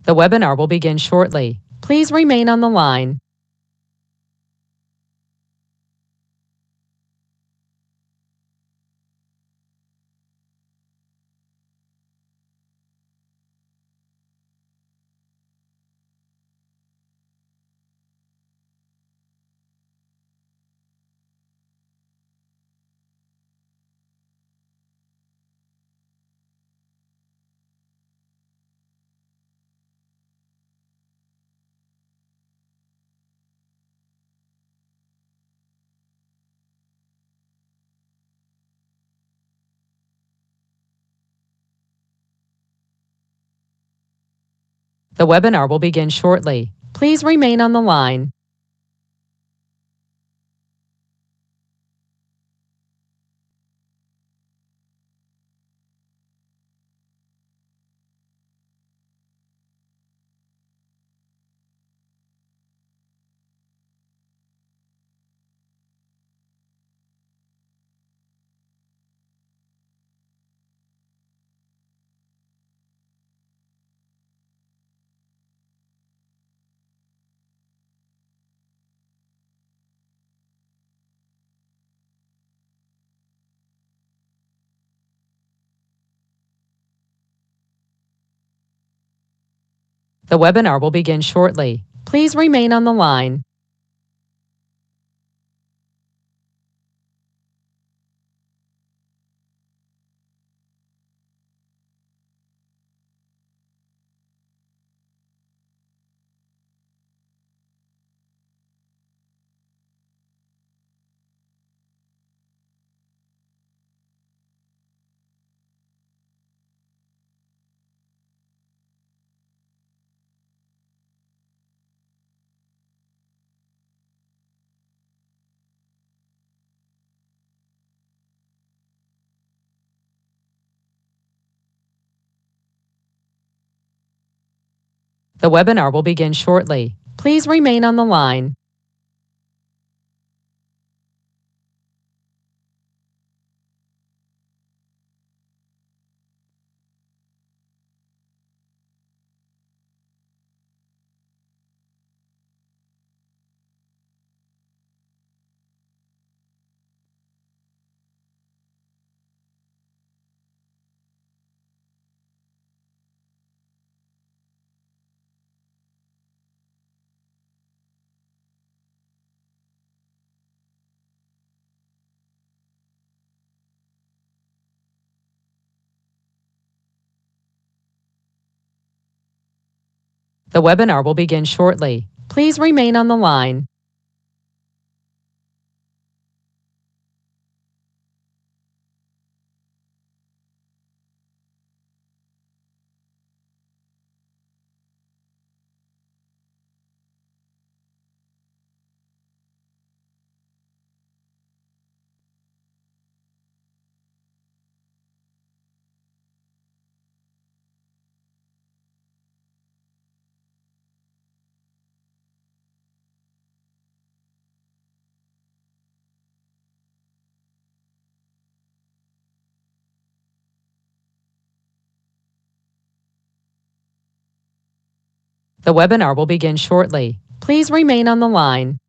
The webinar will begin shortly. Please remain on the line. The webinar will begin shortly. Please remain on the line. The webinar will begin shortly. Please remain on the line. The webinar will begin shortly. Please remain on the line. The webinar will begin shortly. Please remain on the line. The webinar will begin shortly. Please remain on the line.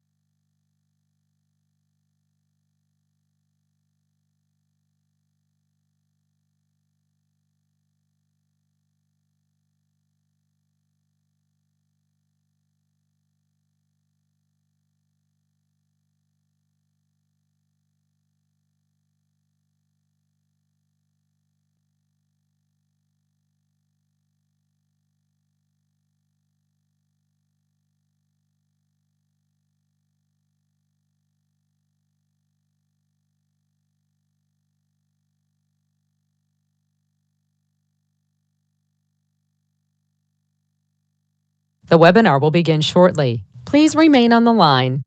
The webinar will begin shortly. Please remain on the line.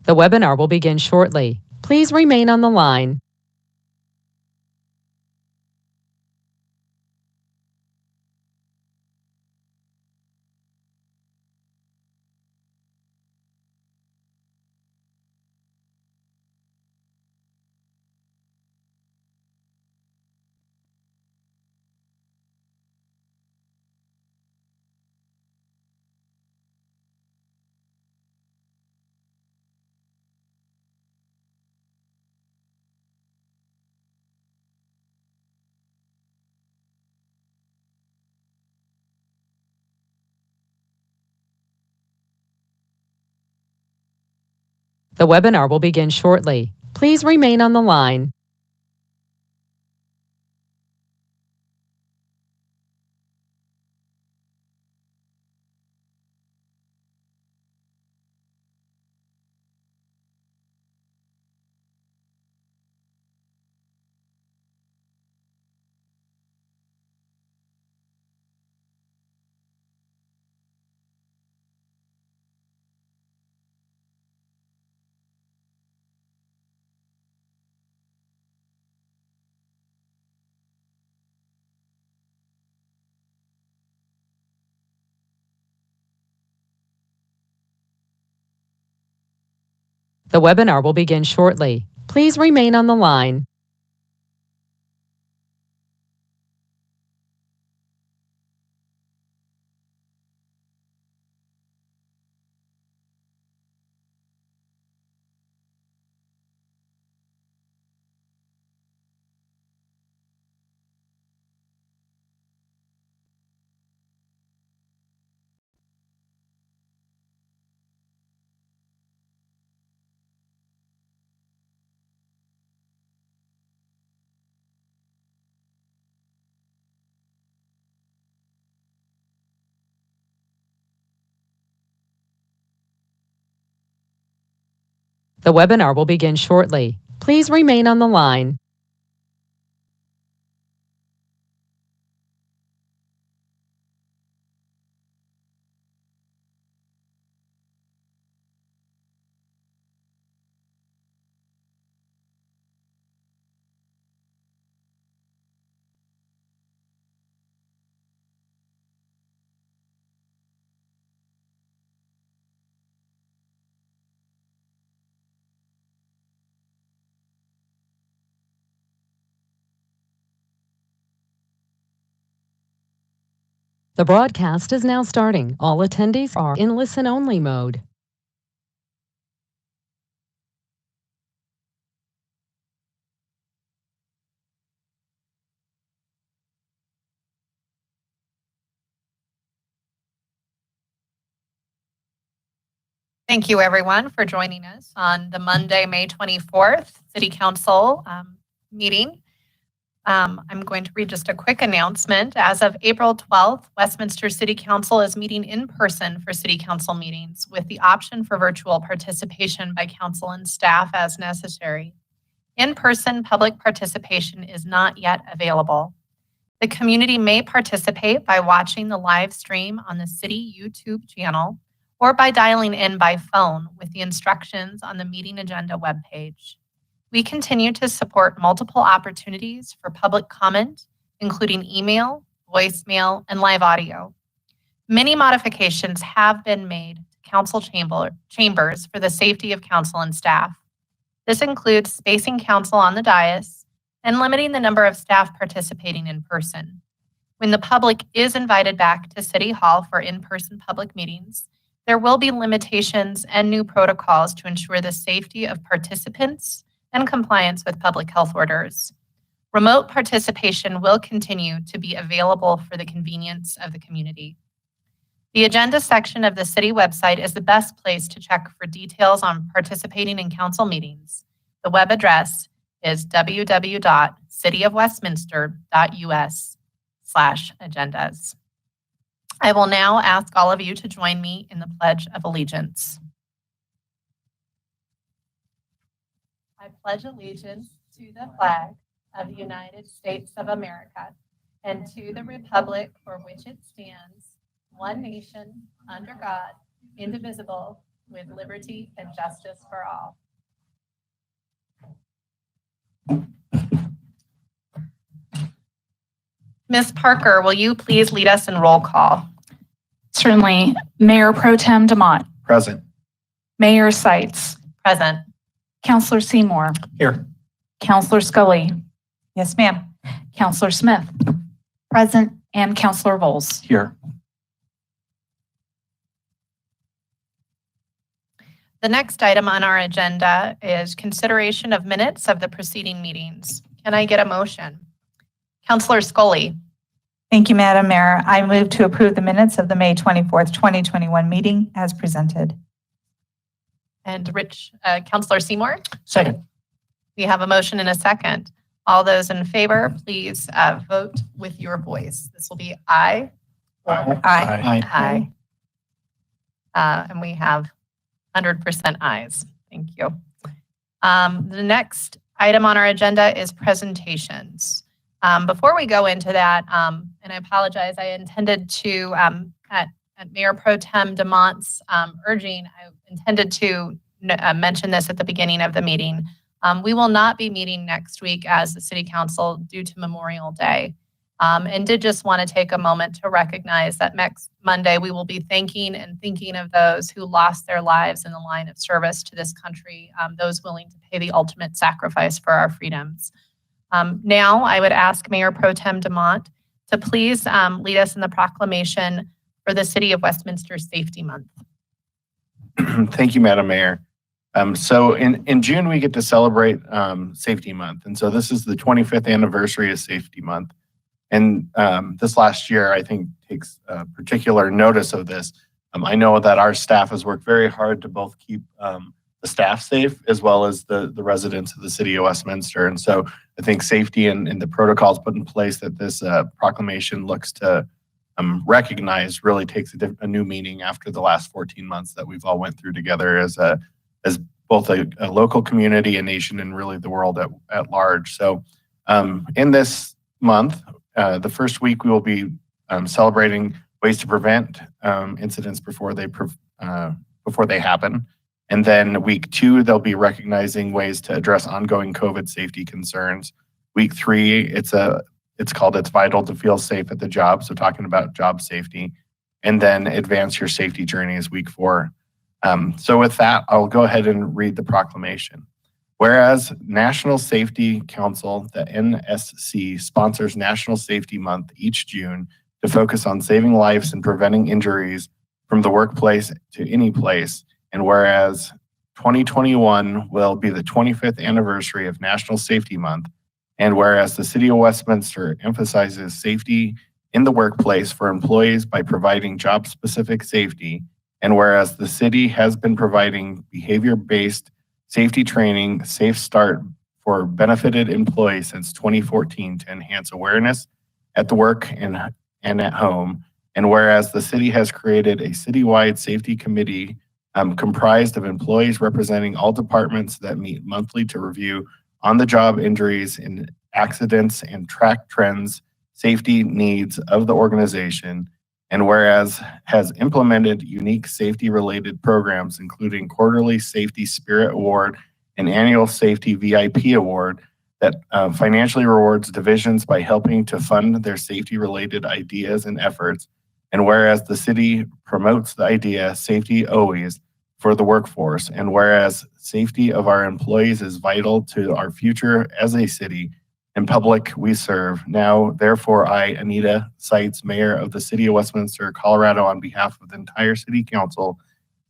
The webinar will begin shortly. Please remain on the line. The webinar will begin shortly. Please remain on the line. The webinar will begin shortly. Please remain on the line. The webinar will begin shortly. Please remain on the line. The broadcast is now starting. All attendees are in listen-only mode. Thank you, everyone, for joining us on the Monday, May 24th City Council meeting. I'm going to read just a quick announcement. As of April 12th, Westminster City Council is meeting in person for City Council meetings with the option for virtual participation by council and staff as necessary. In-person public participation is not yet available. The community may participate by watching the live stream on the City YouTube channel or by dialing in by phone with the instructions on the meeting agenda webpage. We continue to support multiple opportunities for public comment, including email, voicemail, and live audio. Many modifications have been made to council chambers for the safety of council and staff. This includes spacing council on the dais and limiting the number of staff participating in person. When the public is invited back to City Hall for in-person public meetings, there will be limitations and new protocols to ensure the safety of participants and compliance with public health orders. Remote participation will continue to be available for the convenience of the community. The agenda section of the city website is the best place to check for details on participating in council meetings. The web address is www.cityofwestminster.us/agendas. I will now ask all of you to join me in the Pledge of Allegiance. I pledge allegiance to the flag of the United States of America and to the republic for which it stands, one nation, under God, indivisible, with liberty and justice for all. Ms. Parker, will you please lead us in roll call? Certainly. Mayor Pro Tem DeMott. Present. Mayor Seitz. Present. Councilor Seymour. Here. Councilor Scully. Yes, ma'am. Councilor Smith. Present. And Councilor Vols. Here. The next item on our agenda is consideration of minutes of the preceding meetings. Can I get a motion? Councilor Scully. Thank you, Madam Mayor. I move to approve the minutes of the May 24th, 2021 meeting as presented. And Councilor Seymour. Second. We have a motion and a second. All those in favor, please vote with your voice. This will be aye. Aye. And we have 100% ayes. Thank you. The next item on our agenda is presentations. Before we go into that, and I apologize, I intended to, at Mayor Pro Tem DeMott's urging, I intended to mention this at the beginning of the meeting. We will not be meeting next week as the City Council due to Memorial Day. And did just want to take a moment to recognize that next Monday we will be thanking and thinking of those who lost their lives in the line of service to this country, those willing to pay the ultimate sacrifice for our freedoms. Now I would ask Mayor Pro Tem DeMott to please lead us in the proclamation for the City of Westminster Safety Month. Thank you, Madam Mayor. So in June, we get to celebrate Safety Month. And so this is the 25th anniversary of Safety Month. And this last year, I think, takes particular notice of this. I know that our staff has worked very hard to both keep the staff safe as well as the residents of the City of Westminster. And so I think safety and the protocols put in place that this proclamation looks to recognize really takes a new meaning after the last 14 months that we've all went through together as both a local community, a nation, and really the world at large. So in this month, the first week we will be celebrating ways to prevent incidents before they happen. And then week 2, they'll be recognizing ways to address ongoing COVID safety concerns. Week 3, it's called It's Vital to Feel Safe at the Job. So talking about job safety. And then Advance Your Safety Journey is week 4. So with that, I'll go ahead and read the proclamation. Whereas National Safety Council, the NSC, sponsors National Safety Month each June to focus on saving lives and preventing injuries from the workplace to any place. And whereas 2021 will be the 25th anniversary of National Safety Month, and whereas the City of Westminster emphasizes safety in the workplace for employees by providing job-specific safety, and whereas the city has been providing behavior-based safety training, Safe Start, for benefited employees since 2014 to enhance awareness at the work and at home. And whereas the city has created a citywide safety committee comprised of employees representing all departments that meet monthly to review on-the-job injuries and accidents and track trends, safety needs of the organization. And whereas has implemented unique safety-related programs, including quarterly Safety Spirit Award and annual Safety VIP Award that financially rewards divisions by helping to fund their safety-related ideas and efforts. And whereas the city promotes the idea, safety always, for the workforce. And whereas safety of our employees is vital to our future as a city and public we serve. Now, therefore, I, Anita Seitz, Mayor of the City of Westminster, Colorado, on behalf of the entire City Council,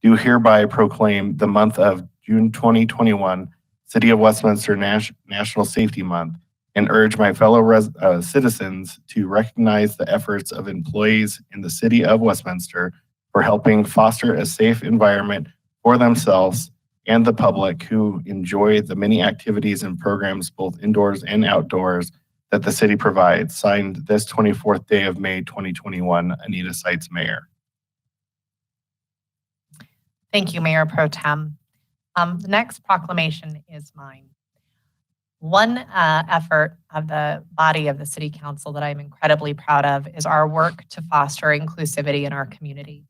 do hereby proclaim the month of June 2021, City of Westminster National Safety Month, and urge my fellow citizens to recognize the efforts of employees in the City of Westminster for helping foster a safe environment for themselves and the public who enjoy the many activities and programs, both indoors and outdoors, that the city provides. Signed this 24th day of May, 2021, Anita Seitz, Mayor. Thank you, Mayor Pro Tem. The next proclamation is mine. One effort of the body of the City Council that I'm incredibly proud of is our work to foster inclusivity in our community.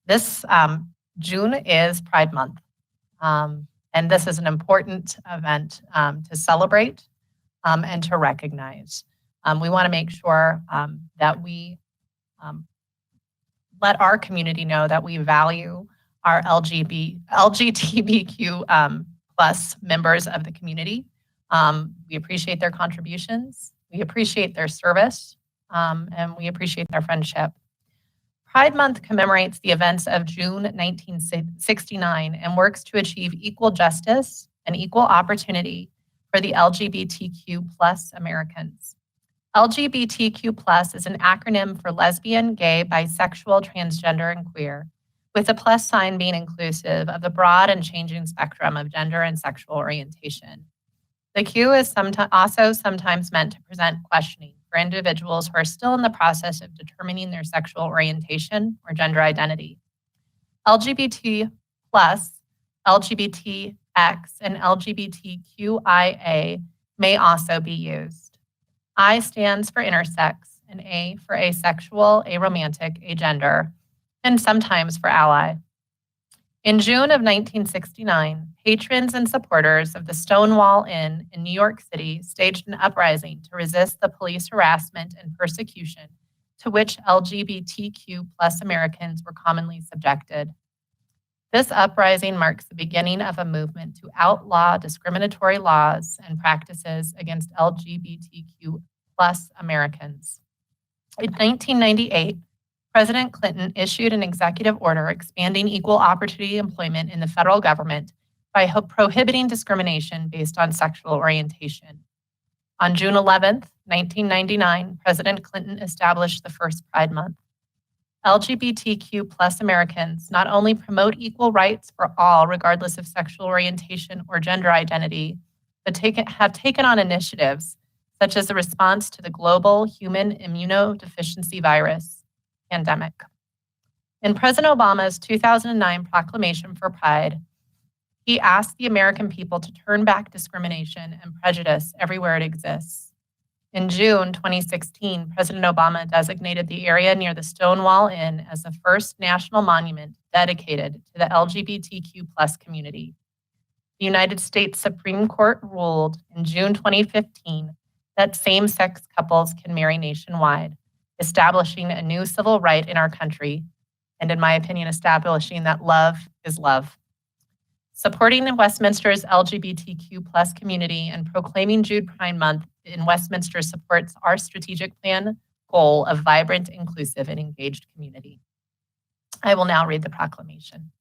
This June is Pride Month, and this is an important event to celebrate and to recognize. We want to make sure that we let our community know that we value our LGBTQ plus members of the community. We appreciate their contributions, we appreciate their service, and we appreciate their friendship. Pride Month commemorates the events of June 1969 and works to achieve equal justice and equal opportunity for the LGBTQ plus Americans. LGBTQ plus is an acronym for lesbian, gay, bisexual, transgender, and queer, with a plus sign being inclusive of the broad and changing spectrum of gender and sexual orientation. The Q is also sometimes meant to present questioning for individuals who are still in the process of determining their sexual orientation or gender identity. LGBT plus, LGBTX, and LGBTQIA may also be used. I stands for intersex, and A for asexual, aromantic, agender, and sometimes for ally. In June of 1969, patrons and supporters of the Stonewall Inn in New York City staged an uprising to resist the police harassment and persecution to which LGBTQ plus Americans were commonly subjected. This uprising marks the beginning of a movement to outlaw discriminatory laws and practices against LGBTQ plus Americans. In 1998, President Clinton issued an executive order expanding equal opportunity employment in the federal government by prohibiting discrimination based on sexual orientation. On June 11th, 1999, President Clinton established the first Pride Month. LGBTQ plus Americans not only promote equal rights for all, regardless of sexual orientation or gender identity, but have taken on initiatives such as the response to the global human immunodeficiency virus pandemic. In President Obama's 2009 proclamation for Pride, he asked the American people to turn back discrimination and prejudice everywhere it exists. In June 2016, President Obama designated the area near the Stonewall Inn as the first national monument dedicated to the LGBTQ plus community. The United States Supreme Court ruled in June 2015 that same-sex couples can marry nationwide, establishing a new civil right in our country, and in my opinion, establishing that love is love. Supporting Westminster's LGBTQ plus community and proclaiming June Pride Month in Westminster supports our strategic plan goal of vibrant, inclusive, and engaged community. I will now read the proclamation.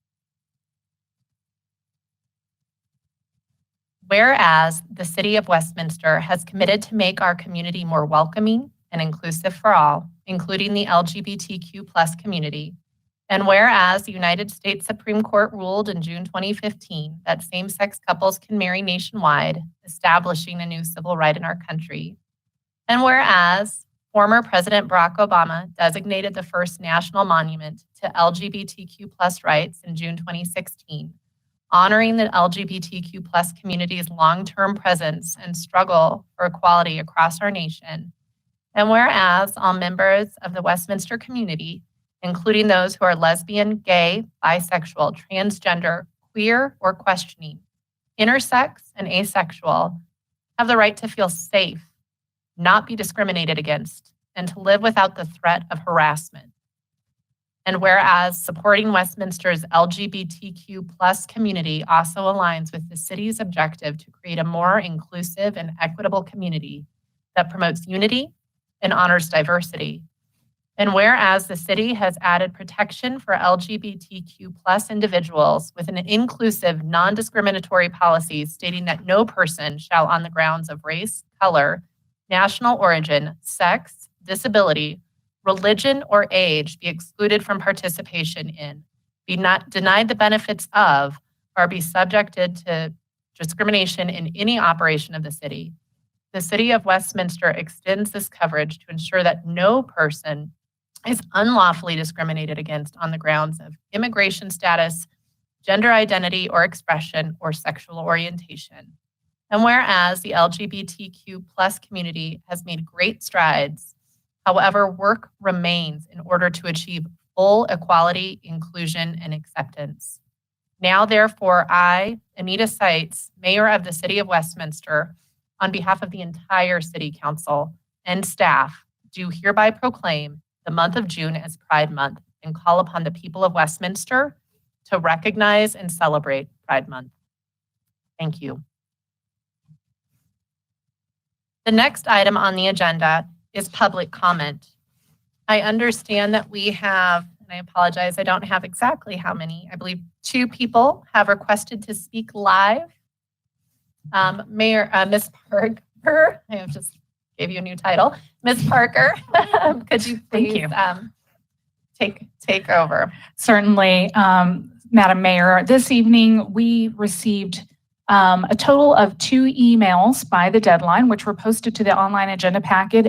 Whereas the City of Westminster has committed to make our community more welcoming and inclusive for all, including the LGBTQ plus community, and whereas the United States Supreme Court ruled in June 2015 that same-sex couples can marry nationwide, establishing a new civil right in our country, and whereas former President Barack Obama designated the first national monument to LGBTQ plus rights in June 2016, honoring the LGBTQ plus community's long-term presence and struggle for equality across our nation, and whereas all members of the Westminster community, including those who are lesbian, gay, bisexual, transgender, queer, or questioning, intersex, and asexual, have the right to feel safe, not be discriminated against, and to live without the threat of harassment. And whereas supporting Westminster's LGBTQ plus community also aligns with the city's objective to create a more inclusive and equitable community that promotes unity and honors diversity. And whereas the city has added protection for LGBTQ plus individuals with an inclusive, non-discriminatory policy stating that no person shall, on the grounds of race, color, national origin, sex, disability, religion, or age, be excluded from participation in, be not denied the benefits of, or be subjected to discrimination in any operation of the city. The City of Westminster extends this coverage to ensure that no person is unlawfully discriminated against on the grounds of immigration status, gender identity or expression, or sexual orientation. And whereas the LGBTQ plus community has made great strides, however, work remains in order to achieve full equality, inclusion, and acceptance. Now, therefore, I, Anita Seitz, Mayor of the City of Westminster, on behalf of the entire City Council and staff, do hereby proclaim the month of June as Pride Month and call upon the people of Westminster to recognize and celebrate Pride Month. Thank you. The next item on the agenda is public comment. I understand that we have, and I apologize, I don't have exactly how many. I believe 2 people have requested to speak live. Ms. Parker, I just gave you a new title. Ms. Parker, could you please take over? Certainly, Madam Mayor. This evening, we received a total of 2 emails by the deadline, which were posted to the online agenda packet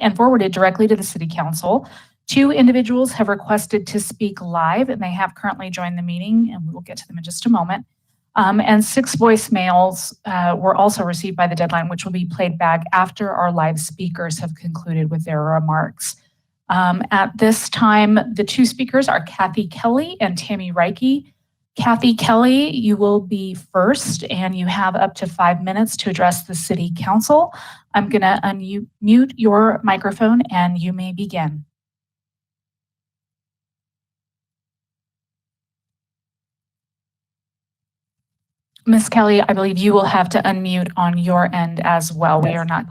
and forwarded directly to the City Council. 2 individuals have requested to speak live, and they have currently joined the meeting, and we will get to them in just a moment. And 6 voicemails were also received by the deadline, which will be played back after our live speakers have concluded with their remarks. At this time, the 2 speakers are Kathy Kelly and Tammy Reike. Kathy Kelly, you will be first, and you have up to 5 minutes to address the City Council. I'm going to unmute your microphone, and you may begin. Ms. Kelly, I believe you will have to unmute on your end as well. Yes. We are not,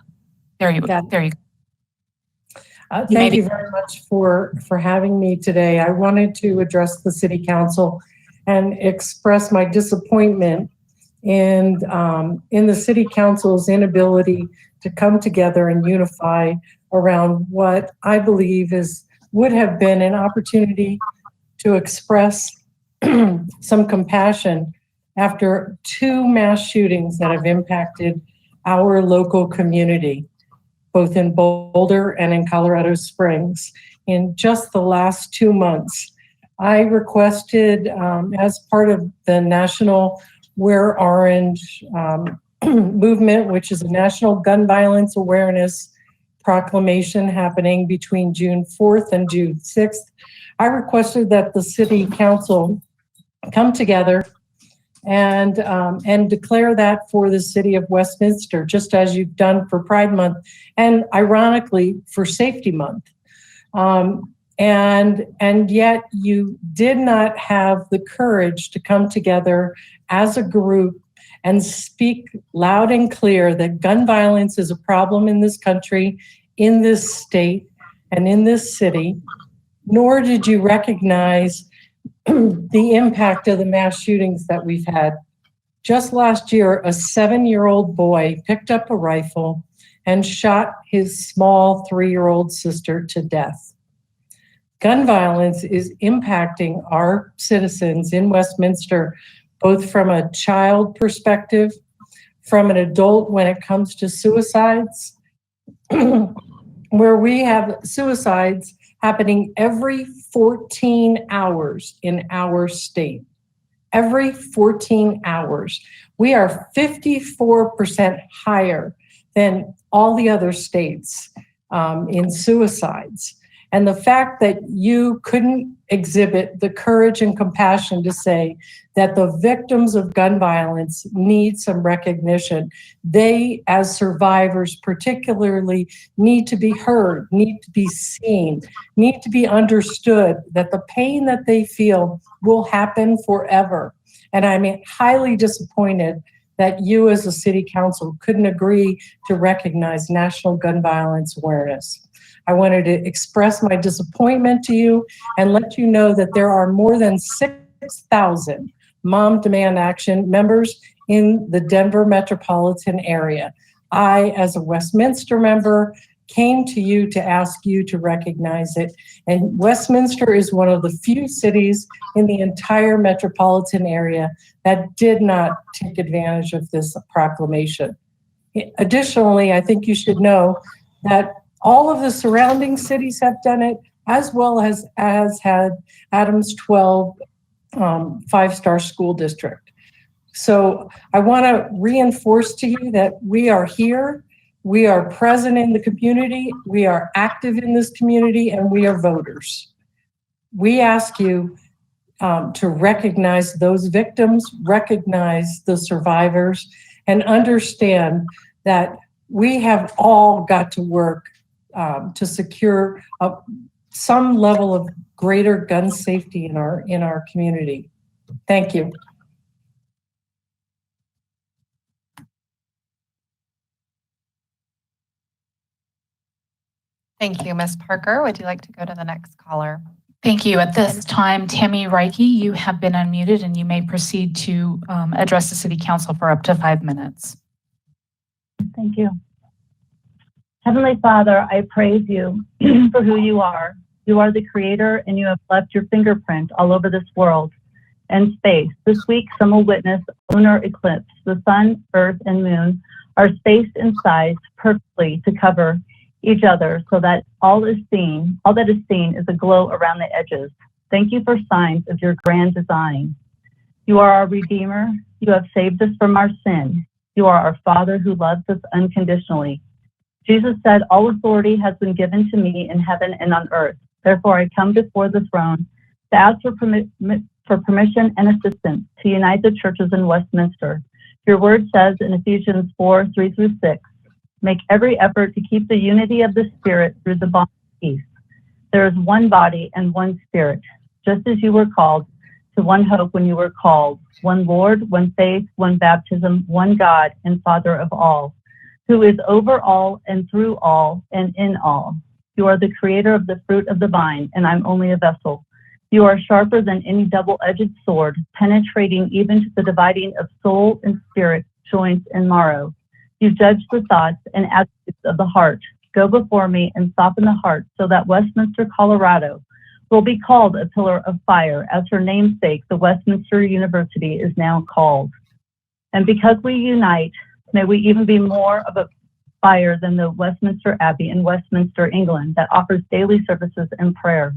there you go. There you go. Thank you very much for having me today. I wanted to address the City Council and express my disappointment in the City Council's inability to come together and unify around what I believe would have been an opportunity to express some compassion after 2 mass shootings that have impacted our local community, both in Boulder and in Colorado Springs, in just the last 2 months. I requested, as part of the National Wear Orange movement, which is a national gun violence awareness proclamation happening between June 4th and June 6th, I requested that the City Council come together and declare that for the City of Westminster, just as you've done for Pride Month, and ironically for Safety Month. And yet you did not have the courage to come together as a group and speak loud and clear that gun violence is a problem in this country, in this state, and in this city, nor did you recognize the impact of the mass shootings that we've had. Just last year, a 7-year-old boy picked up a rifle and shot his small 3-year-old sister to death. Gun violence is impacting our citizens in Westminster, both from a child perspective, from an adult when it comes to suicides, where we have suicides happening every 14 hours in our state. Every 14 hours. We are 54% higher than all the other states in suicides. And the fact that you couldn't exhibit the courage and compassion to say that the victims of gun violence need some recognition. They, as survivors particularly, need to be heard, need to be seen, need to be understood that the pain that they feel will happen forever. And I'm highly disappointed that you as a City Council couldn't agree to recognize National Gun Violence Awareness. I wanted to express my disappointment to you and let you know that there are more than 6,000 Mom Demand Action members in the Denver metropolitan area. I, as a Westminster member, came to you to ask you to recognize it. And Westminster is one of the few cities in the entire metropolitan area that did not take advantage of this proclamation. Additionally, I think you should know that all of the surrounding cities have done it, as well as had Adams 12 5-star school district. So I want to reinforce to you that we are here, we are present in the community, we are active in this community, and we are voters. we ask you to recognize those victims, recognize the survivors, and understand that we have all got to work to secure some level of greater gun safety in our community. Thank you. Thank you, Ms. Parker. Would you like to go to the next caller? Thank you. At this time, Tammy Reike, you have been unmuted and you may proceed to address the City Council for up to 5 minutes. Thank you. Heavenly Father, I praise you for who you are. You are the creator and you have left your fingerprint all over this world and space. This week, some will witness lunar eclipse. The sun, earth, and moon are spaced and sized perfectly to cover each other so that all that is seen is a glow around the edges. Thank you for signs of your grand design. You are our Redeemer. You have saved us from our sin. You are our Father who loves us unconditionally. Jesus said, all authority has been given to me in heaven and on earth. Therefore, I come before the throne to ask for permission and assistance to unite the churches in Westminster. Your word says in Ephesians 4:3-6, make every effort to keep the unity of the Spirit through the bond of peace. There is one body and one Spirit, just as you were called to one hope when you were called, one Lord, one faith, one baptism, one God and Father of all, who is over all and through all and in all. You are the creator of the fruit of the vine, and I'm only a vessel. You are sharper than any double-edged sword, penetrating even to the dividing of soul and spirit, joints and marrow. You judge the thoughts and attitudes of the heart. Go before me and soften the heart so that Westminster, Colorado will be called a pillar of fire, as her namesake, the Westminster University, is now called. And because we unite, may we even be more of a fire than the Westminster Abbey in Westminster, England, that offers daily services and prayer.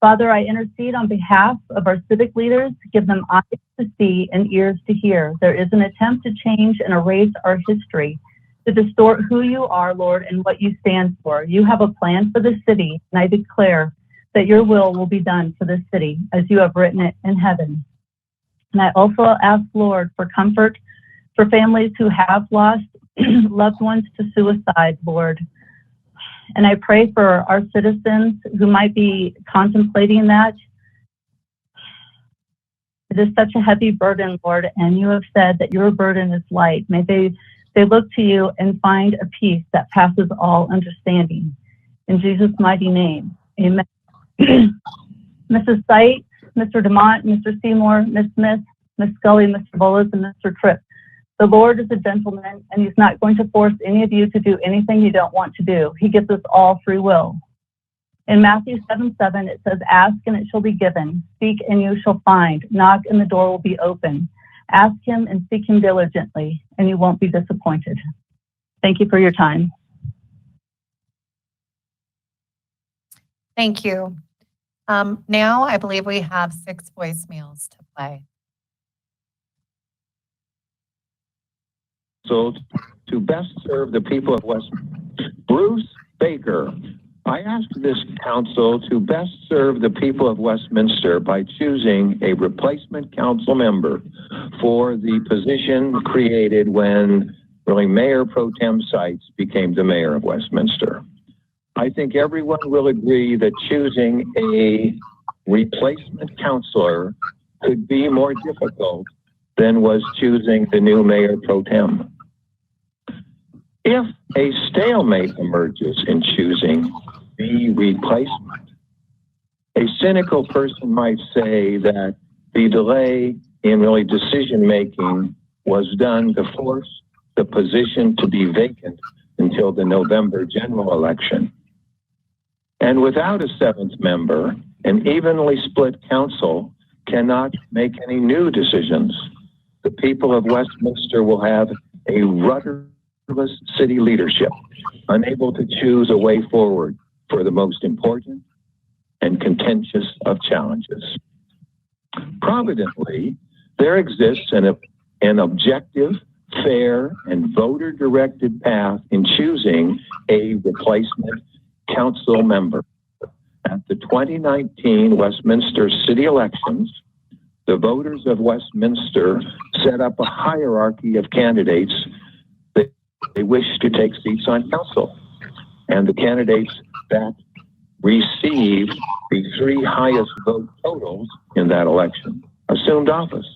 Father, I intercede on behalf of our civic leaders. Give them eyes to see and ears to hear. There is an attempt to change and erase our history, to distort who you are, Lord, and what you stand for. You have a plan for the city, and I declare that your will be done for this city as you have written it in heaven. And I also ask, Lord, for comfort for families who have lost loved ones to suicide, Lord. And I pray for our citizens who might be contemplating that. It is such a heavy burden, Lord, and you have said that your burden is light. May they look to you and find a peace that passes all understanding. In Jesus' mighty name, amen. Mrs. Sight, Mr. DeMont, Mr. Seymour, Ms. Smith, Ms. Scully, Mr. Bullis, and Mr. Tripp. The Lord is a gentleman, and he's not going to force any of you to do anything you don't want to do. He gives us all free will. In Matthew 7:7, it says, ask and it shall be given. Seek and you shall find. Knock and the door will be open. Ask him and seek him diligently, and you won't be disappointed. Thank you for your time. Thank you. Now I believe we have 6 voicemails to play. So to best serve the people of Bruce Baker. I asked this council to best serve the people of Westminster by choosing a replacement council member for the position created when really Mayor Pro Tem Seitz became the mayor of Westminster. I think everyone will agree that choosing a replacement councilor could be more difficult than was choosing the new Mayor Pro Tem. If a stalemate emerges in choosing the replacement, a cynical person might say that the delay in really decision-making was done to force the position to be vacant until the November general election. And without a 7th member, an evenly split council cannot make any new decisions. The people of Westminster will have a rudderless city leadership, unable to choose a way forward for the most important and contentious of challenges. Providently, there exists an objective, fair, and voter-directed path in choosing a replacement council member. At the 2019 Westminster city elections, the voters of Westminster set up a hierarchy of candidates that they wish to take seats on council. And the candidates that received the three highest vote totals in that election assumed office.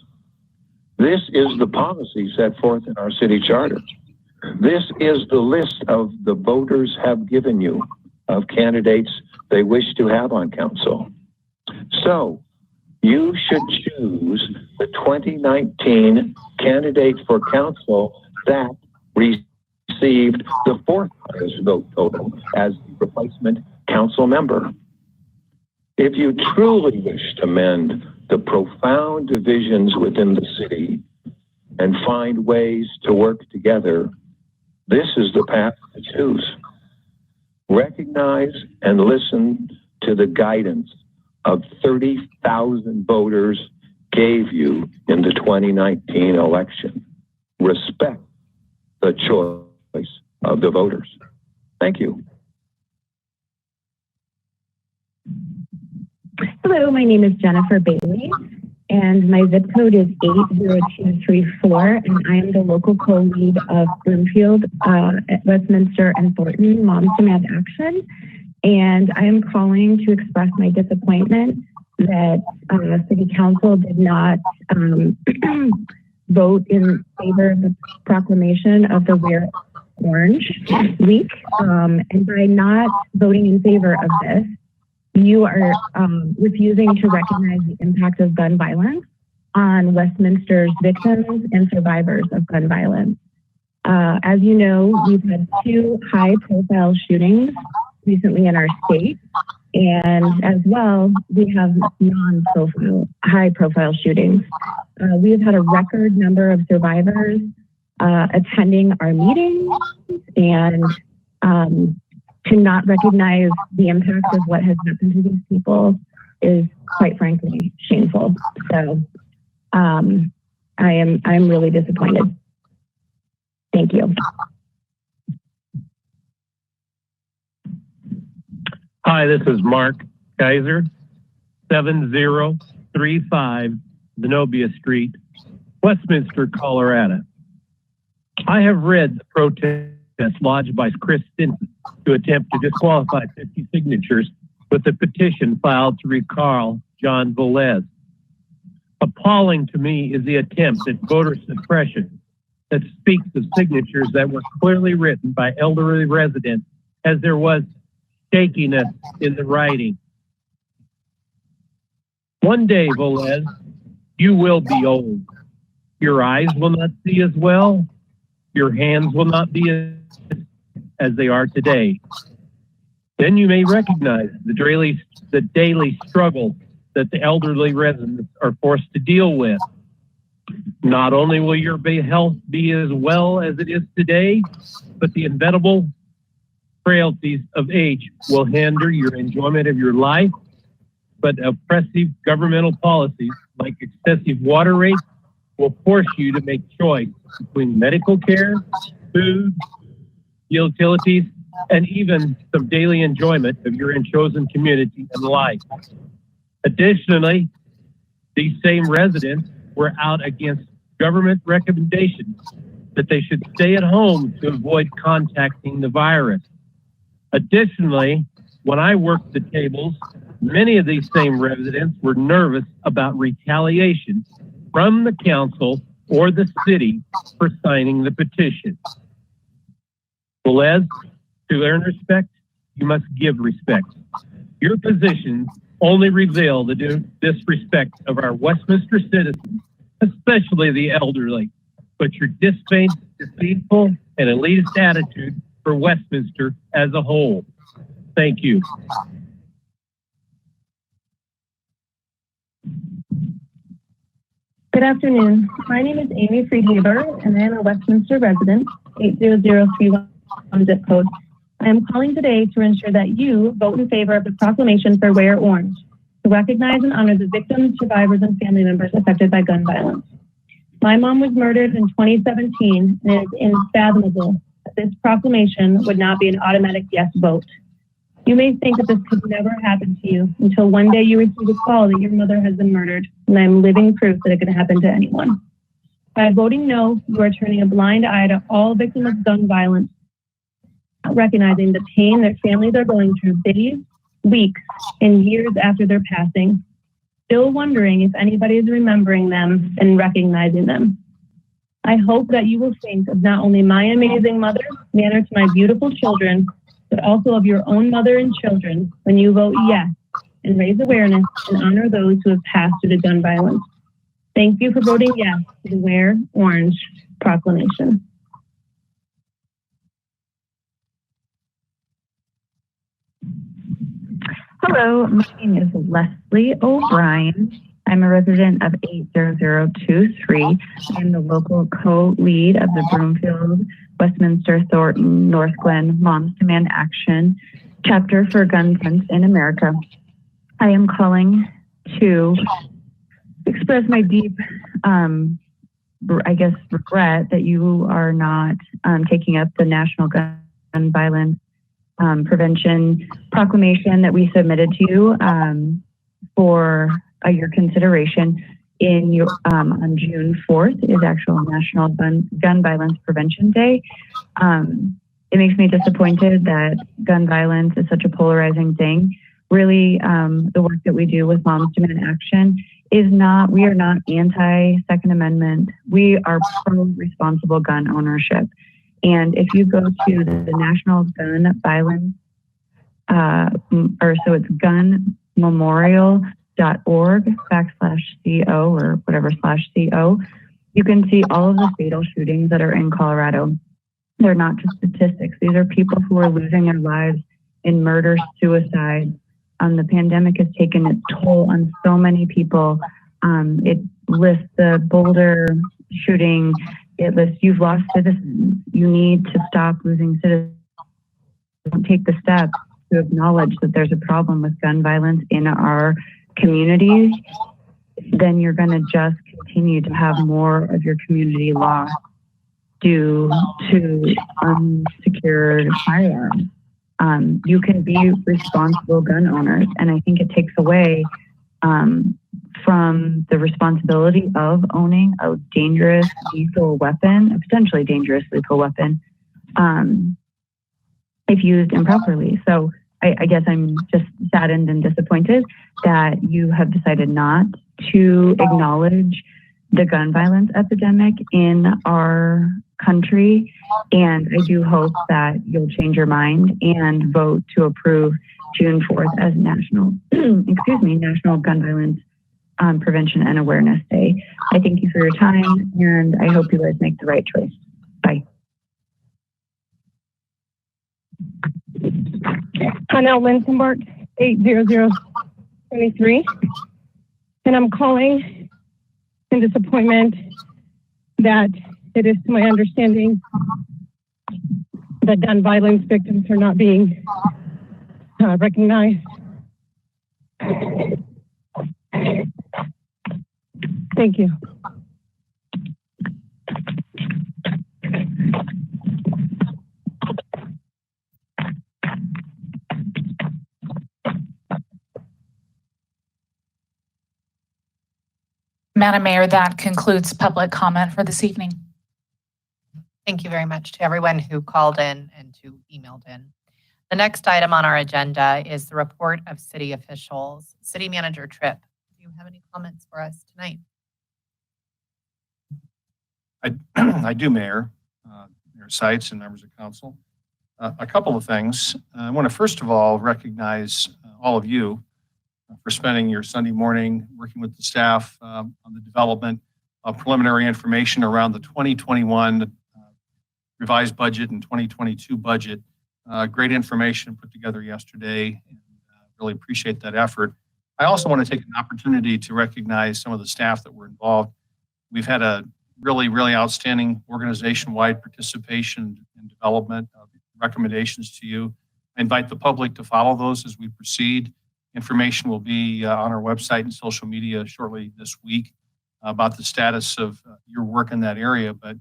This is the policy set forth in our city charter. This is the list of the voters have given you of candidates they wish to have on council. So you should choose the 2019 candidate for council that received the fourth highest vote total as the replacement council member. If you truly wish to mend the profound divisions within the city and find ways to work together, this is the path to choose. Recognize and listen to the guidance of 30,000 voters gave you in the 2019 election. Respect the choice of the voters. Thank you. Hello, my name is Jennifer Bailey, and my zip code is 80234, and I am the local co-lead of Bloomfield, Westminster, and Thornton Moms Demand Action. And I am calling to express my disappointment that City Council did not vote in favor of the proclamation of the Wear Orange Week. And by not voting in favor of this, you are refusing to recognize the impact of gun violence on Westminster's victims and survivors of gun violence. As you know, we've had two high-profile shootings recently in our state, and as well, we have non-profile, high-profile shootings. We have had a record number of survivors attending our meetings, and to not recognize the impact of what has happened to these people is, quite frankly, shameful. So I'm really disappointed. Thank you. Hi, this is Mark Kaiser, 7035 Zenobia Street, Westminster, Colorado. I have read the protest lodged by Chris Stinson to attempt to disqualify 50 signatures with a petition filed to recall John Velez. Appalling to me is the attempt at voter suppression that speaks of signatures that were clearly written by elderly residents as there was shakiness in the writing. One day, Velez, you will be old. Your eyes will not see as well. Your hands will not be as they are today. Then you may recognize the daily struggle that the elderly residents are forced to deal with. Not only will your health be as well as it is today, but the inevitable frailties of age will hinder your enjoyment of your life, but oppressive governmental policies like excessive water rates will force you to make choice between medical care, food, utilities, and even some daily enjoyment of your chosen community and life. Additionally, these same residents were out against government recommendations that they should stay at home to avoid contacting the virus. Additionally, when I worked the tables, many of these same residents were nervous about retaliation from the council or the city for signing the petition. Velez, to earn respect, you must give respect. Your positions only reveal the disrespect of our Westminster citizens, especially the elderly, but your disdainful and elitist attitude for Westminster as a whole. Thank you. Good afternoon. My name is Amy Friedhaber, and I am a Westminster resident, 80031 zip code. I am calling today to ensure that you vote in favor of the proclamation for Wear Orange, to recognize and honor the victims, survivors, and family members affected by gun violence. My mom was murdered in 2017, and it is unfathomable that this proclamation would not be an automatic yes vote. You may think that this could never happen to you until one day you receive a call that your mother has been murdered, and I'm living proof that it could happen to anyone. By voting no, you are turning a blind eye to all victims of gun violence, not recognizing the pain their families are going through days, weeks, and years after their passing, still wondering if anybody is remembering them and recognizing them. I hope that you will think of not only my amazing mother, manner to my beautiful children, but also of your own mother and children when you vote yes and raise awareness and honor those who have passed due to gun violence. Thank you for voting yes to the Wear Orange proclamation. Hello, my name is Leslie O'Brien. I'm a resident of 80023. I'm the local co-lead of the Broomfield, Westminster, Thornton, North Glen Moms Demand Action chapter for gun violence in America. I am calling to express my deep, regret that you are not taking up the National Gun Violence Prevention Proclamation that we submitted to you for your consideration in your on June 4th is actual National Gun Violence Prevention Day. It makes me disappointed that gun violence is such a polarizing thing. Really, the work that we do with Moms Demand Action is not, we are not anti-Second Amendment. We are pro-responsible gun ownership. And if you go to the National Gun Violence, so it's gunmemorial.org/CO or whatever /CO, you can see all of the fatal shootings that are in Colorado. They're not just statistics. These are people who are losing their lives in murder, suicide. The pandemic has taken its toll on so many people. It lists the Boulder shooting. It lists you've lost citizens. You need to stop losing citizens. Don't take the steps to acknowledge that there's a problem with gun violence in our communities, then you're going to just continue to have more of your community lost due to unsecured firearms. You can be responsible gun owners, and I think it takes away from the responsibility of owning a dangerous lethal weapon, a potentially dangerous lethal weapon, if used improperly. So I guess I'm just saddened and disappointed that you have decided not to acknowledge the gun violence epidemic in our country. And I do hope that you'll change your mind and vote to approve June 4th as National Gun Violence Prevention and Awareness Day. I thank you for your time, and I hope you guys make the right choice. Bye. Hanel Linsenbart, 80023. And I'm calling in disappointment that it is to my understanding that gun violence victims are not being recognized. Thank you. Madam Mayor, that concludes public comment for this evening. Thank you very much to everyone who called in and who emailed in. The next item on our agenda is the report of city officials. City Manager Tripp, do you have any comments for us tonight? I do, Mayor, Mayor Seitz and members of council. A couple of things. I want to first of all recognize all of you for spending your Sunday morning working with the staff on the development of preliminary information around the 2021 revised budget and 2022 budget. Great information put together yesterday, and really appreciate that effort. I also want to take an opportunity to recognize some of the staff that were involved. We've had a really outstanding organization-wide participation and development of recommendations to you. I invite the public to follow those as we proceed. Information will be on our website and social media shortly this week about the status of your work in that area. But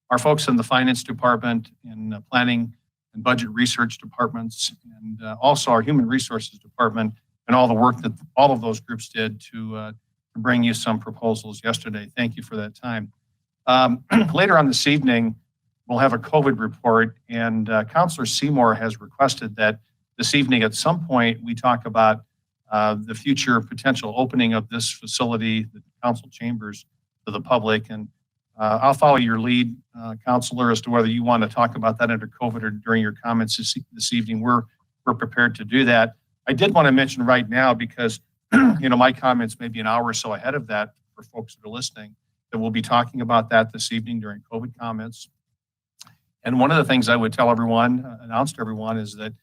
our folks in the finance department and planning and budget research departments, and also our human resources department, and all the work that all of those groups did to bring you some proposals yesterday. Thank you for that time. Later on this evening, we'll have a COVID report, and Councilor Seymour has requested that this evening at some point we talk about the future potential opening of this facility, the council chambers, to the public. And I'll follow your lead, Councilor, as to whether you want to talk about that under COVID or during your comments this evening. We're prepared to do that. I did want to mention right now, because my comments may be an hour or so ahead of that for folks that are listening, that we'll be talking about that this evening during COVID comments. And one of the things I would tell everyone, announce to everyone, is that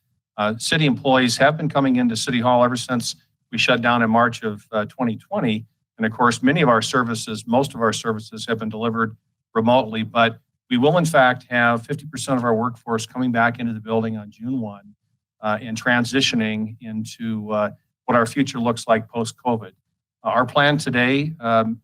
city employees have been coming into City Hall ever since we shut down in March of 2020. And of course, most of our services have been delivered remotely, but we will in fact have 50% of our workforce coming back into the building on June 1 and transitioning into what our future looks like post-COVID. Our plan today,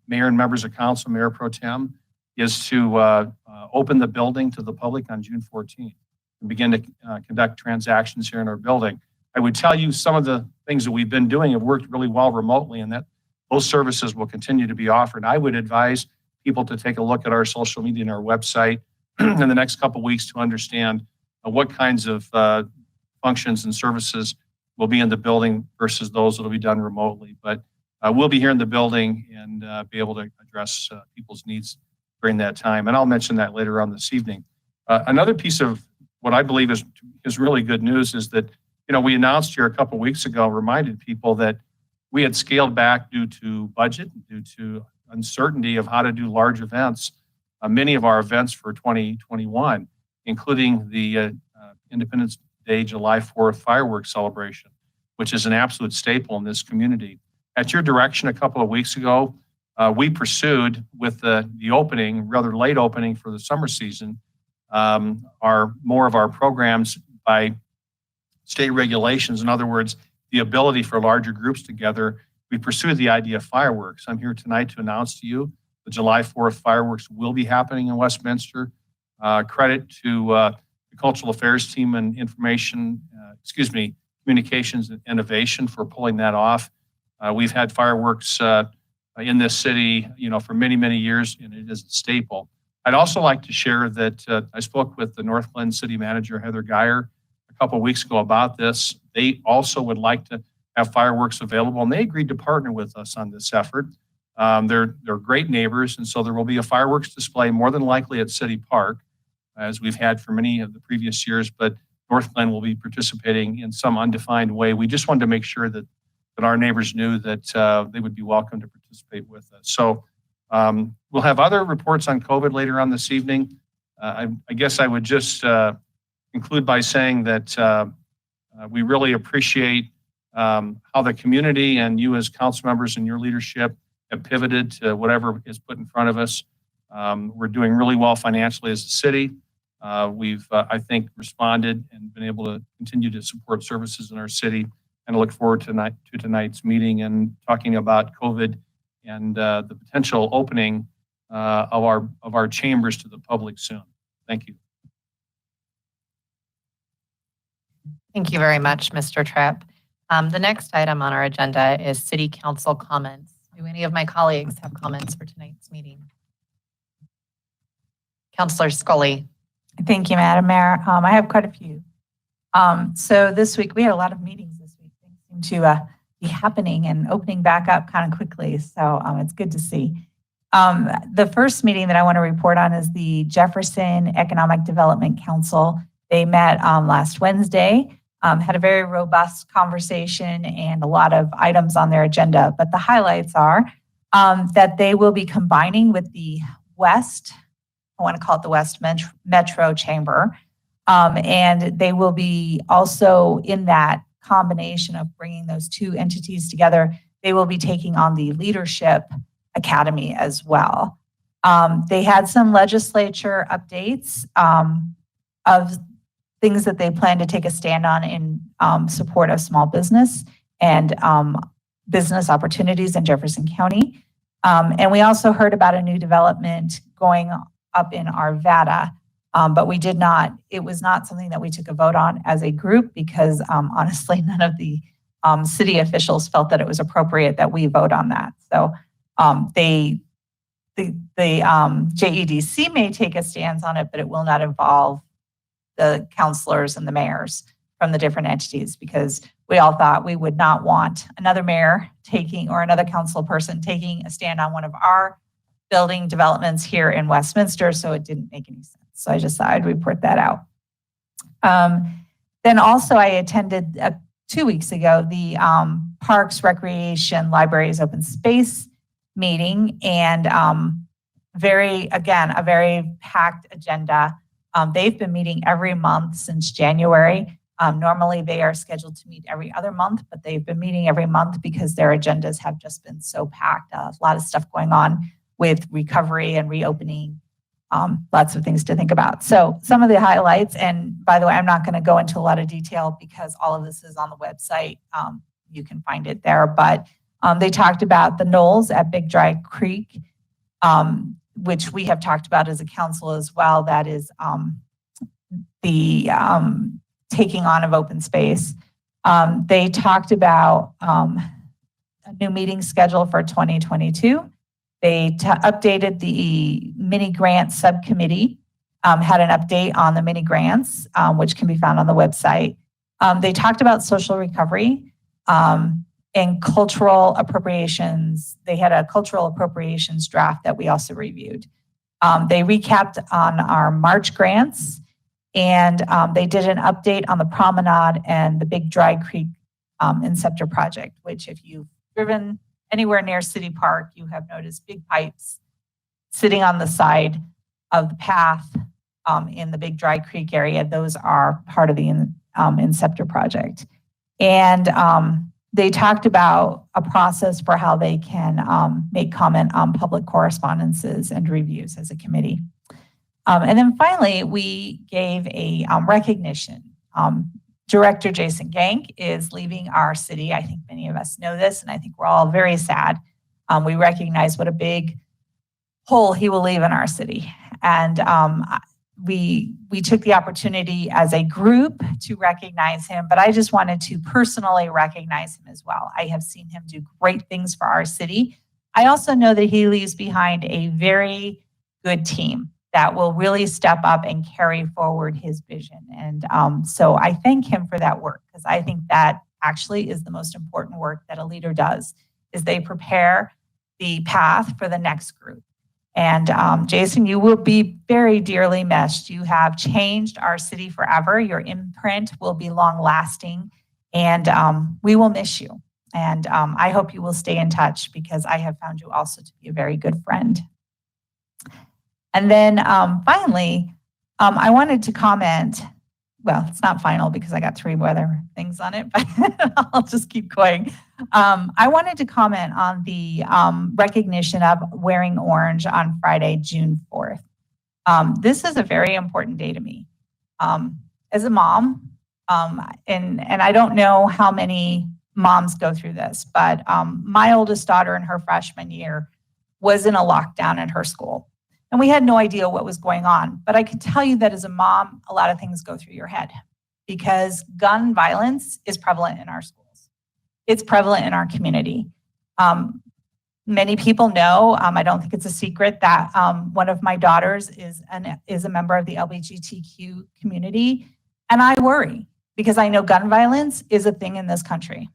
Mayor and members of council, Mayor Pro Tem, is to open the building to the public on June 14th and begin to conduct transactions here in our building. I would tell you some of the things that we've been doing have worked really well remotely, and that those services will continue to be offered. I would advise people to take a look at our social media and our website in the next couple of weeks to understand what kinds of functions and services will be in the building versus those that will be done remotely. But we'll be here in the building and be able to address people's needs during that time. And I'll mention that later on this evening. Another piece of what I believe is really good news is that, we announced here a couple of weeks ago, reminded people that we had scaled back due to budget, due to uncertainty of how to do large events. Many of our events for 2021, including the Independence Day, July 4th fireworks celebration, which is an absolute staple in this community. At your direction a couple of weeks ago, we pursued with the opening, rather late opening for the summer season, more of our programs by state regulations. In other words, the ability for larger groups together. We pursued the idea of fireworks. I'm here tonight to announce to you the July 4th fireworks will be happening in Westminster. Credit to the Cultural Affairs team and Communications and Innovation for pulling that off. We've had fireworks in this city, for many, many years, and it is a staple. I'd also like to share that I spoke with the North Glen City Manager, Heather Geyer, a couple of weeks ago about this. They also would like to have fireworks available, and they agreed to partner with us on this effort. They're great neighbors, and so there will be a fireworks display, more than likely at City Park, as we've had for many of the previous years, but North Glen will be participating in some undefined way. We just wanted to make sure that our neighbors knew that they would be welcome to participate with us. So we'll have other reports on COVID later on this evening. I guess I would just conclude by saying that we really appreciate how the community and you as council members and your leadership have pivoted to whatever is put in front of us. We're doing really well financially as a city. We've, I think, responded and been able to continue to support services in our city. And I look forward to tonight's meeting and talking about COVID and the potential opening of our chambers to the public soon. Thank you. Thank you very much, Mr. Tripp. The next item on our agenda is City Council comments. Do any of my colleagues have comments for tonight's meeting? Councilor Scully. Thank you, Madam Mayor. I have quite a few. So this week, we had a lot of meetings this week. Things seem to be happening and opening back up kind of quickly. So it's good to see. The first meeting that I want to report on is the Jefferson Economic Development Council. They met last Wednesday, had a very robust conversation and a lot of items on their agenda. But the highlights are that they will be combining with the West, I want to call it the West Metro Chamber. And they will be also in that combination of bringing those two entities together. They will be taking on the Leadership Academy as well. They had some legislature updates of things that they plan to take a stand on in support of small business and business opportunities in Jefferson County. And we also heard about a new development going up in Arvada But we did not, it was not something that we took a vote on as a group because honestly, none of the city officials felt that it was appropriate that we vote on that. So the JEDC may take a stance on it, but it will not involve the councilors and the mayors from the different entities, because we all thought we would not want another mayor taking, or another council person taking a stand on one of our building developments here in Westminster. So it didn't make any sense. So I just thought I'd report that out. Then also I attended 2 weeks ago, the Parks, Recreation, Libraries, Open Space meeting, and a very packed agenda. They've been meeting every month since January. Normally they are scheduled to meet every other month, but they've been meeting every month because their agendas have just been so packed. A lot of stuff going on with recovery and reopening. Lots of things to think about. So some of the highlights, and by the way, I'm not going to go into a lot of detail because all of this is on the website. You can find it there, but they talked about the knolls at Big Dry Creek, which we have talked about as a council as well. That is the taking on of open space. They talked about a new meeting schedule for 2022. They updated the mini grant subcommittee, had an update on the mini grants, which can be found on the website. They talked about social recovery and cultural appropriations. They had a cultural appropriations draft that we also reviewed. They recapped on our March grants, and they did an update on the promenade and the Big Dry Creek Inceptor project, which if you've driven anywhere near City Park, you have noticed big pipes sitting on the side of the path in the Big Dry Creek area. Those are part of the Inceptor project. And they talked about a process for how they can make comment on public correspondences and reviews as a committee. And then finally, we gave a recognition. Director Jason Gank is leaving our city. I think many of us know this, and I think we're all very sad. We recognize what a big hole he will leave in our city. And we took the opportunity as a group to recognize him, but I just wanted to personally recognize him as well. I have seen him do great things for our city. I also know that he leaves behind a very good team that will really step up and carry forward his vision. And so I thank him for that work, because I think that actually is the most important work that a leader does, is they prepare the path for the next group. And Jason, you will be very dearly missed. You have changed our city forever. Your imprint will be long lasting, and we will miss you. And I hope you will stay in touch, because I have found you also to be a very good friend. And then finally, I wanted to comment, well, it's not final because I got 3 other things on it, but I'll just keep going. I wanted to comment on the recognition of wearing orange on Friday, June 4th. This is a very important day to me. As a mom, and I don't know how many moms go through this, but my oldest daughter in her freshman year was in a lockdown at her school. And we had no idea what was going on. But I can tell you that as a mom, a lot of things go through your head, because gun violence is prevalent in our schools. It's prevalent in our community. Many people know, I don't think it's a secret, that one of my daughters is a member of the LGBTQ community. And I worry, because I know gun violence is a thing in this country.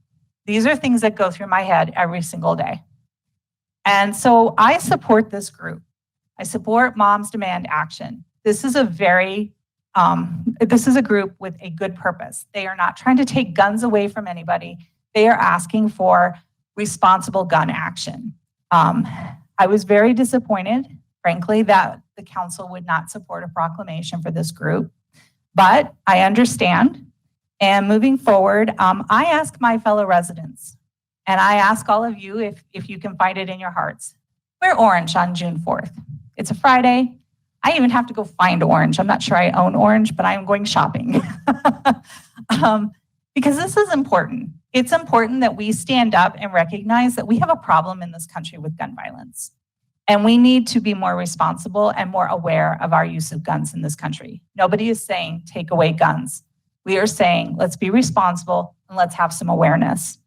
These are things that go through my head every single day. And so I support this group. I support Moms Demand Action. This is a group with a good purpose. They are not trying to take guns away from anybody. They are asking for responsible gun action. I was very disappointed, frankly, that the council would not support a proclamation for this group, but I understand. And moving forward, I ask my fellow residents, and I ask all of you, if you can find it in your hearts, wear orange on June 4th. It's a Friday. I even have to go find orange. I'm not sure I own orange, but I am going shopping. Because this is important. It's important that we stand up and recognize that we have a problem in this country with gun violence. And we need to be more responsible and more aware of our use of guns in this country. Nobody is saying take away guns. We are saying let's be responsible and let's have some awareness.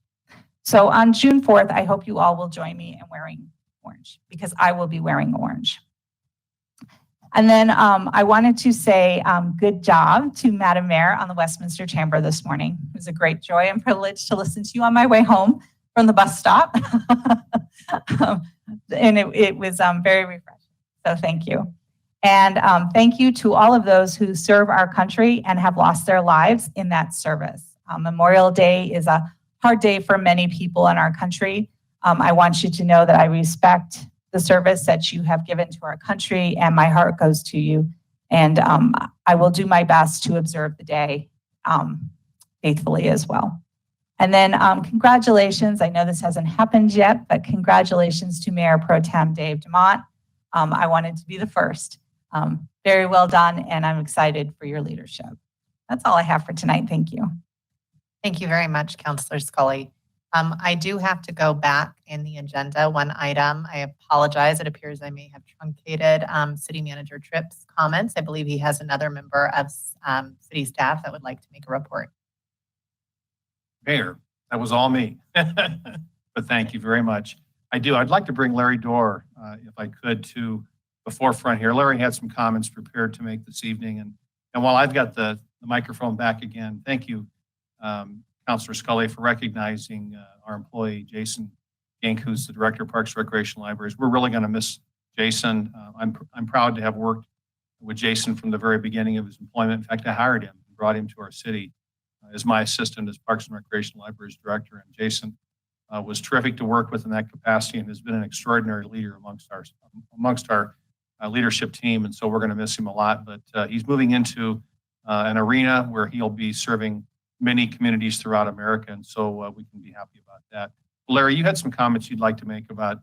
So on June 4th, I hope you all will join me in wearing orange, because I will be wearing orange. And then I wanted to say good job to Madam Mayor on the Westminster Chamber this morning. It was a great joy and privilege to listen to you on my way home from the bus stop. And it was very refreshing. So thank you. And thank you to all of those who serve our country and have lost their lives in that service. Memorial Day is a hard day for many people in our country. I want you to know that I respect the service that you have given to our country, and my heart goes to you. And I will do my best to observe the day faithfully as well. And then congratulations. I know this hasn't happened yet, but congratulations to Mayor Pro Tem Dave Dumont. I wanted to be the first. Very well done, and I'm excited for your leadership. That's all I have for tonight. Thank you. Thank you very much, Councilor Scully. I do have to go back in the agenda one item. I apologize. It appears I may have truncated City Manager Tripp's comments. I believe he has another member of city staff that would like to make a report. Mayor, that was all me. But thank you very much. I'd like to bring Larry Dorr, if I could, to the forefront here. Larry had some comments prepared to make this evening. And while I've got the microphone back again, thank you, Councilor Scully, for recognizing our employee, Jason Gink, who's the Director of Parks, Recreation, Libraries. We're really going to miss Jason. I'm proud to have worked with Jason from the very beginning of his employment. In fact, I hired him and brought him to our city as my assistant as Parks and Recreation Libraries Director. And Jason was terrific to work with in that capacity and has been an extraordinary leader amongst our leadership team. And so we're going to miss him a lot. But he's moving into an arena where he'll be serving many communities throughout America. And so we can be happy about that. Larry, you had some comments you'd like to make about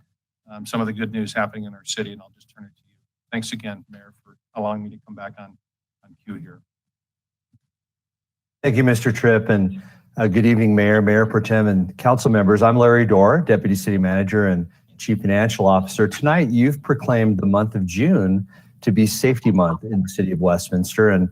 some of the good news happening in our city, and I'll just turn it to you. Thanks again, Mayor, for allowing me to come back on cue here. Thank you, Mr. Tripp, and good evening, Mayor, Mayor Pro Tem, and council members. I'm Larry Dorr, Deputy City Manager and Chief Financial Officer. Tonight, you've proclaimed the month of June to be Safety Month in the City of Westminster, and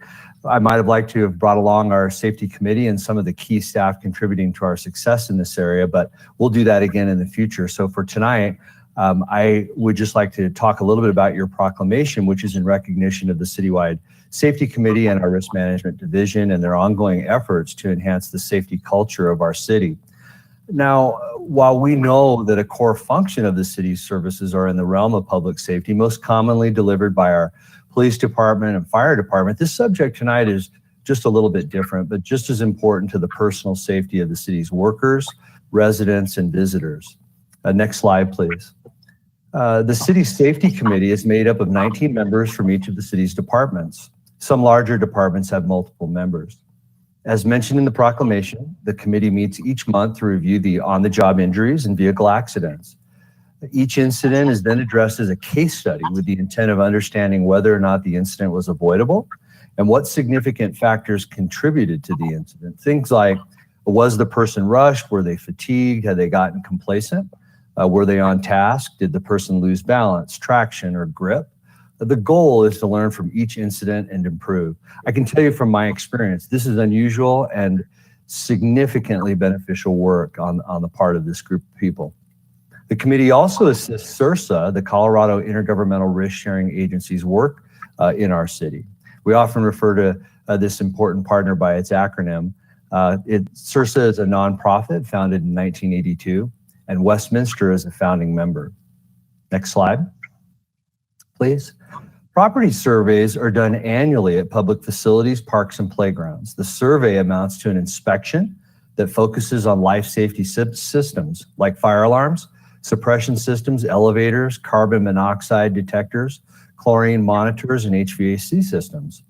I might have liked to have brought along our safety committee and some of the key staff contributing to our success in this area, but we'll do that again in the future. So for tonight, I would just like to talk a little bit about your proclamation, which is in recognition of the Citywide Safety Committee and our Risk Management Division and their ongoing efforts to enhance the safety culture of our city. Now, while we know that a core function of the city's services are in the realm of public safety, most commonly delivered by our police department and fire department, this subject tonight is just a little bit different, but just as important to the personal safety of the city's workers, residents, and visitors. Next slide, please. The City's Safety Committee is made up of 19 members from each of the city's departments. Some larger departments have multiple members. As mentioned in the proclamation, the committee meets each month to review the on-the-job injuries and vehicle accidents. Each incident is then addressed as a case study with the intent of understanding whether or not the incident was avoidable and what significant factors contributed to the incident. Things like, was the person rushed? Were they fatigued? Had they gotten complacent? Were they on task? Did the person lose balance, traction, or grip? The goal is to learn from each incident and improve. I can tell you from my experience, this is unusual and significantly beneficial work on the part of this group of people. The committee also assists CIRSA, the Colorado Intergovernmental Risk Sharing Agency's work in our city. We often refer to this important partner by its acronym. CIRSA is a nonprofit founded in 1982, and Westminster is a founding member. Next slide, please. Property surveys are done annually at public facilities, parks, and playgrounds. The survey amounts to an inspection that focuses on life safety systems like fire alarms, suppression systems, elevators, carbon monoxide detectors, chlorine monitors, and HVAC systems.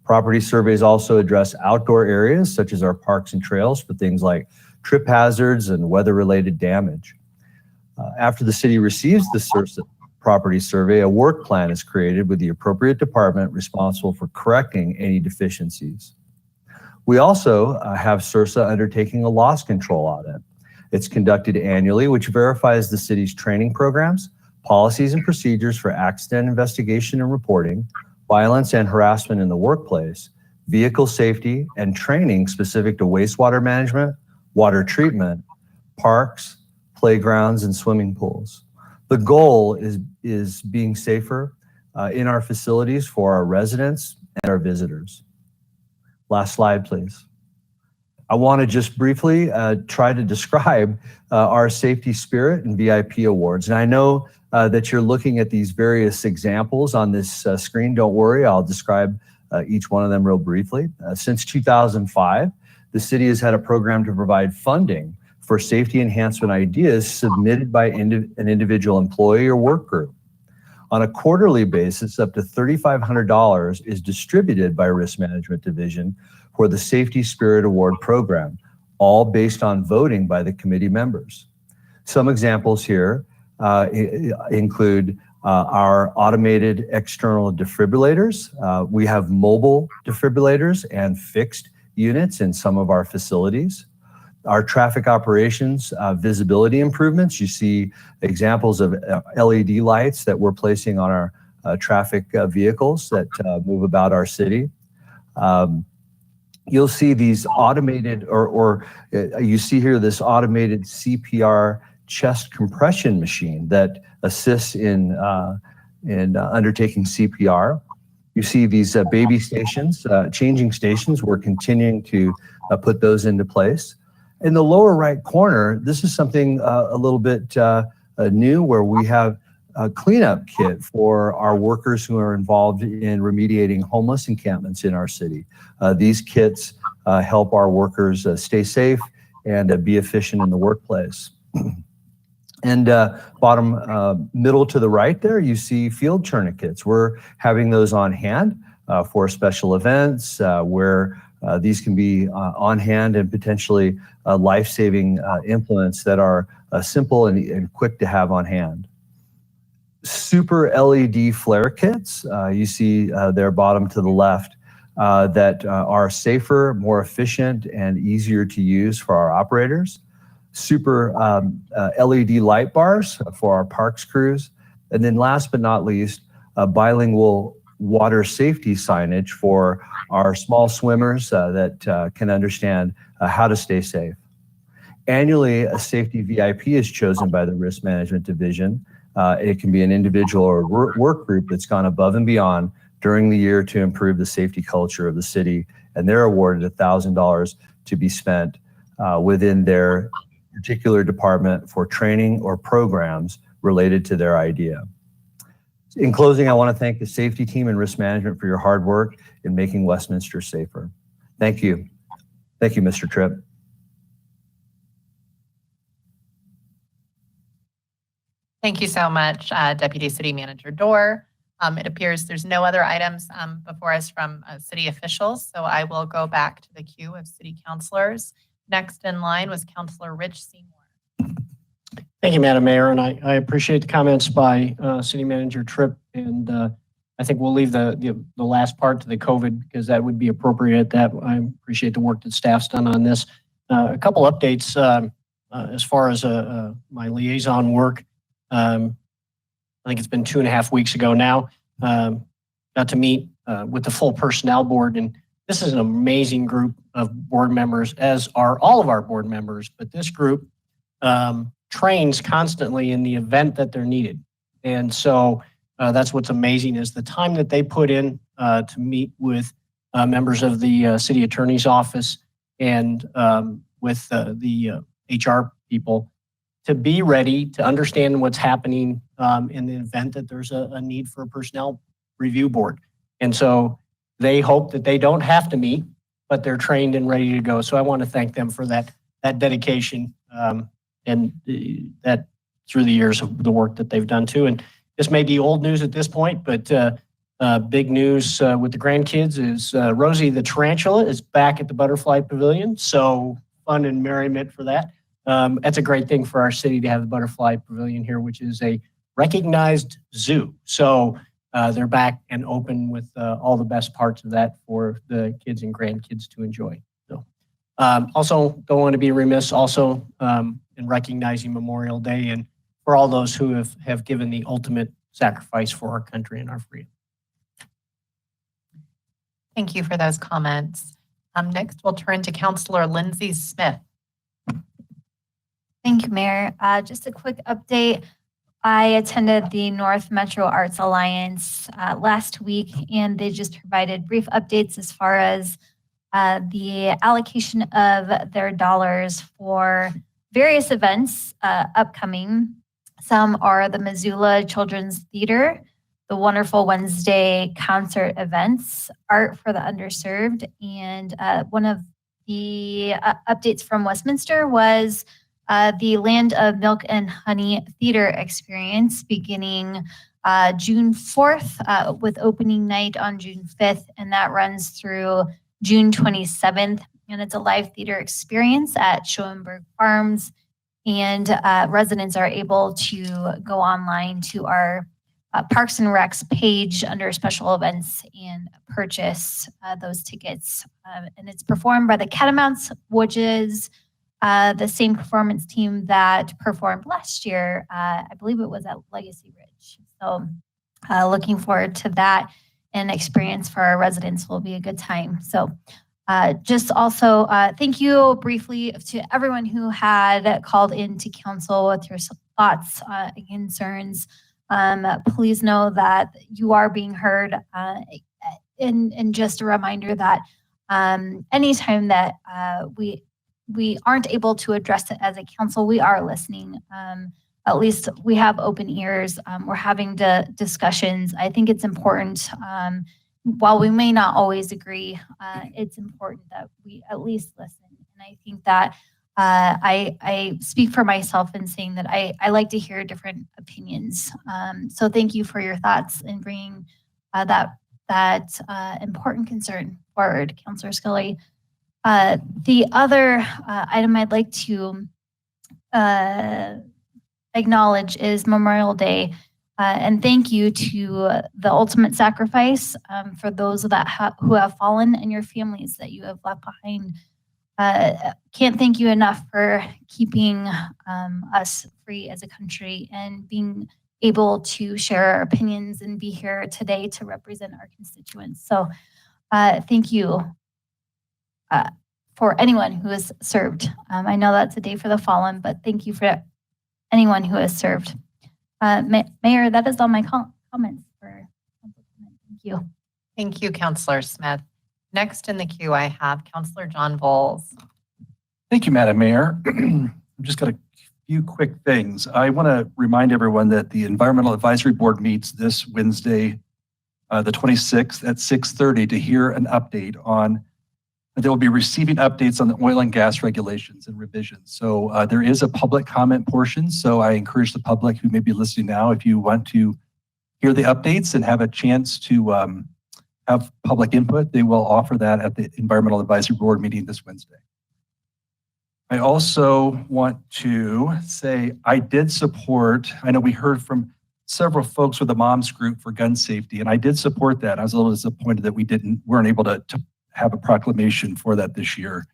Property surveys also address outdoor areas such as our parks and trails for things like trip hazards and weather-related damage. After the city receives the CIRSA property survey, a work plan is created with the appropriate department responsible for correcting any deficiencies. We also have CIRSA undertaking a loss control audit. It's conducted annually, which verifies the city's training programs, policies and procedures for accident investigation and reporting, violence and harassment in the workplace, vehicle safety, and training specific to wastewater management, water treatment, parks, playgrounds, and swimming pools. The goal is being safer in our facilities for our residents and our visitors. Last slide, please. I want to just briefly try to describe our safety spirit and VIP awards. And I know that you're looking at these various examples on this screen. Don't worry, I'll describe each one of them real briefly. Since 2005, the city has had a program to provide funding for safety enhancement ideas submitted by an individual employee or work group. On a quarterly basis, up to $3,500 is distributed by Risk Management Division for the Safety Spirit Award program, all based on voting by the committee members. Some examples here include our automated external defibrillators. We have mobile defibrillators and fixed units in some of our facilities. Our traffic operations visibility improvements. You see examples of LED lights that we're placing on our traffic vehicles that move about our city. You'll see these automated, or you see here this automated CPR chest compression machine that assists in undertaking CPR. You see these baby stations, changing stations. We're continuing to put those into place. In the lower right corner, this is something a little bit new, where we have a cleanup kit for our workers who are involved in remediating homeless encampments in our city. These kits help our workers stay safe and be efficient in the workplace. And bottom middle to the right there, you see field tourniquets. We're having those on hand for special events where these can be on hand and potentially life-saving implements that are simple and quick to have on hand. Super LED flare kits, you see there bottom to the left, that are safer, more efficient, and easier to use for our operators. Super LED light bars for our parks crews. And then last but not least, bilingual water safety signage for our small swimmers that can understand how to stay safe. Annually, a safety VIP is chosen by the Risk Management Division. It can be an individual or work group that's gone above and beyond during the year to improve the safety culture of the city, and they're awarded $1,000 to be spent within their particular department for training or programs related to their idea. In closing, I want to thank the safety team and risk management for your hard work in making Westminster safer. Thank you. Thank you, Mr. Tripp. Thank you so much, Deputy City Manager Dorr. It appears there's no other items before us from city officials, so I will go back to the queue of city councilors. Next in line was Councilor Rich Seymour. Thank you, Madam Mayor, and I appreciate the comments by City Manager Tripp, and I think we'll leave the last part to the COVID because that would be appropriate. That I appreciate the work that staff's done on this. A couple updates as far as my liaison work. I think it's been 2.5 weeks ago now. Got to meet with the full personnel board, and this is an amazing group of board members, as are all of our board members. But this group trains constantly in the event that they're needed, and so that's what's amazing is the time that they put in to meet with members of the city attorney's office and with the HR people, to be ready to understand what's happening in the event that there's a need for a personnel review board. And so they hope that they don't have to meet, but they're trained and ready to go. So I want to thank them for that dedication and that through the years of the work that they've done too. And this may be old news at this point, but big news with the grandkids is Rosie the Tarantula is back at the Butterfly Pavilion. So fun and merriment for that. That's a great thing for our city to have the Butterfly Pavilion here, which is a recognized zoo. So they're back and open with all the best parts of that for the kids and grandkids to enjoy. So also don't want to be remiss also in recognizing Memorial Day and for all those who have given the ultimate sacrifice for our country and our freedom. Thank you for those comments. Next, we'll turn to Councilor Lindsay Smith. Thank you, Mayor. Just a quick update. I attended the North Metro Arts Alliance last week, and they just provided brief updates as far as the allocation of their dollars for various events upcoming. Some are the Missoula Children's Theater, the Wonderful Wednesday concert events, Art for the Underserved, and one of the updates from Westminster was the Land of Milk and Honey Theater Experience beginning June 4th with opening night on June 5th, and that runs through June 27th. And it's a live theater experience at Schoenberg Farms, and residents are able to go online to our Parks and Recs page under special events and purchase those tickets. And it's performed by the Catamounts, which is the same performance team that performed last year. I believe it was at Legacy Ridge. So looking forward to that, and experience for our residents will be a good time. So just also thank you briefly to everyone who had called into council with your thoughts and concerns. Please know that you are being heard, and just a reminder that anytime that we aren't able to address it as a council, we are listening. At least we have open ears. We're having discussions. I think it's important, while we may not always agree, it's important that we at least listen. And I think that I speak for myself in saying that I like to hear different opinions. So thank you for your thoughts and bringing that important concern forward, Councilor Scully. The other item I'd like to acknowledge is Memorial Day. And thank you to the ultimate sacrifice for those that who have fallen and your families that you have left behind. Can't thank you enough for keeping us free as a country and being able to share our opinions and be here today to represent our constituents. So thank you for anyone who has served. I know that's a day for the fallen, but thank you for anyone who has served. Mayor, that is all my comments for. Thank you. Thank you, Councilor Smith. Next in the queue, I have Councilor John Bowles. Thank you, Madam Mayor. I've just got a few quick things. I want to remind everyone that the Environmental Advisory Board meets this Wednesday, the 26th at 6:30 to hear an update on. They will be receiving updates on the oil and gas regulations and revisions. So there is a public comment portion. So I encourage the public who may be listening now, if you want to hear the updates and have a chance to have public input, they will offer that at the Environmental Advisory Board meeting this Wednesday. I also want to say I did support, I know we heard from several folks with the Moms Group for gun safety, and I did support that. I was a little disappointed that we weren't able to have a proclamation for that this year.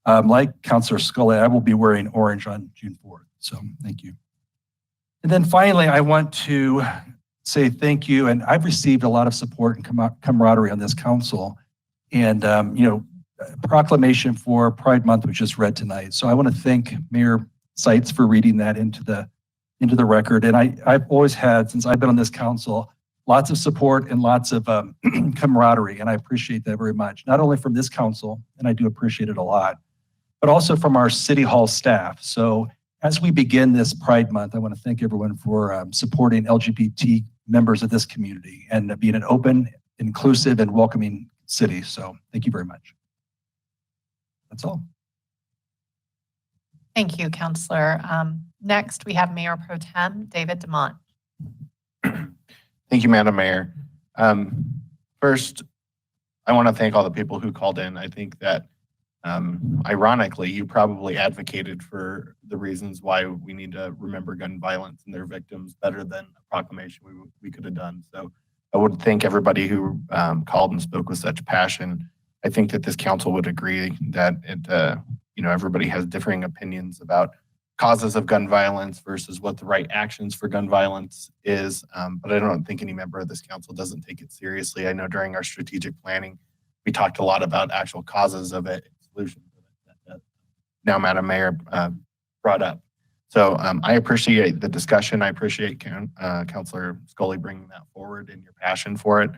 Like Councilor Scully, I will be wearing orange on June 4th. So thank you. And then finally, I want to say thank you. And I've received a lot of support and camaraderie on this council. And, proclamation for Pride Month was just read tonight. So I want to thank Mayor Seitz for reading that into the record. And I've always had, since I've been on this council, lots of support and lots of camaraderie, and I appreciate that very much. Not only from this council, and I do appreciate it a lot, but also from our City Hall staff. So as we begin this Pride Month, I want to thank everyone for supporting LGBT members of this community and being an open, inclusive, and welcoming city. So thank you very much. That's all. Thank you, Councilor. Next, we have Mayor Pro Tem David DeMont. Thank you, Madam Mayor. First, I want to thank all the people who called in. I think that, ironically, you probably advocated for the reasons why we need to remember gun violence and their victims better than a proclamation we could have done. So I would thank everybody who called and spoke with such passion. I think that this council would agree that everybody has differing opinions about causes of gun violence versus what the right actions for gun violence is. But I don't think any member of this council doesn't take it seriously. I know during our strategic planning, we talked a lot about actual causes of it, solutions of it that now Madam Mayor brought up. So I appreciate the discussion. I appreciate Councilor Scully bringing that forward and your passion for it.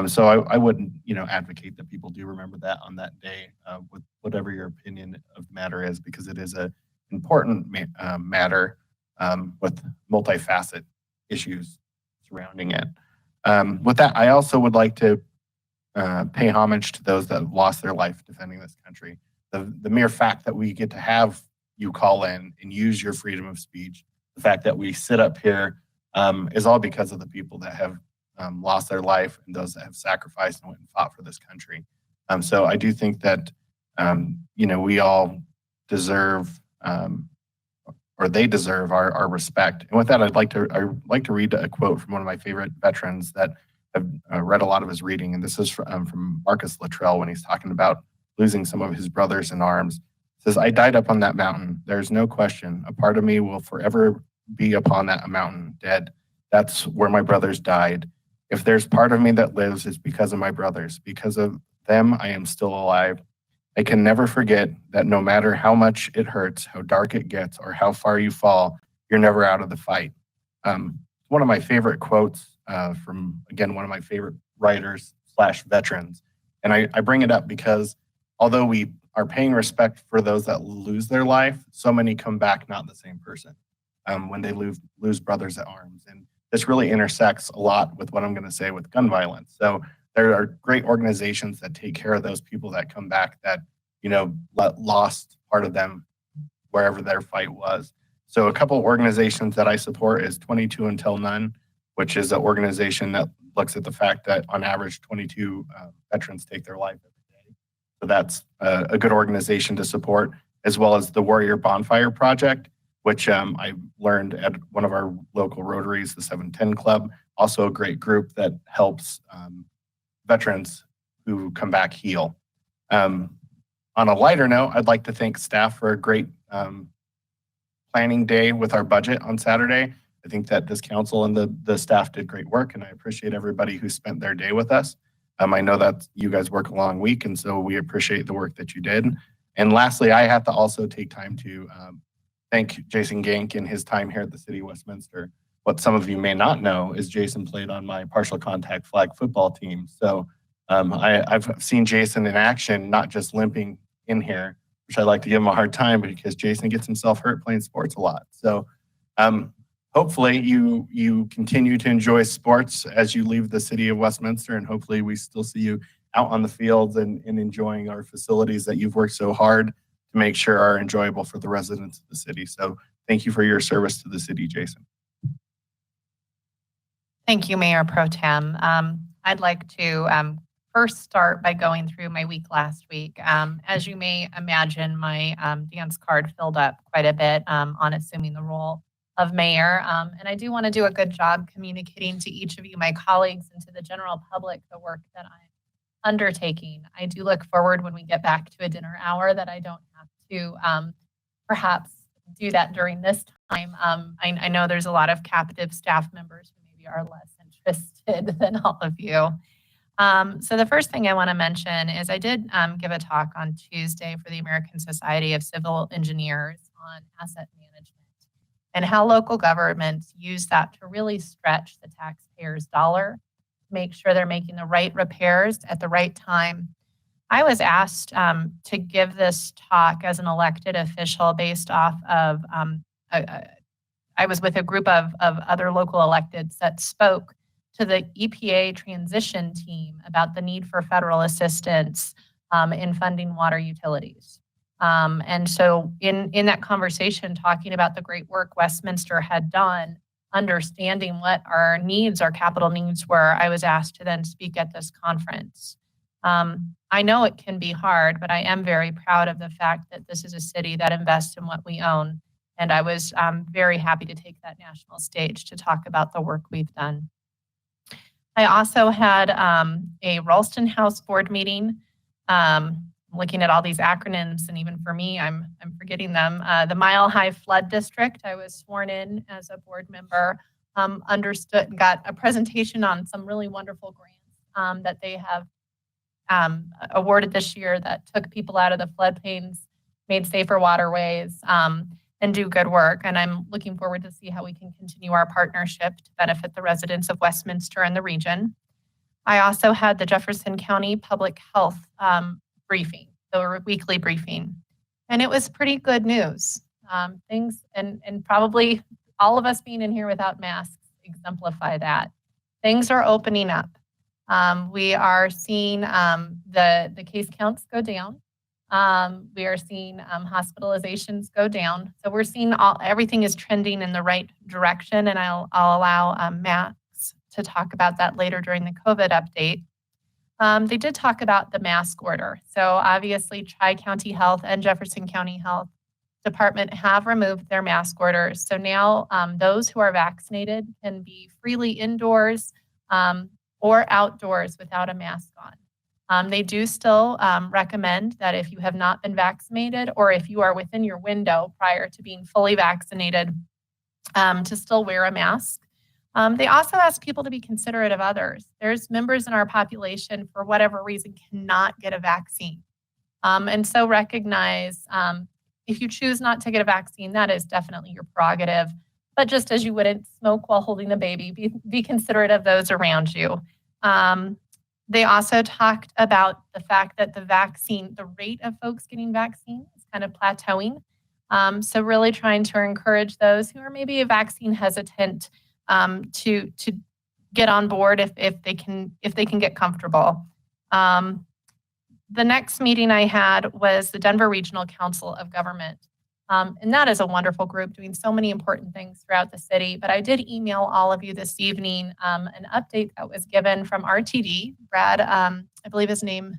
So I wouldn't, advocate that people do remember that on that day, with whatever your opinion of the matter is, because it is a important matter with multifaceted issues surrounding it. With that, I also would like to pay homage to those that have lost their life defending this country. The mere fact that we get to have you call in and use your freedom of speech, the fact that we sit up here is all because of the people that have lost their life and those that have sacrificed and went and fought for this country. So I do think that, we all deserve, or they deserve our respect. And with that, I'd like to read a quote from one of my favorite veterans that have read a lot of his reading. And this is from Marcus Luttrell when he's talking about losing some of his brothers in arms. It says, "I died up on that mountain. There's no question. A part of me will forever be upon that mountain, dead. That's where my brothers died. If there's part of me that lives, it's because of my brothers. Because of them, I am still alive. I can never forget that no matter how much it hurts, how dark it gets, or how far you fall, you're never out of the fight." One of my favorite quotes from, again, one of my favorite writers / veterans. And I bring it up because although we are paying respect for those that lose their life, so many come back not the same person when they lose brothers at arms. And this really intersects a lot with what I'm going to say with gun violence. So there are great organizations that take care of those people that come back that, lost part of them wherever their fight was. So a couple of organizations that I support is 22 Until None, which is an organization that looks at the fact that on average 22 veterans take their life every day. So that's a good organization to support, as well as the Warrior Bonfire Project, which I learned at one of our local Rotaries, the 710 Club, also a great group that helps veterans who come back heal. On a lighter note, I'd like to thank staff for a great planning day with our budget on Saturday. I think that this council and the staff did great work, and I appreciate everybody who spent their day with us. I know that you guys work a long week, and so we appreciate the work that you did. And lastly, I have to also take time to thank Jason Gank and his time here at the City of Westminster. What some of you may not know is Jason played on my partial contact flag football team. So I've seen Jason in action, not just limping in here, which I like to give him a hard time because Jason gets himself hurt playing sports a lot. So hopefully you continue to enjoy sports as you leave the City of Westminster, and hopefully we still see you out on the fields and enjoying our facilities that you've worked so hard to make sure are enjoyable for the residents of the city. So thank you for your service to the city, Jason. Thank you, Mayor Pro Tem. I'd like to first start by going through my week last week. As you may imagine, my dance card filled up quite a bit on assuming the role of mayor. And I do want to do a good job communicating to each of you, my colleagues, and to the general public, the work that I'm undertaking. I do look forward when we get back to a dinner hour that I don't have to perhaps do that during this time. I know there's a lot of captive staff members who maybe are less interested than all of you. So the first thing I want to mention is I did give a talk on Tuesday for the American Society of Civil Engineers on asset management and how local governments use that to really stretch the taxpayer's dollar, make sure they're making the right repairs at the right time. I was asked to give this talk as an elected official based off of, I was with a group of other local electeds that spoke to the EPA transition team about the need for federal assistance in funding water utilities. And so in that conversation, talking about the great work Westminster had done, understanding what our needs, our capital needs were, I was asked to then speak at this conference. I know it can be hard, but I am very proud of the fact that this is a city that invests in what we own. And I was very happy to take that national stage to talk about the work we've done. I also had a Ralston House board meeting looking at all these acronyms, and even for me, I'm forgetting them. The Mile High Flood District, I was sworn in as a board member, understood and got a presentation on some really wonderful grants that they have awarded this year that took people out of the floodplains, made safer waterways, and do good work. And I'm looking forward to see how we can continue our partnership to benefit the residents of Westminster and the region. I also had the Jefferson County Public Health briefing, the weekly briefing, and it was pretty good news. Things and probably all of us being in here without masks exemplify that. Things are opening up. We are seeing the case counts go down. We are seeing hospitalizations go down. So we're seeing everything is trending in the right direction, and I'll allow Max to talk about that later during the COVID update. They did talk about the mask order. So obviously Tri-County Health and Jefferson County Health Department have removed their mask orders. So now those who are vaccinated can be freely indoors or outdoors without a mask on. They do still recommend that if you have not been vaccinated or if you are within your window prior to being fully vaccinated, to still wear a mask. They also ask people to be considerate of others. There's members in our population, for whatever reason, cannot get a vaccine. And so recognize if you choose not to get a vaccine, that is definitely your prerogative. But just as you wouldn't smoke while holding a baby, be considerate of those around you. They also talked about the fact that the rate of folks getting vaccine is kind of plateauing. So really trying to encourage those who are maybe vaccine hesitant to get on board if they can get comfortable. The next meeting I had was the Denver Regional Council of Government. And that is a wonderful group doing so many important things throughout the city. But I did email all of you this evening an update that was given from RTD, Brad, I believe his name,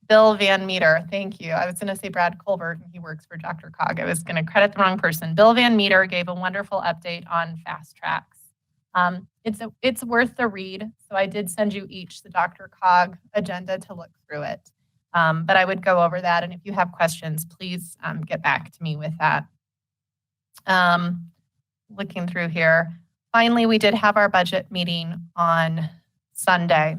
Bill Van Meter. Thank you. I was going to say Brad Colbert, and he works for Dr. Cog. I was going to credit the wrong person. Bill Van Meter gave a wonderful update on fast tracks. It's worth the read. So I did send you each the Dr. Cog agenda to look through it. But I would go over that. And if you have questions, please get back to me with that. Looking through here. Finally, we did have our budget meeting on Sunday.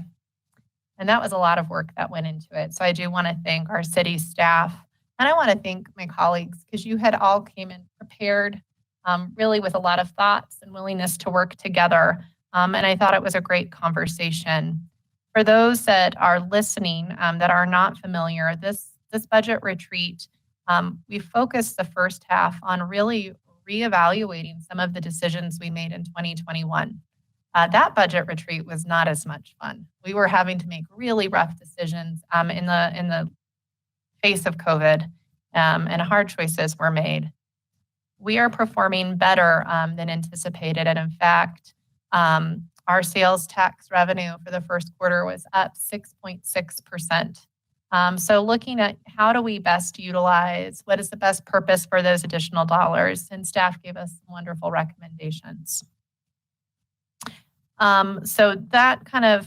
And that was a lot of work that went into it. So I do want to thank our city staff. And I want to thank my colleagues because you had all came in prepared, really with a lot of thoughts and willingness to work together. And I thought it was a great conversation. For those that are listening that are not familiar, this budget retreat, we focused the first half on really reevaluating some of the decisions we made in 2021. That budget retreat was not as much fun. We were having to make really rough decisions in the face of COVID, and hard choices were made. We are performing better than anticipated, and in fact, our sales tax revenue for the first quarter was up 6.6%. So looking at how do we best utilize, what is the best purpose for those additional dollars, and staff gave us some wonderful recommendations. So that kind of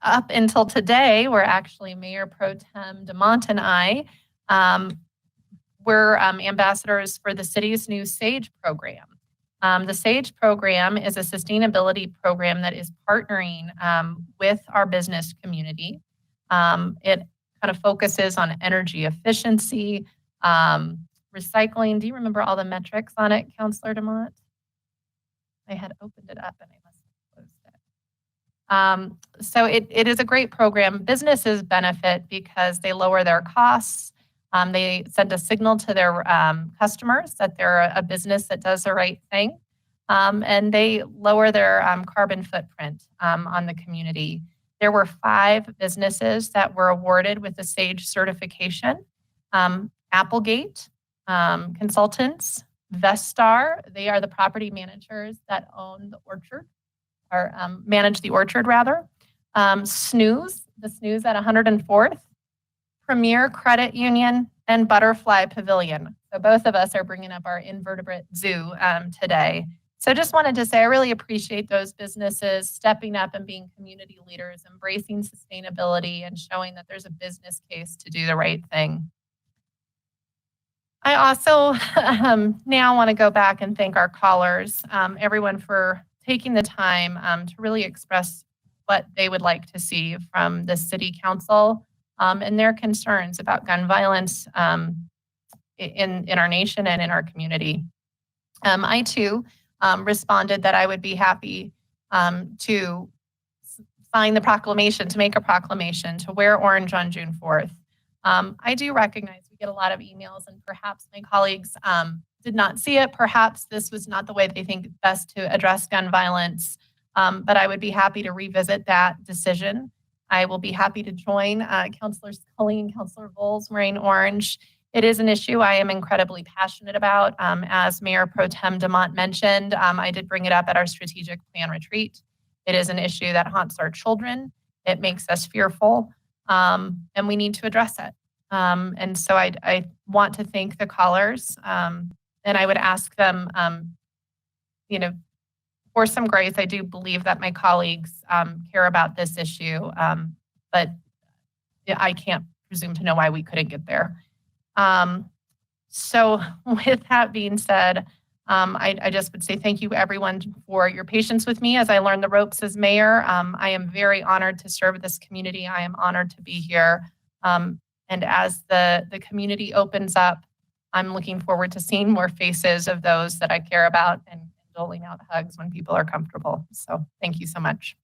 up until today, where actually Mayor Pro Tem DeMont and I were ambassadors for the city's new SAGE program. The SAGE program is a sustainability program that is partnering with our business community. It kind of focuses on energy efficiency, recycling. Do you remember all the metrics on it, Councilor DeMont? I had opened it up and I must have closed it. So it is a great program. Businesses benefit because they lower their costs. They send a signal to their customers that they're a business that does the right thing. And they lower their carbon footprint on the community. There were 5 businesses that were awarded with the SAGE certification. Applegate Consultants, Vestar, they are the property managers that own the orchard, or manage the orchard rather. Snooze, the Snooze at 104th, Premier Credit Union, and Butterfly Pavilion. So both of us are bringing up our invertebrate zoo today. So just wanted to say, I really appreciate those businesses stepping up and being community leaders, embracing sustainability and showing that there's a business case to do the right thing. I also now want to go back and thank our callers, everyone for taking the time to really express what they would like to see from the City Council and their concerns about gun violence in our nation and in our community. I too responded that I would be happy to sign the proclamation, to make a proclamation, to wear orange on June 4th. I do recognize we get a lot of emails, and perhaps my colleagues did not see it. Perhaps this was not the way they think best to address gun violence, but I would be happy to revisit that decision. I will be happy to join Councilor Scully and Councilor Bowles wearing orange. It is an issue I am incredibly passionate about. As Mayor Pro Tem DeMont mentioned, I did bring it up at our strategic plan retreat. It is an issue that haunts our children. It makes us fearful, and we need to address it. And so I want to thank the callers, and I would ask them, for some grace. I do believe that my colleagues care about this issue, but I can't presume to know why we couldn't get there. So with that being said, I just would say thank you everyone for your patience with me as I learned the ropes as mayor. I am very honored to serve this community. I am honored to be here. And as the community opens up, I'm looking forward to seeing more faces of those that I care about and doling out hugs when people are comfortable. So thank you so much.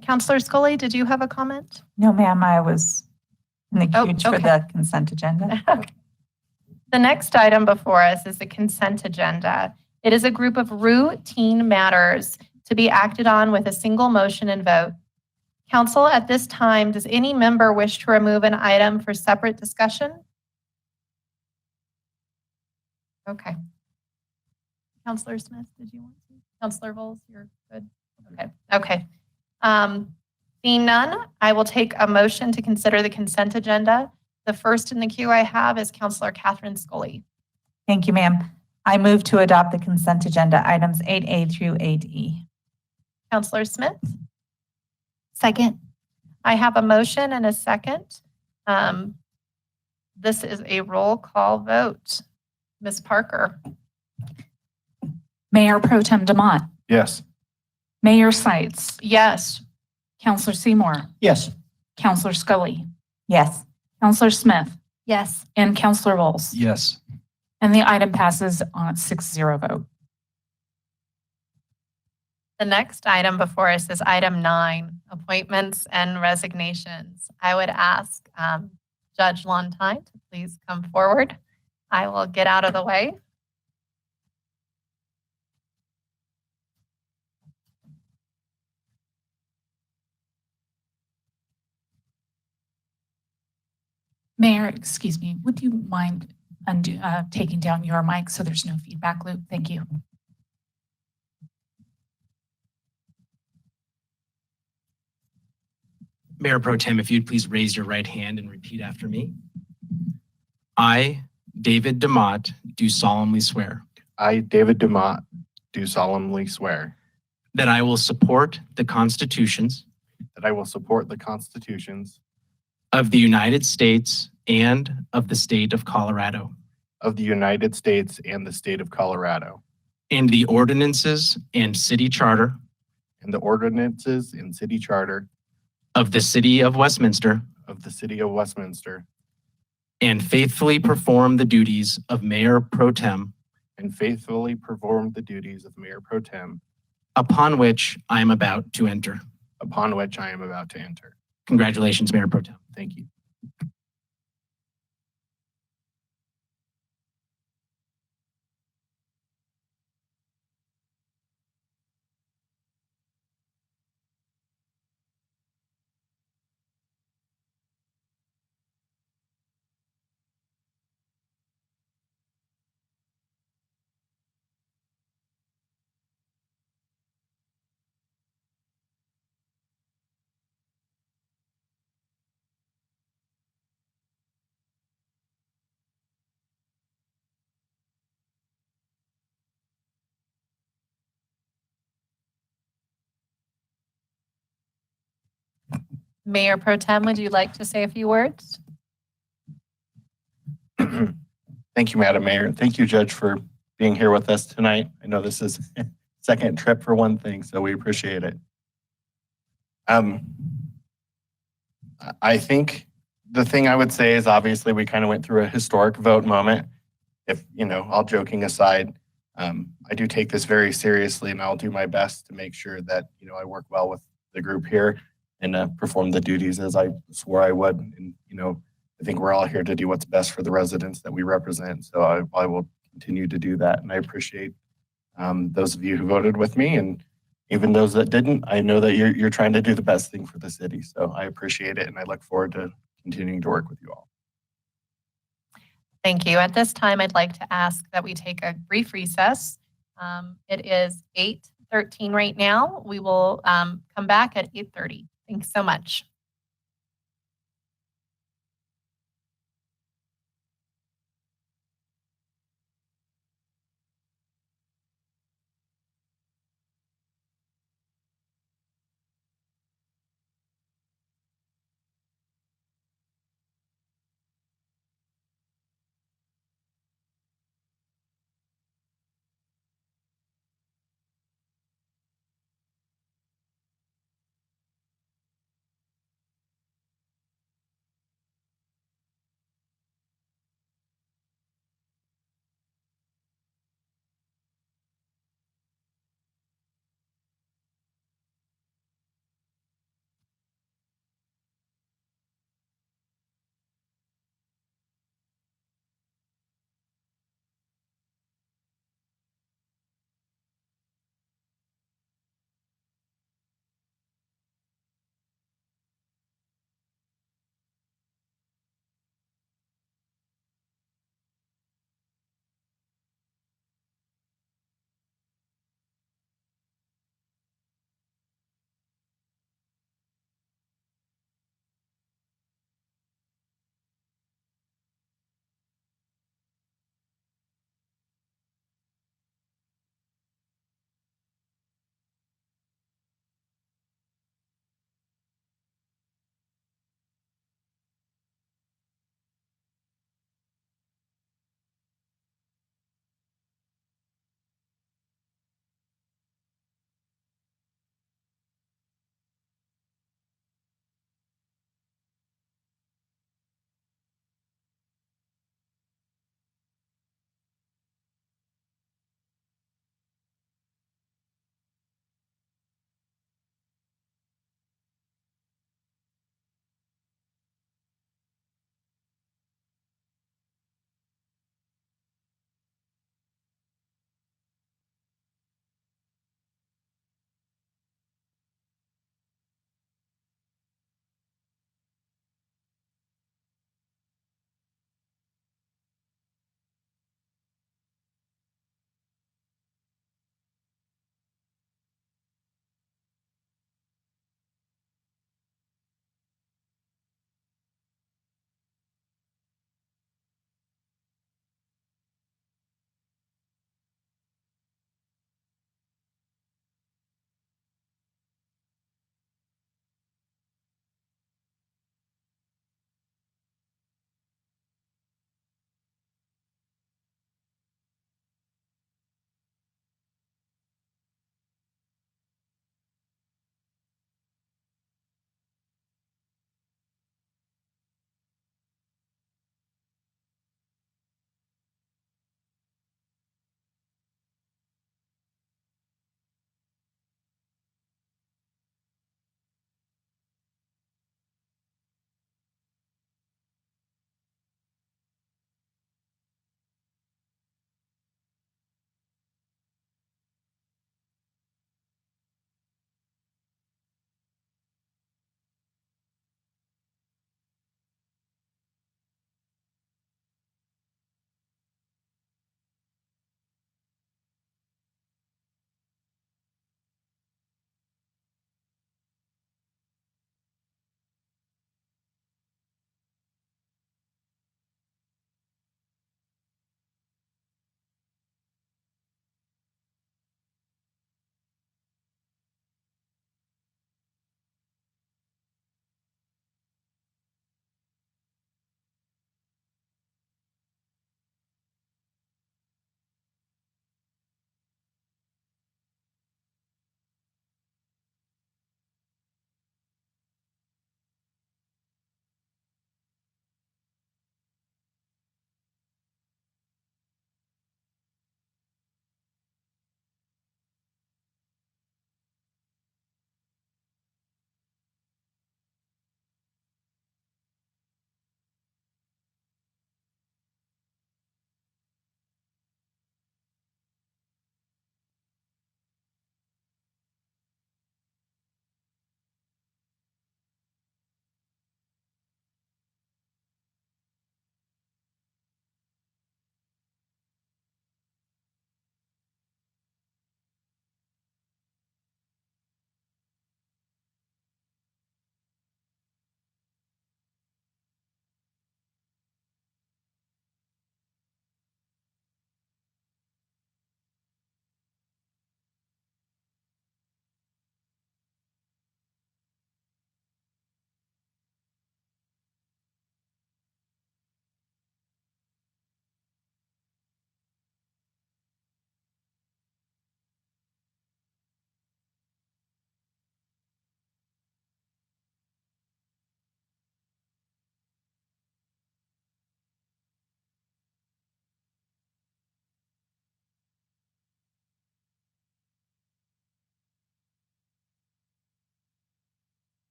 Councilor Scully, did you have a comment? No, ma'am, I was in the queue for the consent agenda. Okay. The next item before us is the consent agenda. It is a group of routine matters to be acted on with a single motion and vote. Council, at this time, does any member wish to remove an item for separate discussion? Okay. Councilor Smith, did you want to? Councilor Bowles, you're good? Okay. Okay. Seeing none, I will take a motion to consider the consent agenda. The first in the queue I have is Councilor Catherine Scully. Thank you, ma'am. I move to adopt the consent agenda items 8A through 8E. Councilor Smith? Second. I have a motion and a second. This is a roll call vote. Ms. Parker? Mayor Pro Tem DeMont, Yes. Mayor Seitz, Yes. Councilor Seymour, Yes. Councilor Scully, Yes. Councilor Smith, Yes. and Councilor Bowles. Yes. And the item passes on a 6-0 vote. The next item before us is item 9, appointments and resignations. I would ask Judge Lontine to please come forward. I will get out of the way. Mayor, excuse me, would you mind taking down your mic so there's no feedback loop? Thank you. Mayor Pro Tem, if you'd please raise your right hand and repeat after me. I, David DeMott, do solemnly swear I, David DeMott, do solemnly swear that I will support the constitutions that I will support the constitutions of the United States and of the state of Colorado of the United States and the state of Colorado, and the ordinances and city charter and the ordinances and city charter of the city of Westminster, of the city of Westminster, and faithfully perform the duties of Mayor Pro Tem and faithfully perform the duties of Mayor Pro Tem upon which I am about to enter. upon which I am about to enter. Congratulations, Mayor Pro Tem. Thank you. Mayor Pro Tem, would you like to say a few words? Thank you, Madam Mayor. Thank you, Judge, for being here with us tonight. I know this is second trip for one thing, so we appreciate it. I think the thing I would say is obviously we kind of went through a historic vote moment. If, all joking aside, I do take this very seriously and I'll do my best to make sure that, I work well with the group here and perform the duties as I swore I would. And, I think we're all here to do what's best for the residents that we represent. So I will continue to do that. And I appreciate those of you who voted with me, and even those that didn't. I know that you're trying to do the best thing for the city. So I appreciate it. And I look forward to continuing to work with you all. Thank you. At this time, I'd like to ask that we take a brief recess. It is 8:13 right now. We will come back at 8:30. Thanks so much.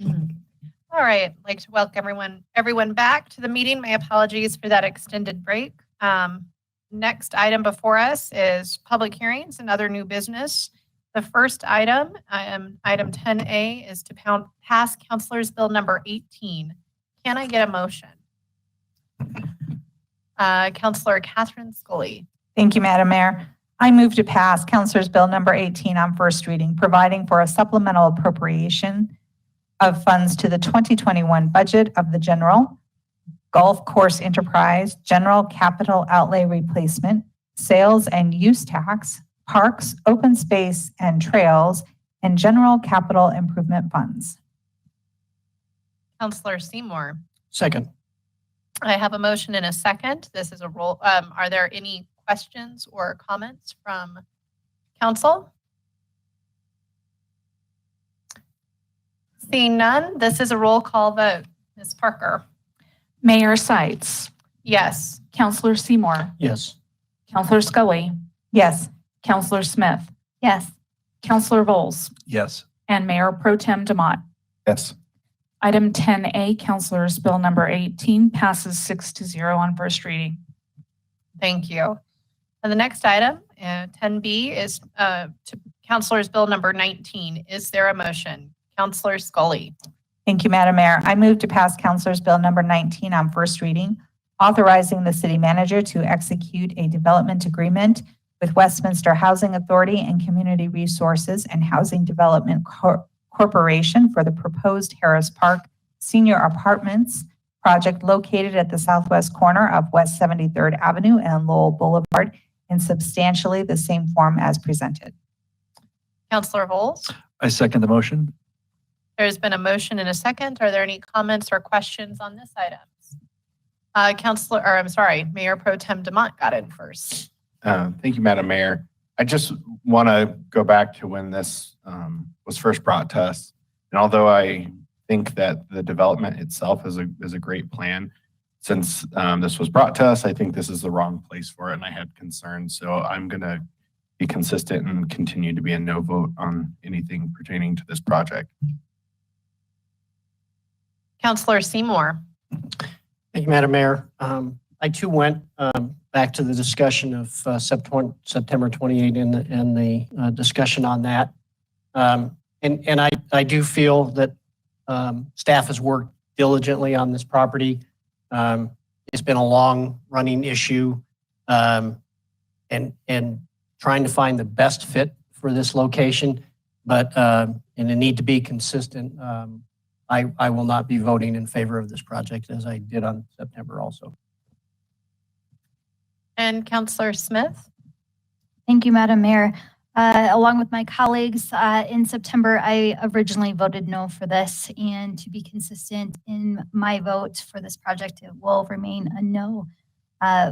All right, I'd like to welcome everyone back to the meeting. My apologies for that extended break. Next item before us is public hearings and other new business. The first item, item 10A, is to pass Councilor's Bill number 18. Can I get a motion? Councilor Catherine Scully. Thank you, Madam Mayor. I move to pass Councilor's Bill number 18 on first reading, providing for a supplemental appropriation of funds to the 2021 budget of the General Golf Course Enterprise, General Capital Outlay Replacement, Sales and Use Tax, Parks, Open Space and Trails, and General Capital Improvement Funds. Councilor Seymour. Second. I have a motion and a second. This is a roll. Are there any questions or comments from council? Seeing none, this is a roll call vote. Ms. Parker. Mayor Sites, Yes. Councilor Seymour, Yes. Councilor Scully, Yes. Councilor Smith, Yes. Councilor Bowles, Yes. and Mayor Pro Tem Demott. Yes. Item 10A, Councilor's Bill number 18, passes 6-0 on first reading. Thank you. And the next item, 10B, is to Councilor's Bill number 19. Is there a motion? Councilor Scully. Thank you, Madam Mayor. I move to pass Councilor's Bill number 19 on first reading, authorizing the city manager to execute a development agreement with Westminster Housing Authority and Community Resources and Housing Development Corporation for the proposed Harris Park Senior Apartments project located at the southwest corner of West 73rd Avenue and Lowell Boulevard in substantially the same form as presented. Councilor Bowles. I second the motion. There's been a motion and a second. Are there any comments or questions on this item? Mayor Pro Tem Demott got in first. Thank you, Madam Mayor. I just want to go back to when this was first brought to us. And although I think that the development itself is a great plan, since this was brought to us, I think this is the wrong place for it, and I had concerns. So I'm going to be consistent and continue to be a no vote on anything pertaining to this project. Councilor Seymour. Thank you, Madam Mayor. I too went back to the discussion of September 28 and the discussion on that. And I do feel that staff has worked diligently on this property. It's been a long running issue and trying to find the best fit for this location, but in a need to be consistent, I will not be voting in favor of this project as I did on September also. And Councilor Smith. Thank you, Madam Mayor. Along with my colleagues, in September, I originally voted no for this, and to be consistent in my vote for this project, it will remain a no,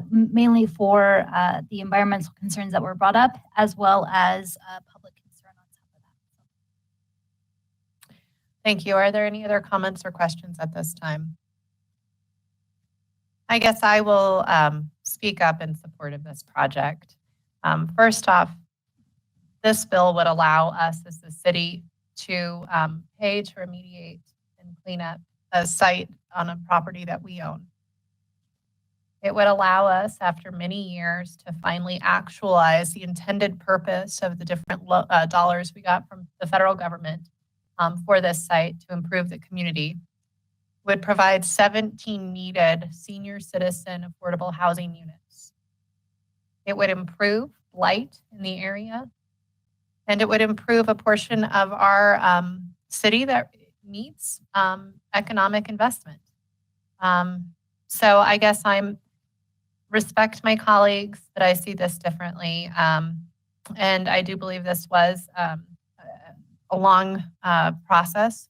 mainly for the environmental concerns that were brought up, as well as public concern on top of that. Thank you. Are there any other comments or questions at this time? I guess I will speak up in support of this project. First off, this bill would allow us as the city to pay to remediate and clean up a site on a property that we own. It would allow us, after many years, to finally actualize the intended purpose of the different dollars we got from the federal government for this site to improve the community. Would provide 17 needed senior citizen affordable housing units. It would improve light in the area, and it would improve a portion of our city that needs economic investment. So I guess I'm respect my colleagues, but I see this differently. And I do believe this was a long process,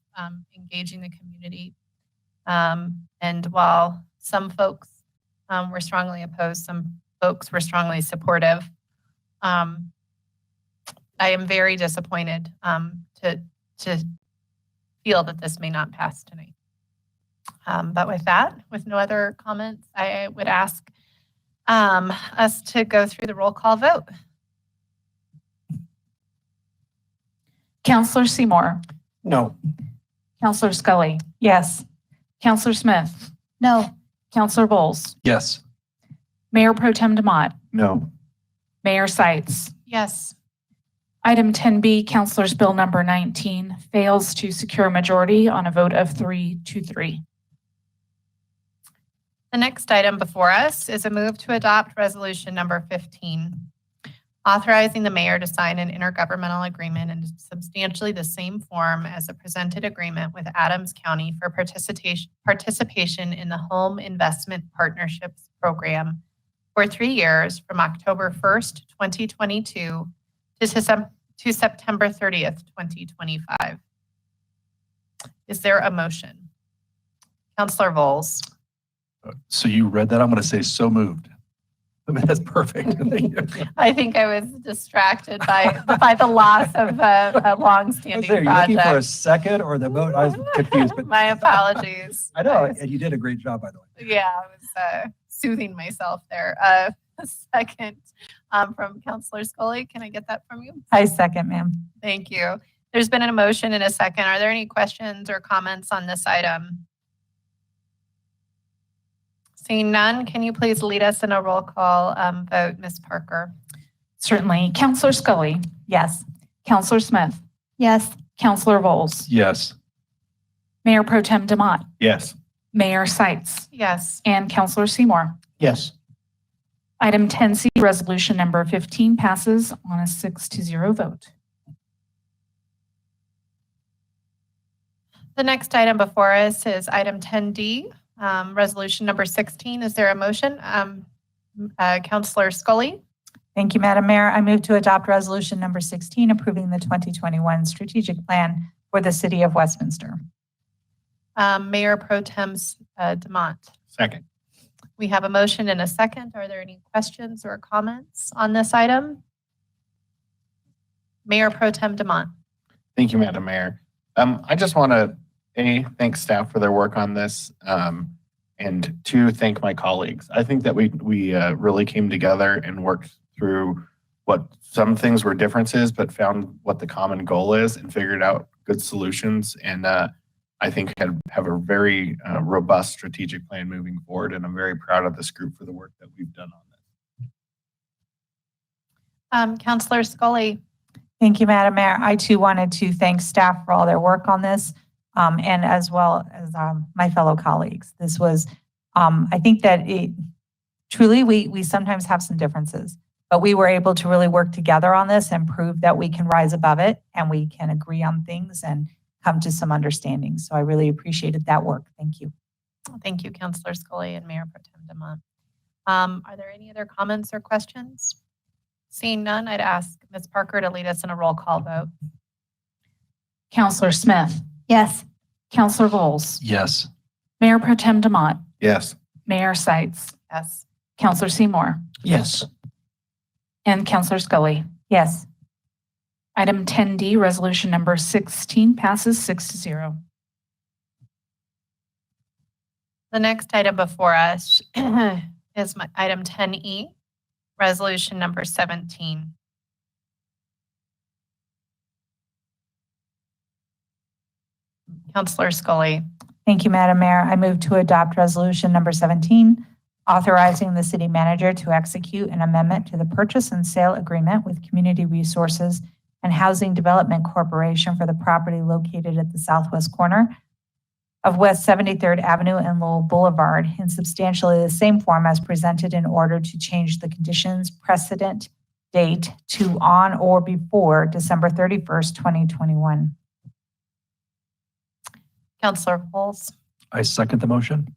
engaging the community. And while some folks were strongly opposed, some folks were strongly supportive. I am very disappointed to feel that this may not pass tonight. But with that, with no other comments, I would ask us to go through the roll call vote. Councilor Seymour, No. Counselor Scully. Yes. Counselor Smith. No. Counselor Bowles. Yes. Mayor Pro Tem Demott. No. Mayor Sites. Yes. Item 10B, Counselor's Bill number 19, fails to secure a majority on a vote of 3-3. The next item before us is a move to adopt resolution number 15, authorizing the mayor to sign an intergovernmental agreement in substantially the same form as the presented agreement with Adams County for participation in the Home Investment Partnerships Program for 3 years from October 1st, 2022 to September 30th, 2025. Is there a motion? Counselor Bowles. So you read that? I'm going to say so moved. I mean, that's perfect. Thank you. I think I was distracted by the loss of a long-standing You're looking for a project. second or the vote? I was confused. But My apologies. I know, and you did a great job, by the way. Yeah, I was soothing myself there. A second from Counselor Scully. Can I get that from you? I second, ma'am. Thank you. There's been a motion and a second. Are there any questions or comments on this item? Seeing none, can you please lead us in a roll call vote, Ms. Parker? Certainly. Counselor Scully. Yes. Counselor Smith. Yes. Counselor Bowles. Yes. Mayor Pro Tem Demott. Yes. Mayor Sites. Yes. And Counselor Seymour. Yes. Item 10C, resolution number 15 passes on a 6-0 vote. The next item before us is item 10D, resolution number 16. Is there a motion? Counselor Scully? Thank you, Madam Mayor. I move to adopt resolution number 16, approving the 2021 strategic plan for the city of Westminster. Mayor Pro Tem Demott. Second. We have a motion and a second. Are there any questions or comments on this item? Mayor Pro Tem Demott. Thank you, Madam Mayor. I just want to, thank staff for their work on this, and two, thank my colleagues. I think that we really came together and worked through what some things were differences, but found what the common goal is and figured out good solutions. And I think have a very robust strategic plan moving forward. And I'm very proud of this group for the work that we've done on this. Counselor Scully. Thank you, Madam Mayor. I too wanted to thank staff for all their work on this, and as well as my fellow colleagues. This was, I think that truly we sometimes have some differences, but we were able to really work together on this and prove that we can rise above it and we can agree on things and come to some understanding. So I really appreciated that work. Thank you. Thank you, Counselor Scully and Mayor Pro Tem Demott. Are there any other comments or questions? Seeing none, I'd ask Ms. Parker to lead us in a roll call vote. Counselor Smith. Yes. Counselor Bowles. Yes. Mayor Pro Tem Demott. Yes. Mayor Sites. Yes. Counselor Seymour. Yes. And Counselor Scully. Yes. Item 10D, resolution number 16 passes 6-0. The next item before us is item 10E, resolution number 17. Counselor Scully. Thank you, Madam Mayor. I move to adopt resolution number 17, authorizing the city manager to execute an amendment to the purchase and sale agreement with Community Resources and Housing Development Corporation for the property located at the southwest corner of West 73rd Avenue and Lowell Boulevard in substantially the same form as presented in order to change the conditions precedent date to on or before December 31st, 2021. Counselor Bowles. I second the motion.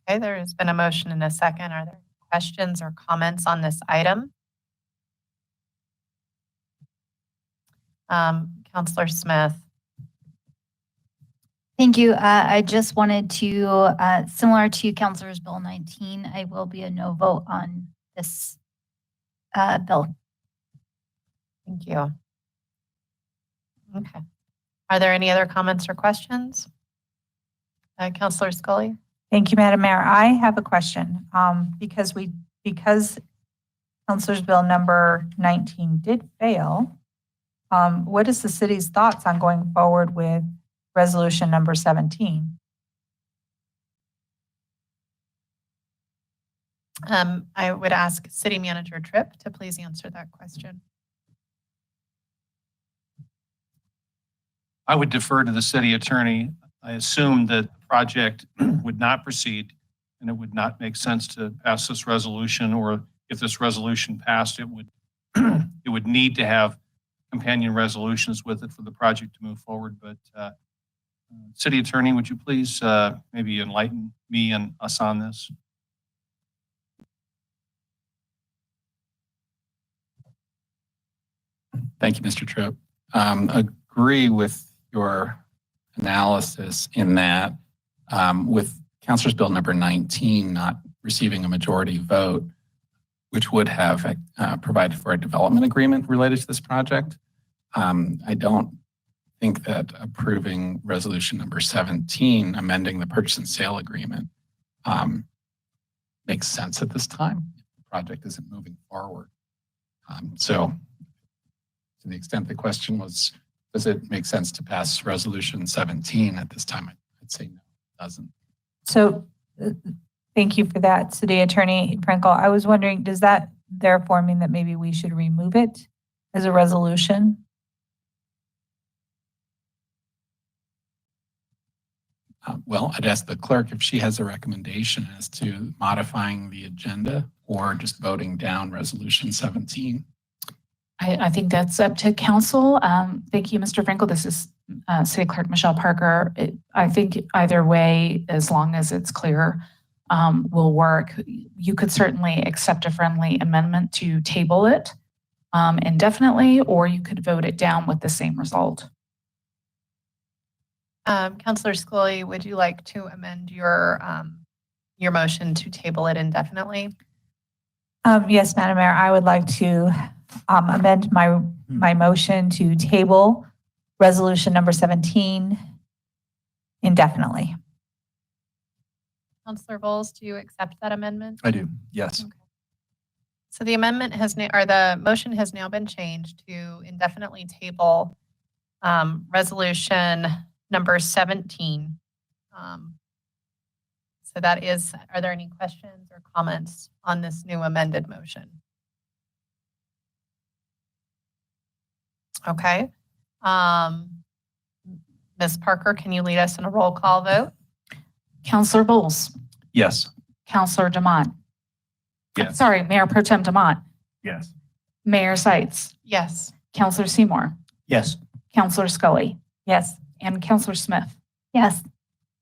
Okay, there has been a motion and a second. Are there questions or comments on this item? Counselor Smith. Thank you. I just wanted to, similar to Counselor's Bill 19, I will be a no vote on this bill. Thank you. Okay. Are there any other comments or questions? Counselor Scully. Thank you, Madam Mayor. I have a question. Because Councilor's Bill number 19 did fail, what is the city's thoughts on going forward with resolution number 17? I would ask City Manager Tripp to please answer that question. I would defer to the city attorney. I assume that the project would not proceed and it would not make sense to pass this resolution, or if this resolution passed, it would it would need to have companion resolutions with it for the project to move forward. But city attorney, would you please maybe enlighten me and us on this? Thank you, Mr. Tripp. Agree with your analysis in that with Councilor's Bill number 19 not receiving a majority vote, which would have provided for a development agreement related to this project, I don't think that approving resolution number 17, amending the purchase and sale agreement, makes sense at this time. The project isn't moving forward. So to the extent the question was, does it make sense to pass resolution 17 at this time? I'd say no, it doesn't. So thank you for that, City Attorney Frankel. I was wondering, does that therefore mean that maybe we should remove it as a resolution? Well, I'd ask the clerk if she has a recommendation as to modifying the agenda or just voting down resolution 17. I think that's up to council. Thank you, Mr. Frankel. This is City Clerk Michelle Parker. I think either way, as long as it's clear, will work. You could certainly accept a friendly amendment to table it indefinitely, or you could vote it down with the same result. Councilor Scully, would you like to amend your motion to table it indefinitely? Yes, Madam Mayor, I would like to amend my motion to table resolution number 17 indefinitely. Councilor Bowles, do you accept that amendment? I do, yes. Okay. So the amendment the motion has now been changed to indefinitely table resolution number 17. So that is, are there any questions or comments on this new amended motion? Okay. Ms. Parker, can you lead us in a roll call vote? Councilor Bowles. Yes. Councilor Demott. Yes. Sorry, Mayor Pro Tem Demott. Yes. Mayor Seitz. Yes. Councilor Seymour. Yes. Councilor Scully. Yes. And Councilor Smith. Yes.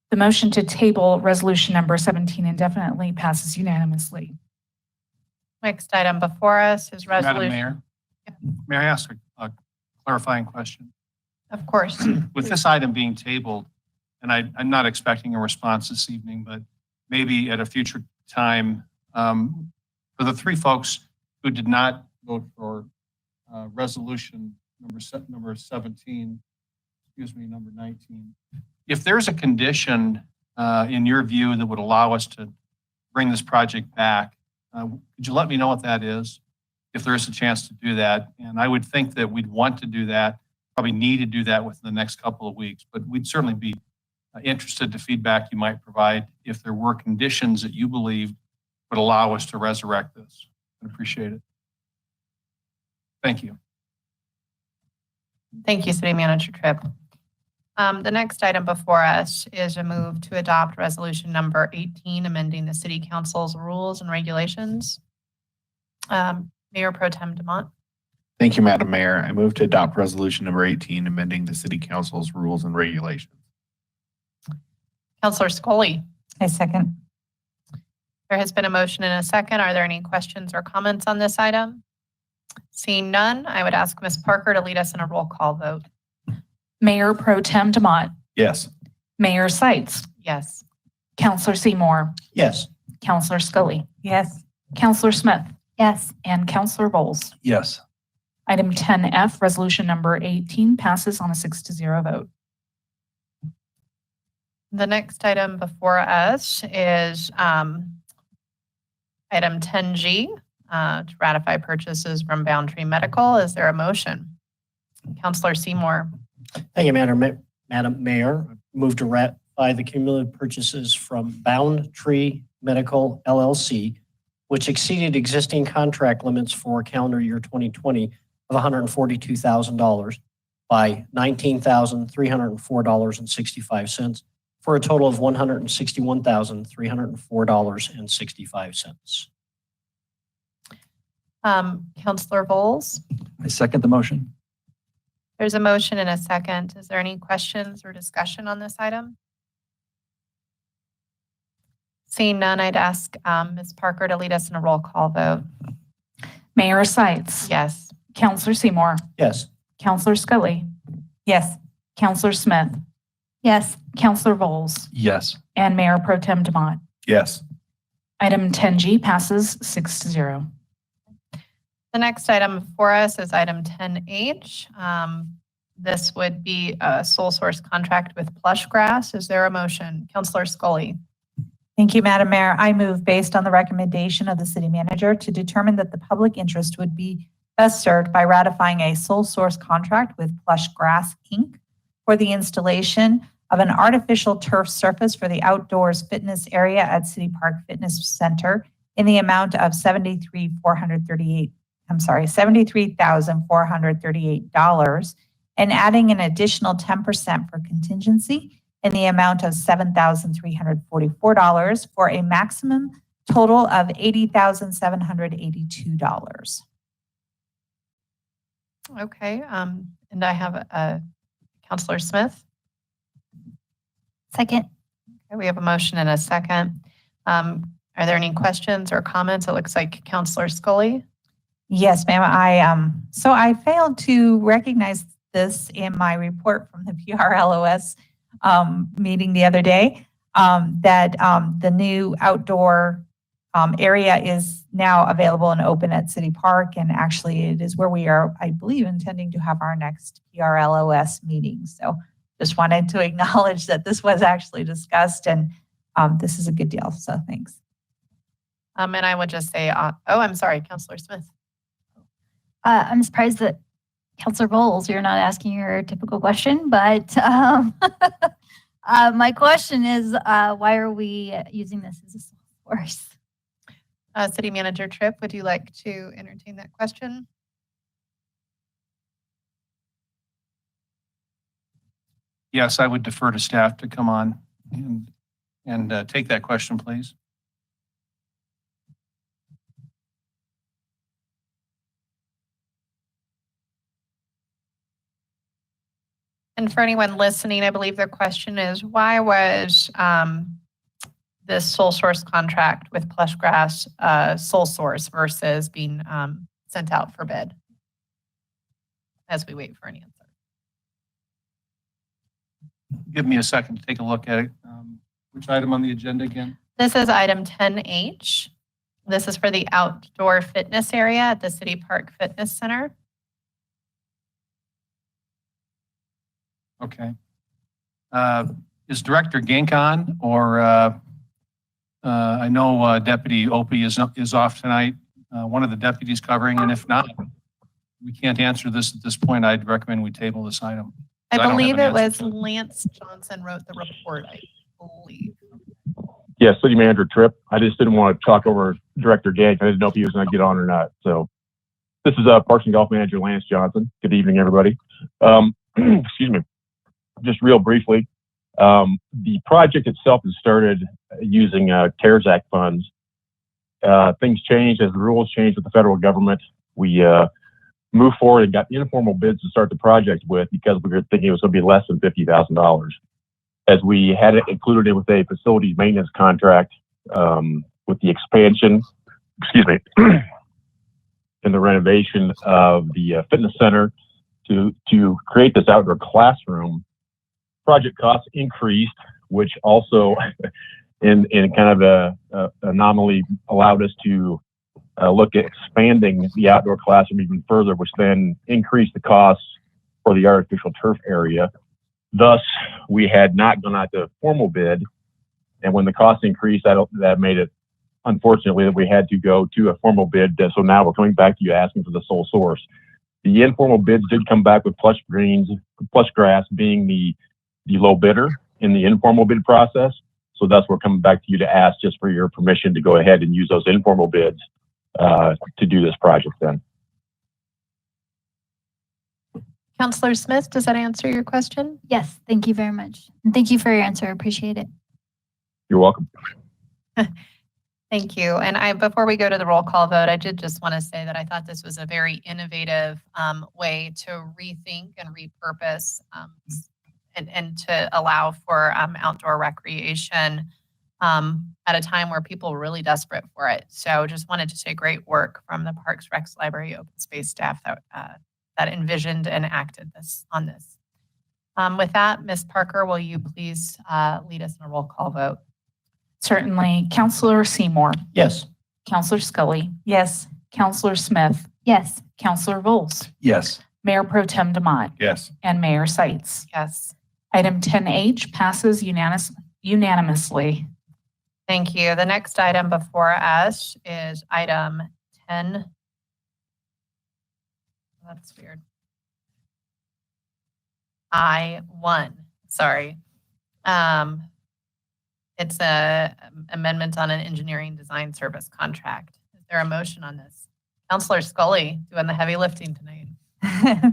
The motion to table resolution number 17 indefinitely passes unanimously. Next item before us is resolution. Madam Mayor, may I ask a clarifying question? Of course. With this item being tabled, and I'm not expecting a response this evening, but maybe at a future time, for the three folks who did not vote for resolution number 17, number 19, if there's a condition in your view that would allow us to bring this project back, could you let me know what that is, if there is a chance to do that? And I would think that we'd want to do that, probably need to do that within the next couple of weeks, but we'd certainly be interested to feedback you might provide if there were conditions that you believe would allow us to resurrect this. I'd appreciate it. Thank you. Thank you, City Manager Tripp. The next item before us is a move to adopt resolution number 18, amending the City Council's rules and regulations. Mayor Pro Tem Demott. Thank you, Madam Mayor. I move to adopt resolution number 18, amending the City Council's rules and regulations. Councilor Scully. I second. There has been a motion and a second. Are there any questions or comments on this item? Seeing none, I would ask Ms. Parker to lead us in a roll call vote. Mayor Pro Tem Demott. Yes. Mayor Seitz. Yes. Councilor Seymour. Yes. Councilor Scully. Yes. Councilor Smith. Yes. And Councilor Bowles. Yes. Item 10F, resolution number 18 passes on a 6-0 vote. The next item before us is item 10G, to ratify purchases from Boundary Medical. Is there a motion? Councilor Seymour. Thank you, Madam Madam Mayor, move to ratify the cumulative purchases from Bound Tree Medical LLC, which exceeded existing contract limits for calendar year 2020 of $142,000 by $19,304.65 for a total of $161,304.65. Counselor Bowles, I second the motion. there's a motion and a second. Is there any questions or discussion on this item? Seeing none, I'd ask Ms. Parker to lead us in a roll call vote. Mayor Sites. Yes. Counselor Seymour. Yes. Counselor Scully. Yes. Counselor Smith. Yes. Counselor Bowles. Yes. And Mayor Pro Tem Demott. Yes. Item 10G passes 6-0. The next item for us is item 10H. This would be a sole source contract with Plush Grass. Is there a motion? Counselor Scully. Thank you, Madam Mayor. I move based on the recommendation of the city manager to determine that the public interest would be best served by ratifying a sole source contract with Plush Grass, Inc. for the installation of an artificial turf surface for the outdoors fitness area at City Park Fitness Center in the amount of $73,438 and adding an additional 10% for contingency in the amount of $7,344 for a maximum total of $80,782. Okay, and I have a Counselor Smith. Second. Okay, we have a motion and a second. Are there any questions or comments? It looks like Counselor Scully. Yes, ma'am. So I failed to recognize this in my report from the PRLOS meeting the other day, that the new outdoor area is now available and open at City Park. And actually it is where we are, I believe, intending to have our next PRLOS meeting. So just wanted to acknowledge that this was actually discussed and this is a good deal. So thanks. And I would just say, I'm sorry, Counselor Smith. I'm surprised that Counselor Bowles, you're not asking your typical question, but my question is, why are we using this as a source? City Manager Tripp, would you like to entertain that question? Yes, I would defer to staff to come on and take that question, please. And for anyone listening, I believe their question is, why was this sole source contract with Plush Grass sole source versus being sent out for bid? As we wait for an answer. Give me a second to take a look at it. Which item on the agenda again? This is item 10H. This is for the outdoor fitness area at the City Park Fitness Center. Okay. Is Director Gink on, or I know Deputy Opie is off tonight. One of the deputies covering, and if not, we can't answer this at this point. I'd recommend we table this item. I don't have believe an it answer was to Lance Johnson wrote the report, I believe. Yeah, City Manager Tripp. I just didn't want to talk over Director Gank. I didn't know if he was going to get on or not. So this is Parks and Golf Manager Lance Johnson. Good evening, everybody. Excuse me. Just real briefly, the project itself has started using CARES Act funds. Things changed as the rules changed with the federal government. We moved forward and got informal bids to start the project with because we were thinking it was going to be less than $50,000. As we had it included with a facilities maintenance contract with the expansion, and the renovation of the fitness center to create this outdoor classroom. Project costs increased, which also in kind of a anomaly allowed us to look at expanding the outdoor classroom even further, which then increased the costs for the artificial turf area. Thus, we had not gone out to formal bid, and when the cost increased, that made it, unfortunately, that we had to go to a formal bid. So now we're coming back to you asking for the sole source. The informal bids did come back with Plush Grass being the the low bidder in the informal bid process. So that's what we're coming back to you to ask just for your permission to go ahead and use those informal bids to do this project then. Counselor Smith, does that answer your question? Yes, thank you very much. And thank you for your answer. Appreciate it. You're welcome. Thank you. And before we go to the roll call vote, I did just want to say that I thought this was a very innovative way to rethink and repurpose and to allow for outdoor recreation at a time where people are really desperate for it. So just wanted to say great work from the Parks, Recs, Library, Open Space staff that envisioned and acted on this. With that, Ms. Parker, will you please lead us in a roll call vote? Certainly. Counselor Seymour. Yes. Counselor Scully. Yes. Counselor Smith. Yes. Counselor Bowles. Yes. Mayor Pro Tem Demott. Yes. And Mayor Seitz. Yes. Item 10H passes unanimously. Thank you. The next item before us is item 10. That's weird. I1, sorry. It's a amendment on an engineering design service contract. Is there a motion on this? Counselor Scully doing the heavy lifting tonight.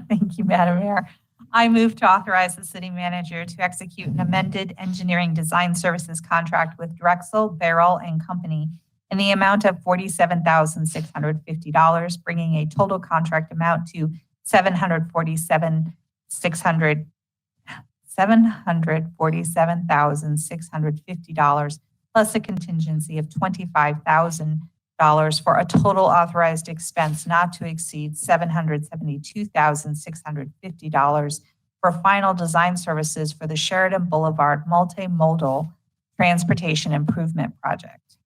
Thank you, Madam Mayor. I move to authorize the city manager to execute an amended engineering design services contract with Drexel, Barrel and Company in the amount of $47,650, bringing a total contract amount to $747,650 plus a contingency of $25,000 for a total authorized expense not to exceed $772,650 for final design services for the Sheridan Boulevard Multimodal Transportation Improvement Project.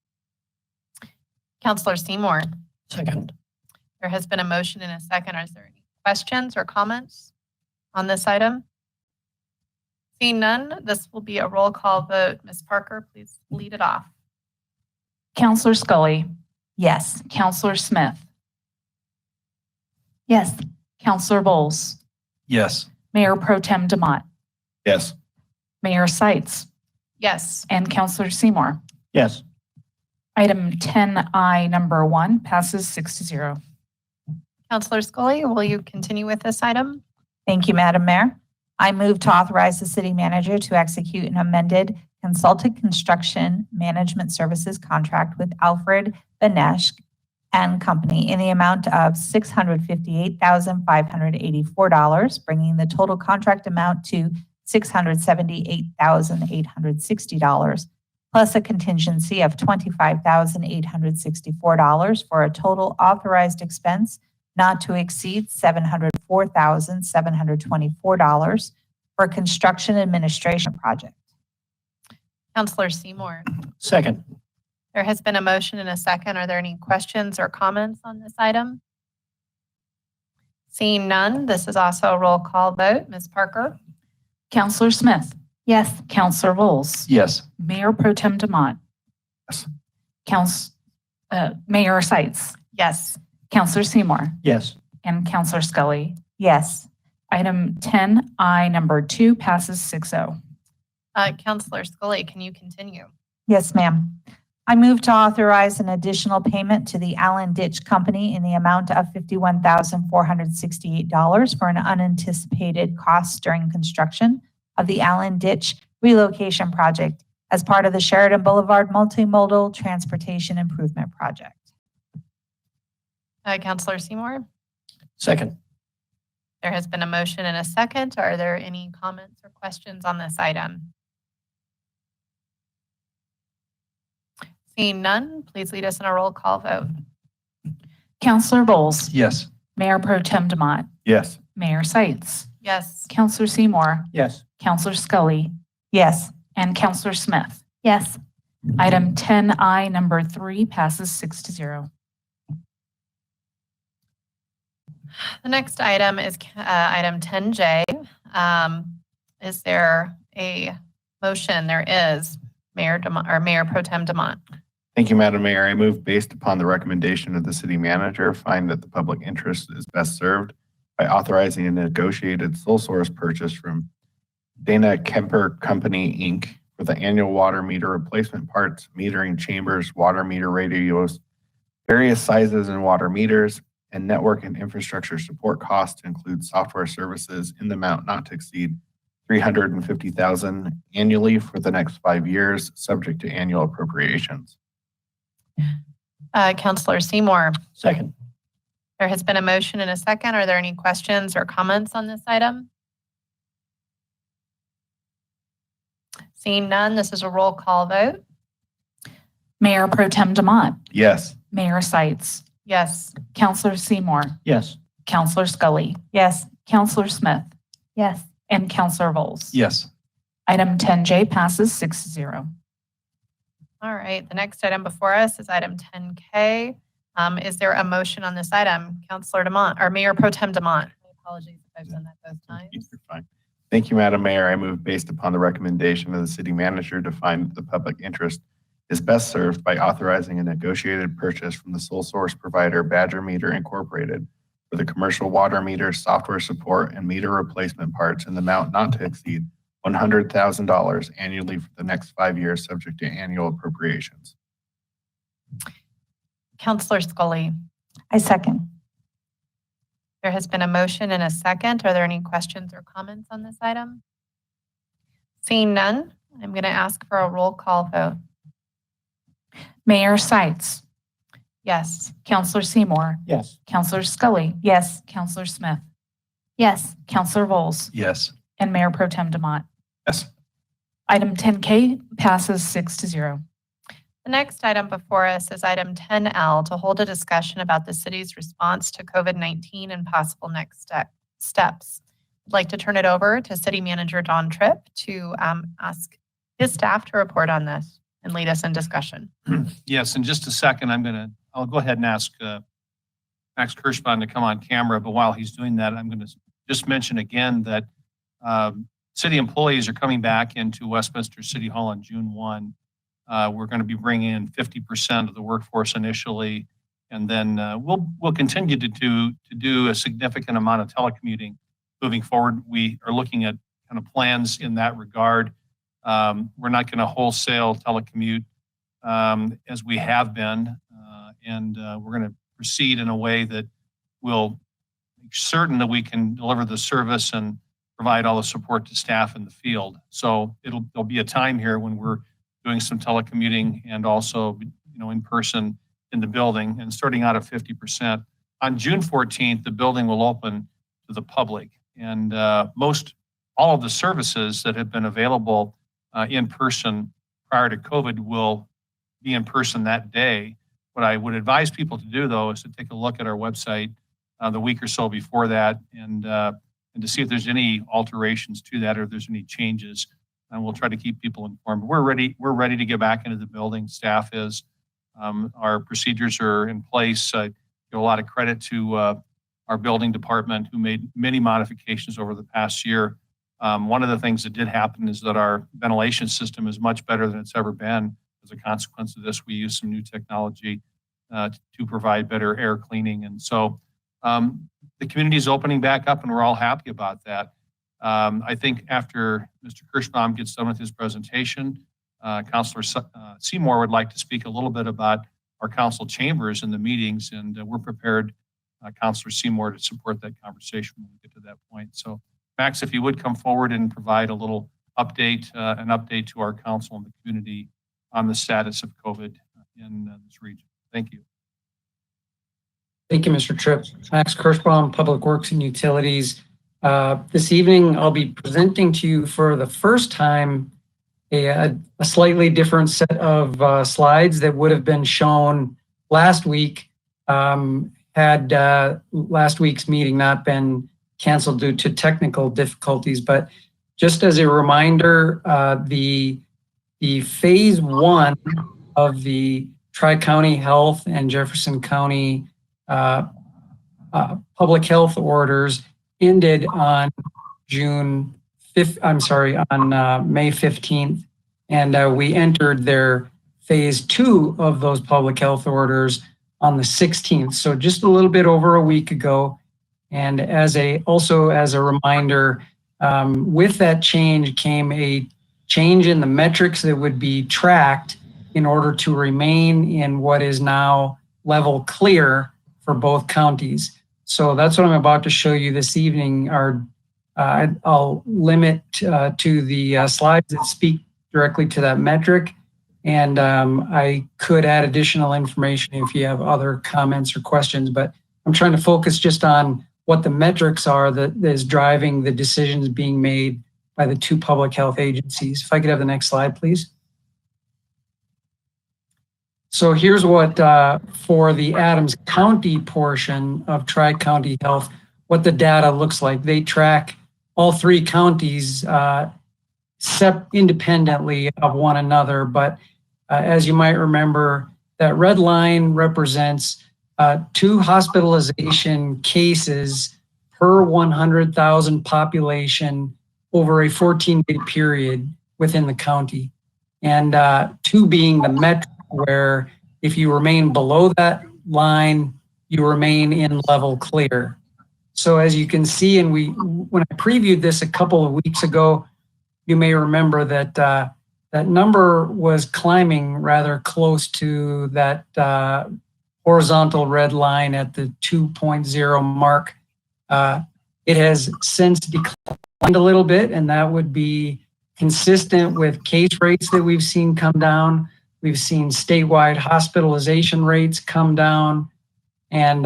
Counselor Seymour. Second. There has been a motion and a second. Is there any questions or comments on this item? Seeing none, this will be a roll call vote. Ms. Parker, please lead it off. Counselor Scully. Yes. Counselor Smith. Yes. Counselor Bowles. Yes. Mayor Pro Tem Demott. Yes. Mayor Seitz. Yes. And Counselor Seymour. Yes. Item 10I number 1 passes 6-0. Counselor Scully, will you continue with this item? Thank you, Madam Mayor. I move to authorize the city manager to execute an amended consultant construction management services contract with Alfred Benesch and Company in the amount of $658,584, bringing the total contract amount to $678,860, plus a contingency of $25,864 for a total authorized expense not to exceed $704,724 for a construction administration project. Counselor Seymour. Second. There has been a motion and a second. Are there any questions or comments on this item? Seeing none, this is also a roll call vote. Ms. Parker? Counselor Smith. Yes. Counselor Bowles. Yes. Mayor Pro Tem Demott. Yes. Mayor Seitz. Yes. Counselor Seymour. Yes. And Counselor Scully. Yes. Item 10I number 2 passes 6-0. Counselor Scully, can you continue? Yes, ma'am. I move to authorize an additional payment to the Allen Ditch Company in the amount of $51,468 for an unanticipated cost during construction of the Allen Ditch relocation project as part of the Sheridan Boulevard Multimodal Transportation Improvement Project. Counselor Seymour? Second. There has been a motion and a second. Are there any comments or questions on this item? Seeing none, please lead us in a roll call vote. Counselor Bowles. Yes. Mayor Pro Tem Demott. Yes. Mayor Seitz. Yes. Counselor Seymour. Yes. Counselor Scully. Yes. And Counselor Smith. Yes. Item 10I number 3 passes 6-0. The next item is item 10J. Is there a motion? There is. Mayor Pro Tem Demott. Thank you, Madam Mayor. I move based upon the recommendation of the city manager, find that the public interest is best served by authorizing a negotiated sole source purchase from Dana Kemper Company, Inc. for the annual water meter replacement parts, metering chambers, water meter radios, various sizes and water meters, and network and infrastructure support costs to include software services in the amount not to exceed $350,000 annually for the next 5 years, subject to annual appropriations. Councilor Seymour. Second. There has been a motion and a second. Are there any questions or comments on this item? Seeing none, this is a roll call vote. Mayor Pro Tem Demott, Yes. Mayor Seitz, Yes. Councilor Seymour, Yes. Councilor Scully, Yes. Councilor Smith, Yes. and Councilor Bowles. Yes. Item 10J passes 6-0. All right, the next item before us is item 10K. Is there a motion on this item? Councilor Demott, or Mayor Pro Tem Demott. My apologies if I've done that both times. You're fine. Thank you, Madam Mayor. I move based upon the recommendation of the city manager to find the public interest is best served by authorizing a negotiated purchase from the sole source provider Badger Meter Incorporated for the commercial water meter software support and meter replacement parts in the amount not to exceed $100,000 annually for the next 5 years, subject to annual appropriations. Councilor Scully. I second. There has been a motion and a second. Are there any questions or comments on this item? Seeing none, I'm going to ask for a roll call vote. Mayor Seitz, Yes. Councilor Seymour, Yes. Councilor Scully, Yes. Councilor Smith, Yes. Councilor Bowles, Yes. and Mayor Pro Tem Demott. Yes. Item 10K passes 6-0. The next item before us is item 10L to hold a discussion about the city's response to COVID-19 and possible next steps. I'd like to turn it over to City Manager Don Tripp to ask his staff to report on this and lead us in discussion. Yes, in just a second, I'll go ahead and ask Max Kirschbaum to come on camera, but while he's doing that, I'm going to just mention again that city employees are coming back into Westminster City Hall on June 1. We're going to be bringing in 50% of the workforce initially, and then we'll continue to do a significant amount of telecommuting moving forward. We are looking at kind of plans in that regard. We're not going to wholesale telecommute as we have been, and we're going to proceed in a way that will make certain that we can deliver the service and provide all the support to staff in the field. So there'll be a time here when we're doing some telecommuting and also, in person in the building, and starting out at 50%. On June 14th, the building will open to the public, and all of the services that have been available in person prior to COVID will be in person that day. What I would advise people to do, though, is to take a look at our website the week or so before that, and to see if there's any alterations to that or if there's any changes. And we'll try to keep people informed. We're ready to get back into the building. Staff is. Our procedures are in place. I give a lot of credit to our building department, who made many modifications over the past year. One of the things that did happen is that our ventilation system is much better than it's ever been. As a consequence of this, we use some new technology to provide better air cleaning. And so the community is opening back up, and we're all happy about that. I think after Mr. Kirschbaum gets done with his presentation, Councilor Seymour would like to speak a little bit about our council chambers and the meetings, and we're prepared, Councilor Seymour, to support that conversation when we get to that point. So, Max, if you would come forward and provide a little update, an update to our council and the community on the status of COVID in this region. Thank you. Thank you, Mr. Tripp. Max Kirschbaum, Public Works and Utilities. This evening, I'll be presenting to you for the first time a slightly different set of slides that would have been shown last week had last week's meeting not been canceled due to technical difficulties. But just as a reminder, the phase one of the Tri-County Health and Jefferson County public health orders ended on May 15th, and we entered their phase two of those public health orders on the 16th. So just a little bit over a week ago. And also as a reminder, With that change came a change in the metrics that would be tracked in order to remain in what is now level clear for both counties. So that's what I'm about to show you this evening. I'll limit to the slides that speak directly to that metric. And I could add additional information if you have other comments or questions, but I'm trying to focus just on what the metrics are that is driving the decisions being made by the two public health agencies. If I could have the next slide, please. So here's what, for the Adams County portion of Tri-County Health, what the data looks like. They track all three counties independently of one another, but as you might remember, that red line represents 2 hospitalization cases per 100,000 population over a 14-day period within the county. And 2 being the metric where if you remain below that line, you remain in level clear. So as you can see, and when I previewed this a couple of weeks ago, you may remember that that number was climbing rather close to that horizontal red line at the 2.0 mark. It has since declined a little bit, and that would be consistent with case rates that we've seen come down. We've seen statewide hospitalization rates come down, and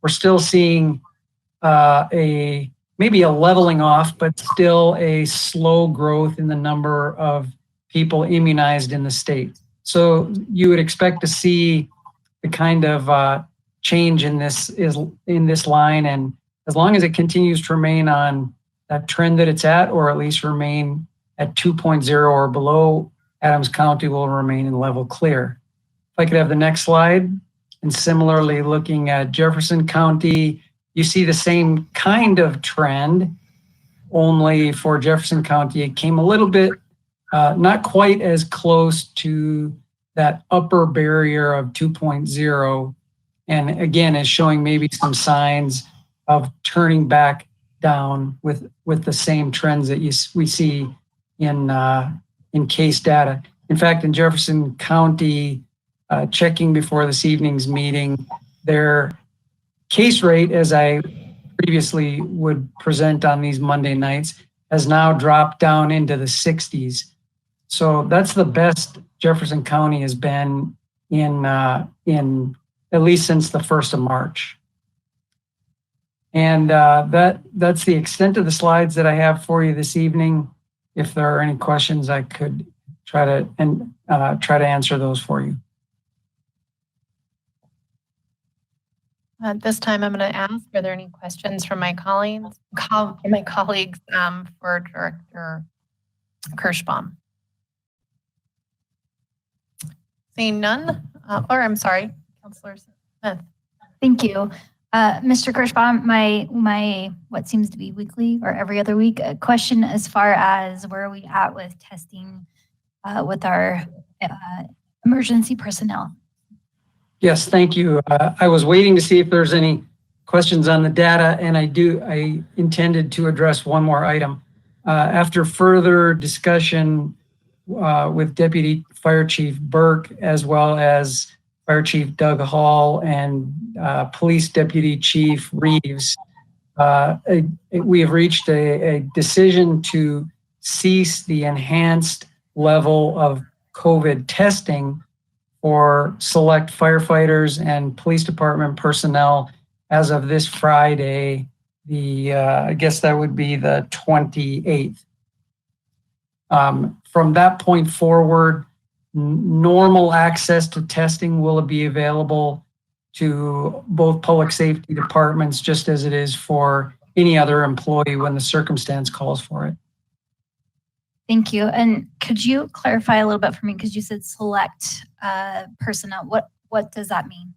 we're still seeing maybe a leveling off, but still a slow growth in the number of people immunized in the state. So you would expect to see the kind of change in this line, and as long as it continues to remain on that trend that it's at, or at least remain at 2.0 or below, Adams County will remain in level clear. If I could have the next slide. And similarly, looking at Jefferson County, you see the same kind of trend, only for Jefferson County, it came a little bit, not quite as close to that upper barrier of 2.0. And again, is showing maybe some signs of turning back down with the same trends that we see in case data. In fact, in Jefferson County, checking before this evening's meeting, their case rate, as I previously would present on these Monday nights, has now dropped down into the 60s. So that's the best Jefferson County has been in at least since the 1st of March. And that's the extent of the slides that I have for you this evening. If there are any questions, I could try to answer those for you. At this time, I'm going to ask, are there any questions from my colleagues for Director Kirschbaum? Seeing none, or I'm sorry, Councilor Smith. Thank you. Mr. Kirschbaum, my what seems to be weekly or every other week question as far as where are we at with testing with our emergency personnel? Yes, thank you. I was waiting to see if there's any questions on the data, and I intended to address one more item. After further discussion with Deputy Fire Chief Burke, as well as Fire Chief Doug Hall and Police Deputy Chief Reeves, we have reached a decision to cease the enhanced level of COVID testing for select firefighters and police department personnel as of this Friday, I guess that would be the 28th. From that point forward, normal access to testing will be available to both public safety departments, just as it is for any other employee when the circumstance calls for it. Thank you. And could you clarify a little bit for me, because you said select personnel. What does that mean?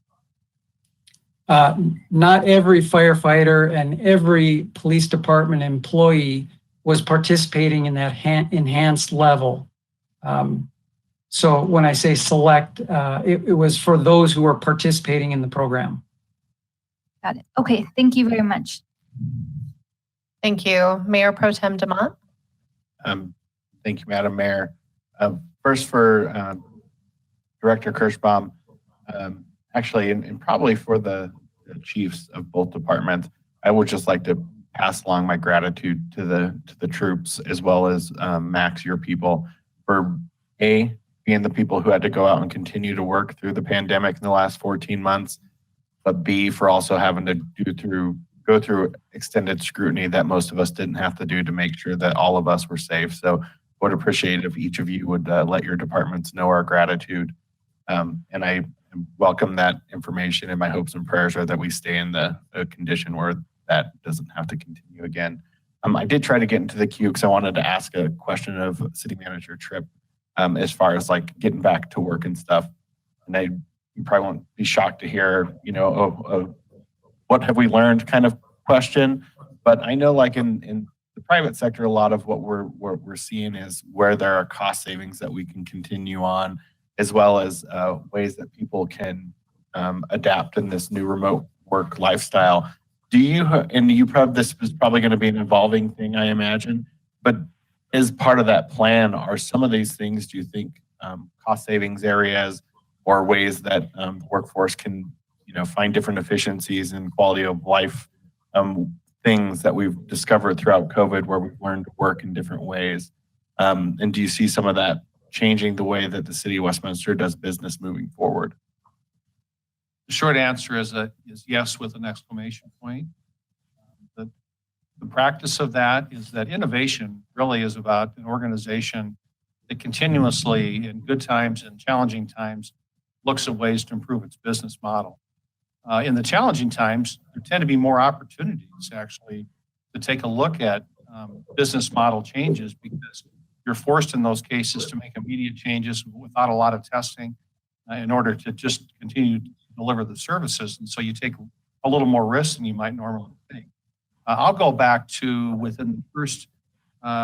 Not every firefighter and every police department employee was participating in that enhanced level. So when I say select, it was for those who were participating in the program. Got it. Okay, thank you very much. Thank you. Mayor Pro Tem DeMont. Thank you, Madam Mayor. First for Director Kirschbaum, actually, and probably for the chiefs of both departments, I would just like to pass along my gratitude to the troops as well as Max, your people, for being the people who had to go out and continue to work through the pandemic in the last 14 months, but B, for also having to go through extended scrutiny that most of us didn't have to do to make sure that all of us were safe. So would appreciate if each of you would let your departments know our gratitude. And I welcome that information, and my hopes and prayers are that we stay in the condition where that doesn't have to continue again. I did try to get into the queue because I wanted to ask a question of City Manager Tripp as far as like getting back to work and stuff. And you probably won't be shocked to hear, what have we learned kind of question. But I know like in the private sector, a lot of what we're seeing is where there are cost savings that we can continue on, as well as ways that people can adapt in this new remote work lifestyle. This is probably going to be an evolving thing, I imagine, but as part of that plan, are some of these things, do you think, cost savings areas or ways that the workforce can, find different efficiencies and quality of life things that we've discovered throughout COVID where we've learned to work in different ways? And do you see some of that changing the way that the city of Westminster does business moving forward? The short answer is yes with an exclamation point. The practice of that is that innovation really is about an organization that continuously, in good times and challenging times, looks at ways to improve its business model. In the challenging times, there tend to be more opportunities actually to take a look at business model changes, because you're forced in those cases to make immediate changes without a lot of testing in order to just continue to deliver the services. And so you take a little more risk than you might normally take. I'll go back to within the first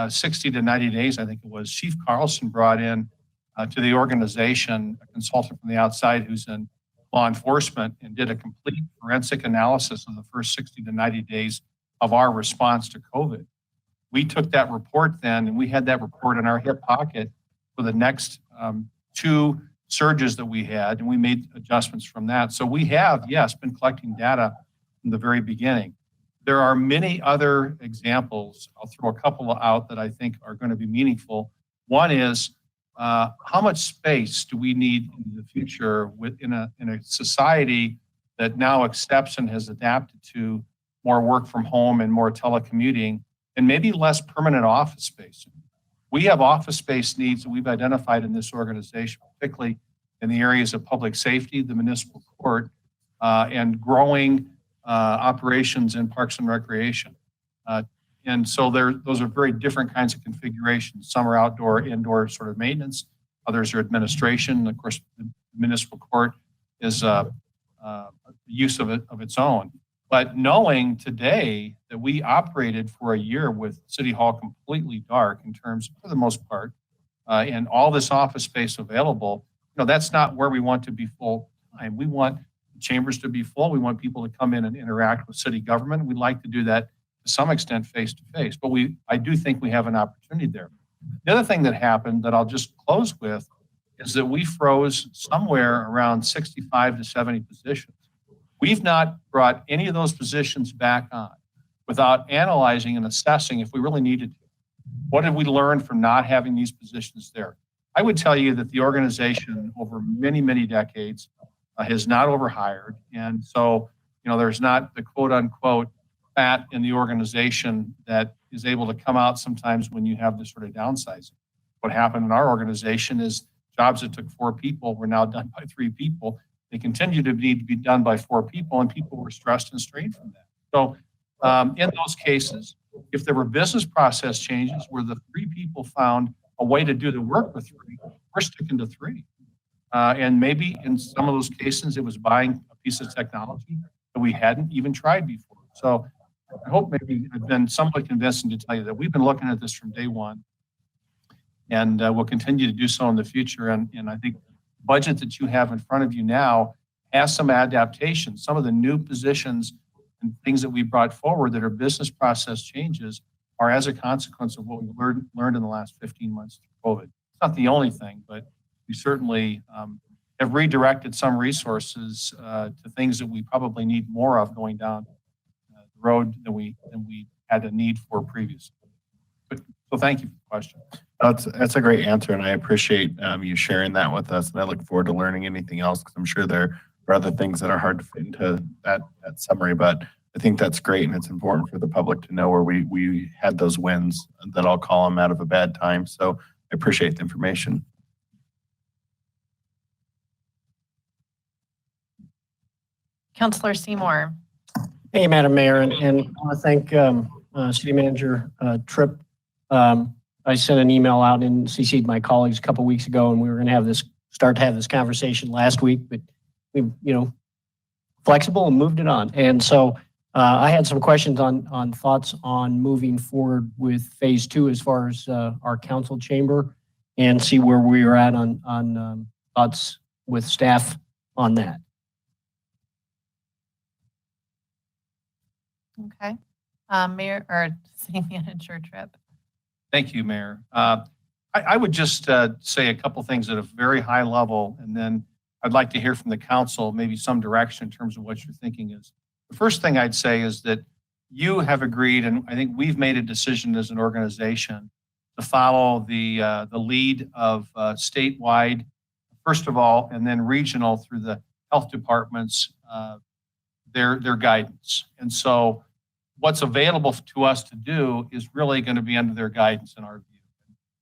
60 to 90 days, I think it was, Chief Carlson brought in to the organization a consultant from the outside who's in law enforcement and did a complete forensic analysis of the first 60 to 90 days of our response to COVID. We took that report then, and we had that report in our hip pocket for the next 2 surges that we had, and we made adjustments from that. So we have, yes, been collecting data from the very beginning. There are many other examples. I'll throw a couple out that I think are going to be meaningful. One is how much space do we need in the future in a society that now accepts and has adapted to more work from home and more telecommuting and maybe less permanent office space? We have office space needs that we've identified in this organization, particularly in the areas of public safety, the municipal court, and growing operations in parks and recreation. And so those are very different kinds of configurations. Some are outdoor, indoor sort of maintenance. Others are administration. Of course, the municipal court is use of its own. But knowing today that we operated for a year with City Hall completely dark in terms, for the most part, and all this office space available, that's not where we want to be full time. We want chambers to be full. We want people to come in and interact with city government. We'd like to do that to some extent face to face, but I do think we have an opportunity there. The other thing that happened that I'll just close with is that we froze somewhere around 65 to 70 positions. We've not brought any of those positions back on without analyzing and assessing if we really needed to. What did we learn from not having these positions there? I would tell you that the organization over many, many decades has not overhired. And so, there's not the quote unquote fat in the organization that is able to come out sometimes when you have this sort of downsizing. What happened in our organization is jobs that took 4 people were now done by 3 people. They continue to need to be done by 4 people, and people were stressed and strained from that. So in those cases, if there were business process changes where the 3 people found a way to do the work with 3, we're sticking to 3. And maybe in some of those cases, it was buying a piece of technology that we hadn't even tried before. So I hope maybe I've been somewhat convincing to tell you that we've been looking at this from day one, and we'll continue to do so in the future. And I think the budget that you have in front of you now has some adaptations. Some of the new positions and things that we brought forward that are business process changes are as a consequence of what we learned in the last 15 months through COVID. It's not the only thing, but we certainly have redirected some resources to things that we probably need more of going down the road than we had a need for previously. So thank you for the question. That's a great answer, and I appreciate you sharing that with us. And I look forward to learning anything else, because I'm sure there are other things that are hard to fit into that summary. But I think that's great, and it's important for the public to know where we had those wins that I'll call them out of a bad time. So I appreciate the information. Councilor Seymour. Hey, Madam Mayor, and I want to thank City Manager Tripp. I sent an email out and CC'd my colleagues a couple weeks ago, and we were going to start to have this conversation last week, but we, flexible and moved it on. And so I had some questions on thoughts on moving forward with phase 2 as far as our council chamber, and see where we are at on thoughts with staff on that. Okay. Mayor or City Manager Tripp. Thank you, Mayor. I would just say a couple things at a very high level, and then I'd like to hear from the council, maybe some direction in terms of what your thinking is. The first thing I'd say is that you have agreed, and I think we've made a decision as an organization to follow the lead of statewide, first of all, and then regional through the health departments, their guidance. And so what's available to us to do is really going to be under their guidance in our view.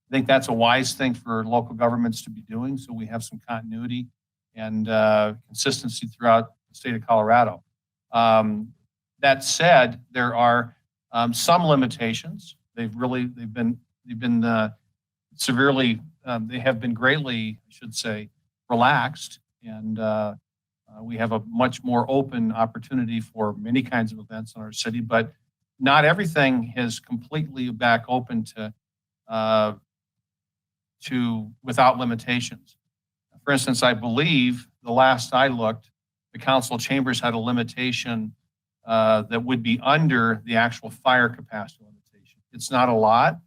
I think that's a wise thing for local governments to be doing, so we have some continuity and consistency throughout the state of Colorado. That said, there are some limitations. They have been greatly, I should say, relaxed, and we have a much more open opportunity for many kinds of events in our city, but not everything is completely back open to without limitations. For instance, I believe the last I looked, the council chambers had a limitation that would be under the actual fire capacity limitation. It's not a lot,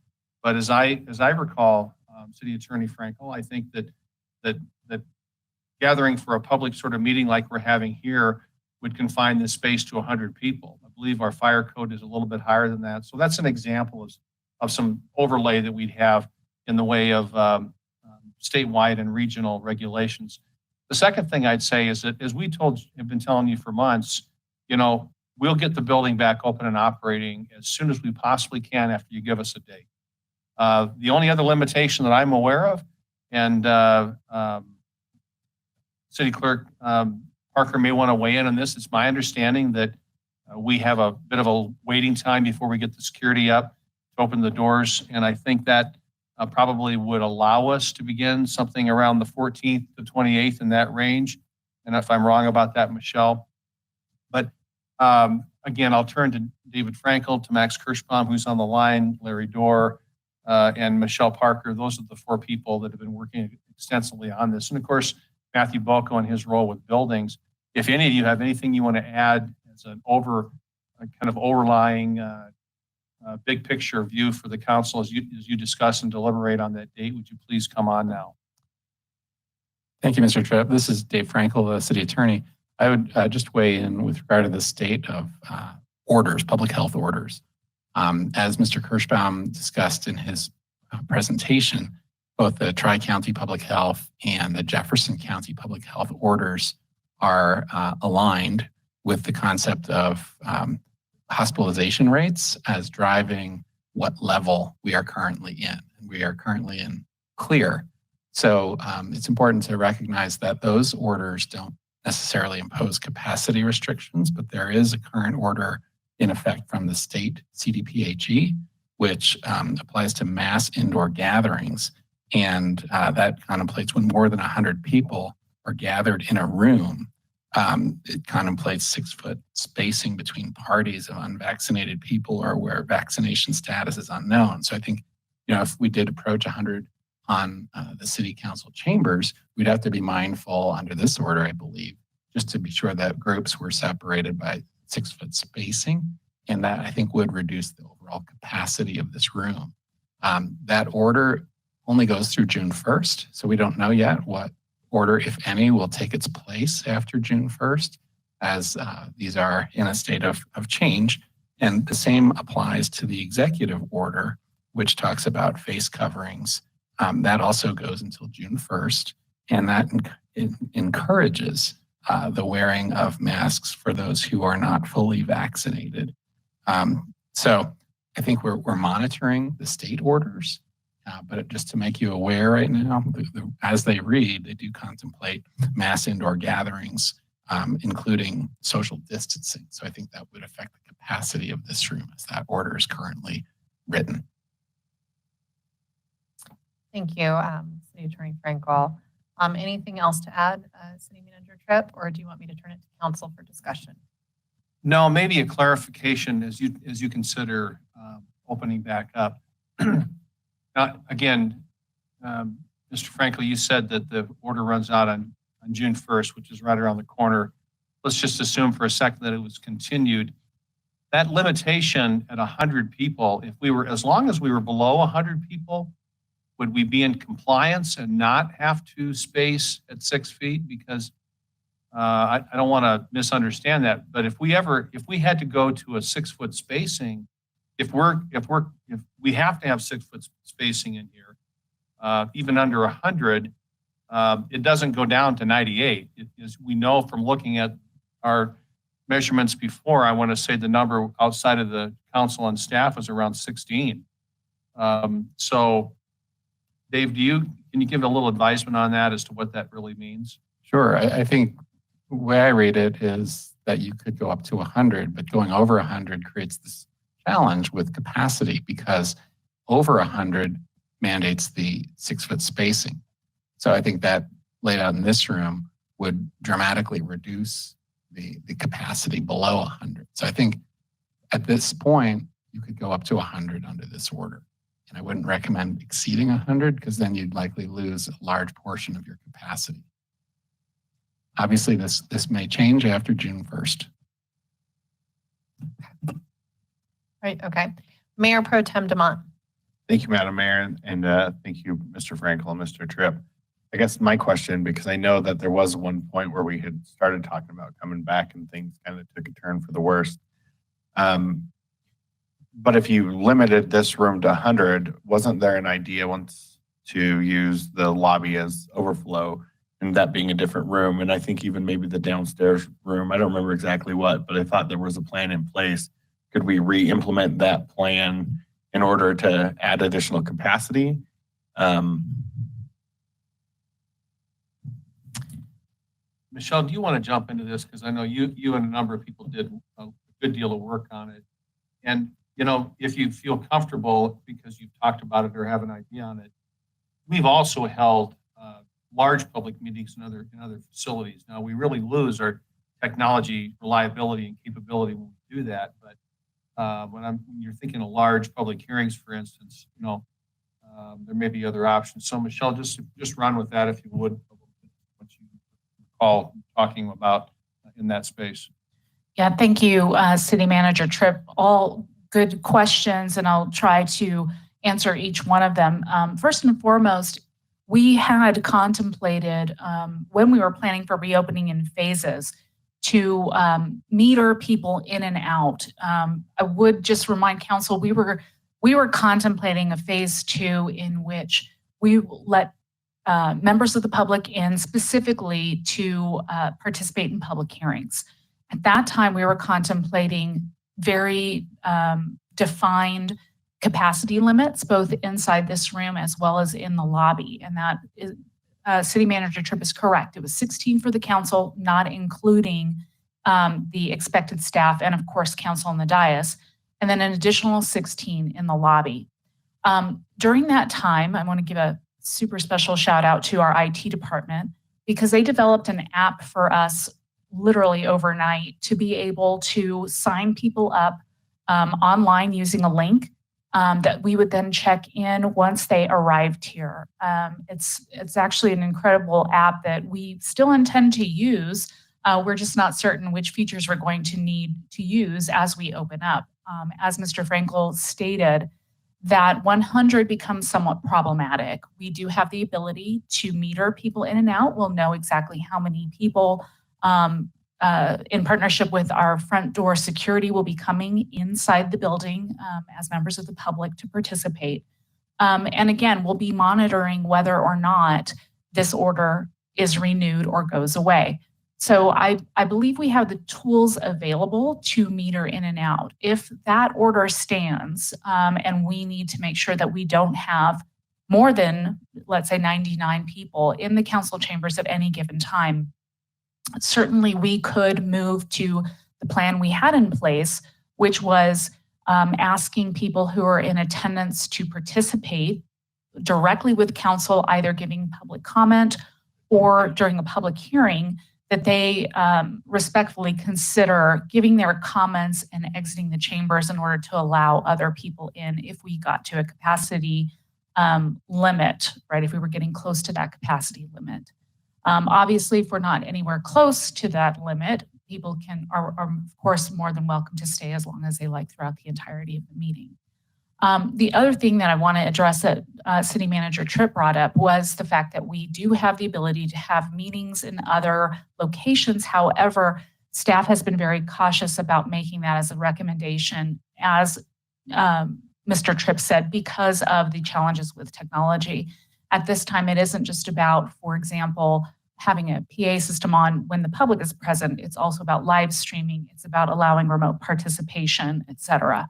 but as I recall, City Attorney Frankel, I think that gathering for a public sort of meeting like we're having here would confine this space to 100 people. I believe our fire code is a little bit higher than that. So that's an example of some overlay that we'd have in the way of statewide and regional regulations. The second thing I'd say is that, as we have been telling you for months, we'll get the building back open and operating as soon as we possibly can after you give us a date. The only other limitation that I'm aware of, and City Clerk Parker may want to weigh in on this. It's my understanding that we have a bit of a waiting time before we get the security up to open the doors. And I think that probably would allow us to begin something around the 14th to 28th in that range. And if I'm wrong about that, Michelle. But again, I'll turn to David Frankel, to Max Kirschbaum, who's on the line, Larry Dorr, and Michelle Parker. Those are the 4 people that have been working extensively on this. And of course, Matthew Balco and his role with buildings. If any of you have anything you want to add as an kind of overlying big picture view for the council as you discuss and deliberate on that date, would you please come on now? Thank you, Mr. Tripp. This is Dave Frankel, the city attorney. I would just weigh in with regard to the state of orders, public health orders. As Mr. Kirschbaum discussed in his presentation, both the Tri-County Public Health and the Jefferson County Public Health orders are aligned with the concept of hospitalization rates as driving what level we are currently in. And we are currently in clear. So it's important to recognize that those orders don't necessarily impose capacity restrictions, but there is a current order in effect from the state CDPHE, which applies to mass indoor gatherings. And that contemplates when more than 100 people are gathered in a room. It contemplates 6-foot spacing between parties of unvaccinated people or where vaccination status is unknown. So I think, if we did approach 100 on the city council chambers, we'd have to be mindful under this order, I believe, just to be sure that groups were separated by 6-foot spacing, and that I think would reduce the overall capacity of this room. That order only goes through June 1st, so we don't know yet what order, if any, will take its place after June 1st, as these are in a state of change. And the same applies to the executive order, which talks about face coverings. That also goes until June 1st, and that encourages the wearing of masks for those who are not fully vaccinated. So I think we're monitoring the state orders, but just to make you aware right now, as they read, they do contemplate mass indoor gatherings, including social distancing. So I think that would affect the capacity of this room as that order is currently written. Thank you, City Attorney Frankel. Anything else to add, City Manager Tripp, or do you want me to turn it to council for discussion? No, maybe a clarification as you consider opening back up. Again, Mr. Frankel, you said that the order runs out on June 1st, which is right around the corner. Let's just assume for a second that it was continued. That limitation at 100 people, as long as we were below 100 people, would we be in compliance and not have to space at 6 feet? Because I don't want to misunderstand that, but if we had to go to a 6-foot spacing, if we have to have 6-foot spacing in here, even under 100, it doesn't go down to 98. As we know from looking at our measurements before, I want to say the number outside of the council and staff is around 16. So Dave, can you give a little advisement on that as to what that really means? Sure. I think the way I read it is that you could go up to 100, but going over 100 creates this challenge with capacity because over 100 mandates the 6-foot spacing. So I think that laid out in this room would dramatically reduce the capacity below 100. So I think at this point, you could go up to 100 under this order. And I wouldn't recommend exceeding 100 because then you'd likely lose a large portion of your capacity. Obviously, this may change after June 1st. Right, okay. Mayor Pro Tem DeMont. Thank you, Madam Mayor, and thank you, Mr. Frankel and Mr. Tripp. I guess my question, because I know that there was one point where we had started talking about coming back and things kind of took a turn for the worst. But if you limited this room to 100, wasn't there an idea once to use the lobby as overflow and that being a different room? And I think even maybe the downstairs room, I don't remember exactly what, but I thought there was a plan in place. Could we re-implement that plan in order to add additional capacity? Michelle, do you want to jump into this? Because I know you and a number of people did a good deal of work on it. And if you feel comfortable because you've talked about it or have an idea on it, we've also held large public meetings in other facilities. Now, we really lose our technology reliability and capability when we do that. But when you're thinking of large public hearings, for instance, there may be other options. So, Michelle, just run with that if you would, what you recall talking about in that space. Yeah, thank you, City Manager Tripp. All good questions, and I'll try to answer each one of them. First and foremost, we had contemplated when we were planning for reopening in phases to meter people in and out. I would just remind council, we were contemplating a phase 2 in which we let members of the public in specifically to participate in public hearings. At that time, we were contemplating very defined capacity limits, both inside this room as well as in the lobby. And that is, City Manager Tripp is correct. It was 16 for the council, not including the expected staff and of course council on the dais, and then an additional 16 in the lobby. During that time, I want to give a super special shout out to our IT department because they developed an app for us literally overnight to be able to sign people up online using a link that we would then check in once they arrived here. It's actually an incredible app that we still intend to use We're just not certain which features we're going to need to use as we open up. As Mr. Frankel stated, that 100 becomes somewhat problematic. We do have the ability to meter people in and out. We'll know exactly how many people in partnership with our front door security will be coming inside the building as members of the public to participate. And again, we'll be monitoring whether or not this order is renewed or goes away. So I believe we have the tools available to meter in and out. If that order stands and we need to make sure that we don't have more than, let's say, 99 people in the council chambers at any given time, certainly we could move to the plan we had in place, which was asking people who are in attendance to participate directly with council, either giving public comment or during a public hearing, that they respectfully consider giving their comments and exiting the chambers in order to allow other people in if we got to a capacity limit, right? If we were getting close to that capacity limit. Obviously, if we're not anywhere close to that limit, people are of course more than welcome to stay as long as they like throughout the entirety of the meeting. The other thing that I want to address that City Manager Tripp brought up was the fact that we do have the ability to have meetings in other locations. However, staff has been very cautious about making that as a recommendation, as Mr. Tripp said, because of the challenges with technology. At this time, it isn't just about, for example, having a PA system on when the public is present. It's also about live streaming. It's about allowing remote participation, et cetera.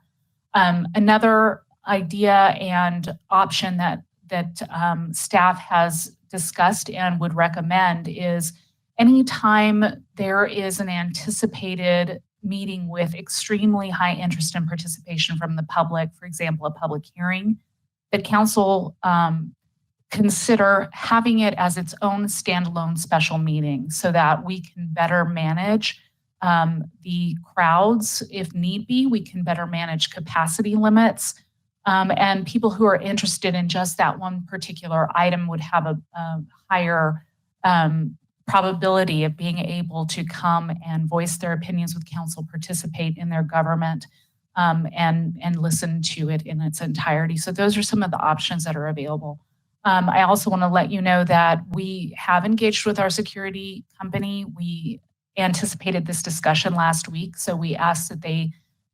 Another idea and option that staff has discussed and would recommend is anytime there is an anticipated meeting with extremely high interest and participation from the public, for example, a public hearing, that council consider having it as its own standalone special meeting so that we can better manage the crowds if need be. We can better manage capacity limits, and people who are interested in just that one particular item would have a higher probability of being able to come and voice their opinions with council, participate in their government, and listen to it in its entirety. So those are some of the options that are available. I also want to let you know that we have engaged with our security company. We anticipated this discussion last week, so we asked that they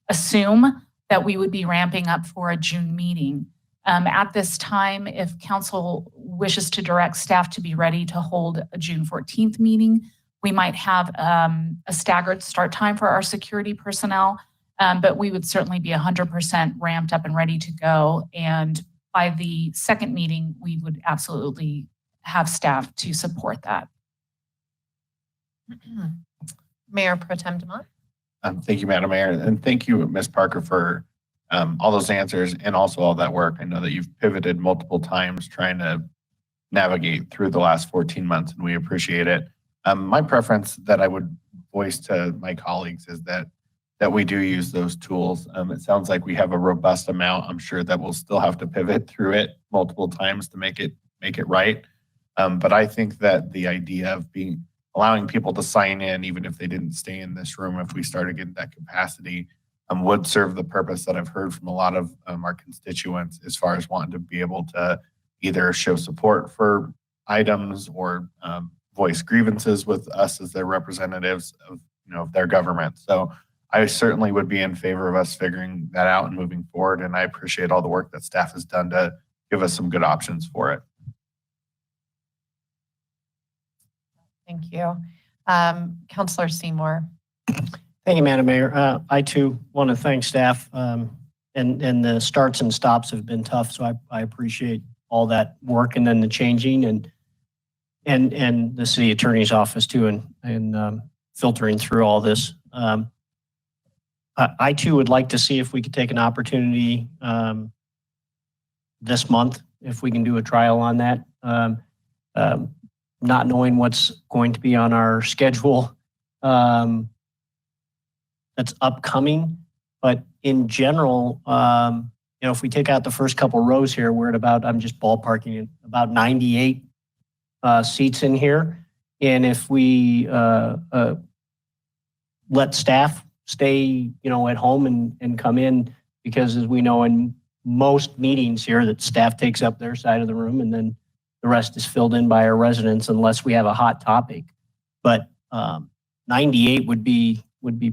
assume that we would be ramping up for a June meeting. At this time, if council wishes to direct staff to be ready to hold a June 14th meeting, we might have a staggered start time for our security personnel, but we would certainly be 100% ramped up and ready to go. And by the second meeting, we would absolutely have staff to support that. Mayor Pro Tem DeMott. Thank you, Madam Mayor, and thank you, Ms. Parker, for all those answers and also all that work. I know that you've pivoted multiple times trying to navigate through the last 14 months, and we appreciate it. My preference that I would voice to my colleagues is that we do use those tools. It sounds like we have a robust amount. I'm sure that we'll still have to pivot through it multiple times to make it right. But I think that the idea of allowing people to sign in, even if they didn't stay in this room, if we started getting that capacity, would serve the purpose that I've heard from a lot of our constituents as far as wanting to be able to either show support for items or voice grievances with us as their representatives of their government. So I certainly would be in favor of us figuring that out and moving forward. And I appreciate all the work that staff has done to give us some good options for it. Thank you. Councilor Seymour. Thank you, Madam Mayor. I too want to thank staff, and the starts and stops have been tough. So I appreciate all that work and then the changing and the city attorney's office too, and filtering through all this. I too would like to see if we could take an opportunity this month, if we can do a trial on that. Not knowing what's going to be on our schedule that's upcoming, but in general, if we take out the first couple rows here, we're at about, I'm just ballparking it, about 98 seats in here. And if we let staff stay, at home and come in, because as we know in most meetings here, that staff takes up their side of the room and then the rest is filled in by our residents unless we have a hot topic. But 98 would be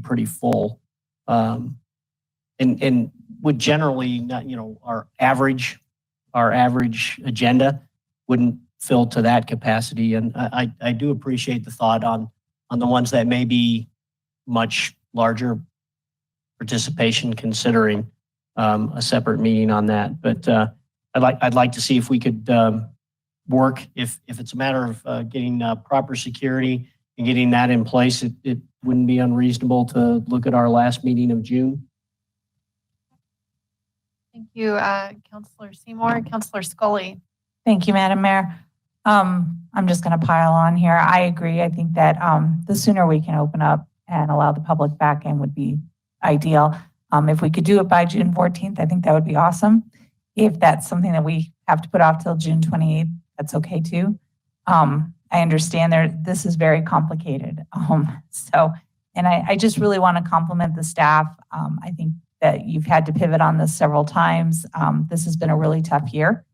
pretty full. And would generally not, our average agenda wouldn't fill to that capacity. And I do appreciate the thought on the ones that may be much larger participation, considering a separate meeting on that. But I'd like to see if we could work, if it's a matter of getting proper security and getting that in place, it wouldn't be unreasonable to look at our last meeting of June. Thank you, Councilor Seymour. Councilor Scully. Thank you, Madam Mayor. I'm just going to pile on here. I agree. I think that the sooner we can open up and allow the public back in would be ideal. If we could do it by June 14th, I think that would be awesome. If that's something that we have to put off till June 28th, that's okay too. I understand this is very complicated. And I just really want to compliment the staff. I think that you've had to pivot on this several times. This has been a really tough year.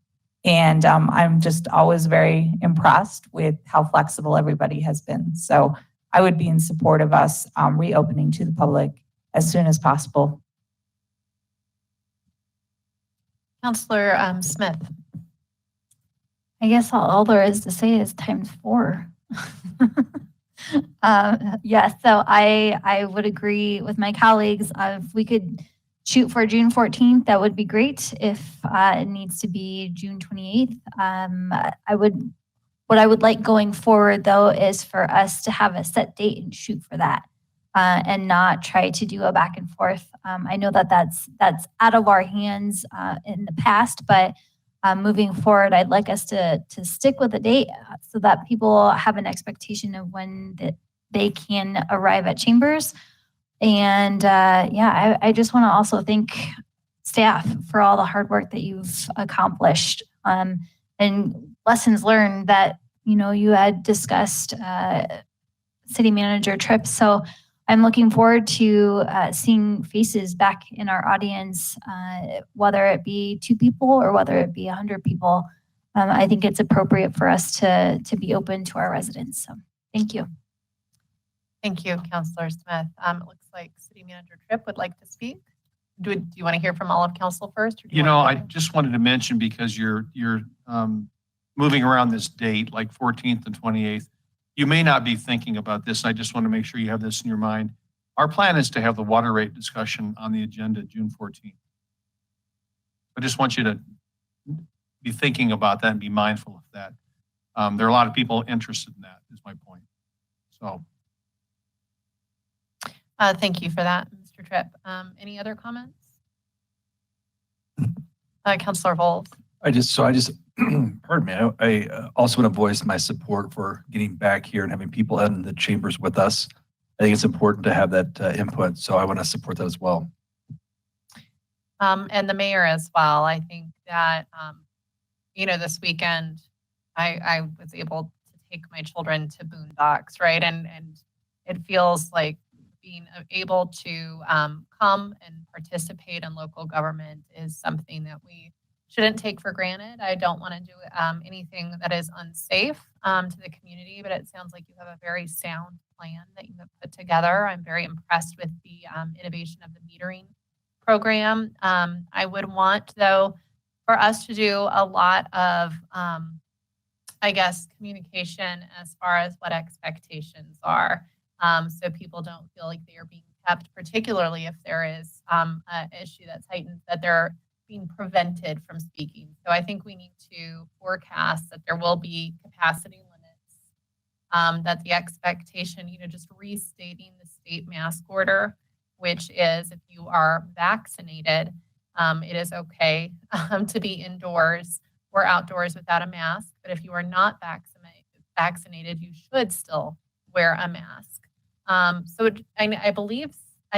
And I'm just always very impressed with how flexible everybody has been. So I would be in support of us reopening to the public as soon as possible. Councilor Smith. I guess all there is to say is ×4. Yes, so I would agree with my colleagues. If we could shoot for June 14th, that would be great. If it needs to be June 28th, what I would like going forward though is for us to have a set date and shoot for that, and not try to do a back and forth. I know that that's out of our hands in the past, but moving forward, I'd like us to stick with the date so that people have an expectation of when that they can arrive at chambers. And I just want to also thank staff for all the hard work that you've accomplished, and lessons learned that you had discussed, City Manager Tripp. So I'm looking forward to seeing faces back in our audience, whether it be 2 people or whether it be 100 people. I think it's appropriate for us to be open to our residents. So thank you. Thank you, Councilor Smith. It looks like City Manager Tripp would like to speak. Do you want to hear from all of council first? Or I just wanted to mention, because you're moving around this date, like 14th and 28th, you may not be thinking about this. I just want to make sure you have this in your mind. Our plan is to have the water rate discussion on the agenda June 14th. I just want you to be thinking about that and be mindful of that. There are a lot of people interested in that, is my point. So. Thank you for that, Mr. Tripp. Any other comments? Councilor Volz. I just, pardon me, I also want to voice my support for getting back here and having people in the chambers with us. I think it's important to have that input, so I want to support that as well. And the mayor as well. I think that, this weekend, I was able to take my children to Boondocks, right? And it feels like being able to come and participate in local government is something that we shouldn't take for granted. I don't want to do anything that is unsafe to the community, but it sounds like you have a very sound plan that you have put together. I'm very impressed with the innovation of the metering program. I would want, though, for us to do a lot of, communication as far as what expectations are, so people don't feel like they are being kept, particularly if there is an issue that's heightened, that they're being prevented from speaking. So I think we need to forecast that there will be capacity limits, that the expectation, just restating the state mask order, which is if you are vaccinated, it is okay to be indoors or outdoors without a mask. But if you are not vaccinated, you should still wear a mask. I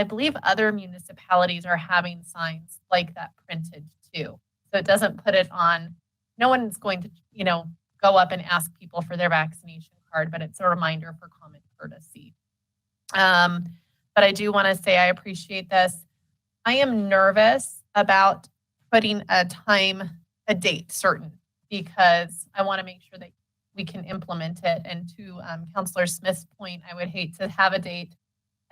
believe other municipalities are having signs like that printed too. So it doesn't put it on, no one's going to, go up and ask people for their vaccination card, but it's a reminder for common courtesy. but I do want to say I appreciate this. I am nervous about putting a date certain, because I want to make sure that we can implement it. And to Councilor Smith's point, I would hate to have a date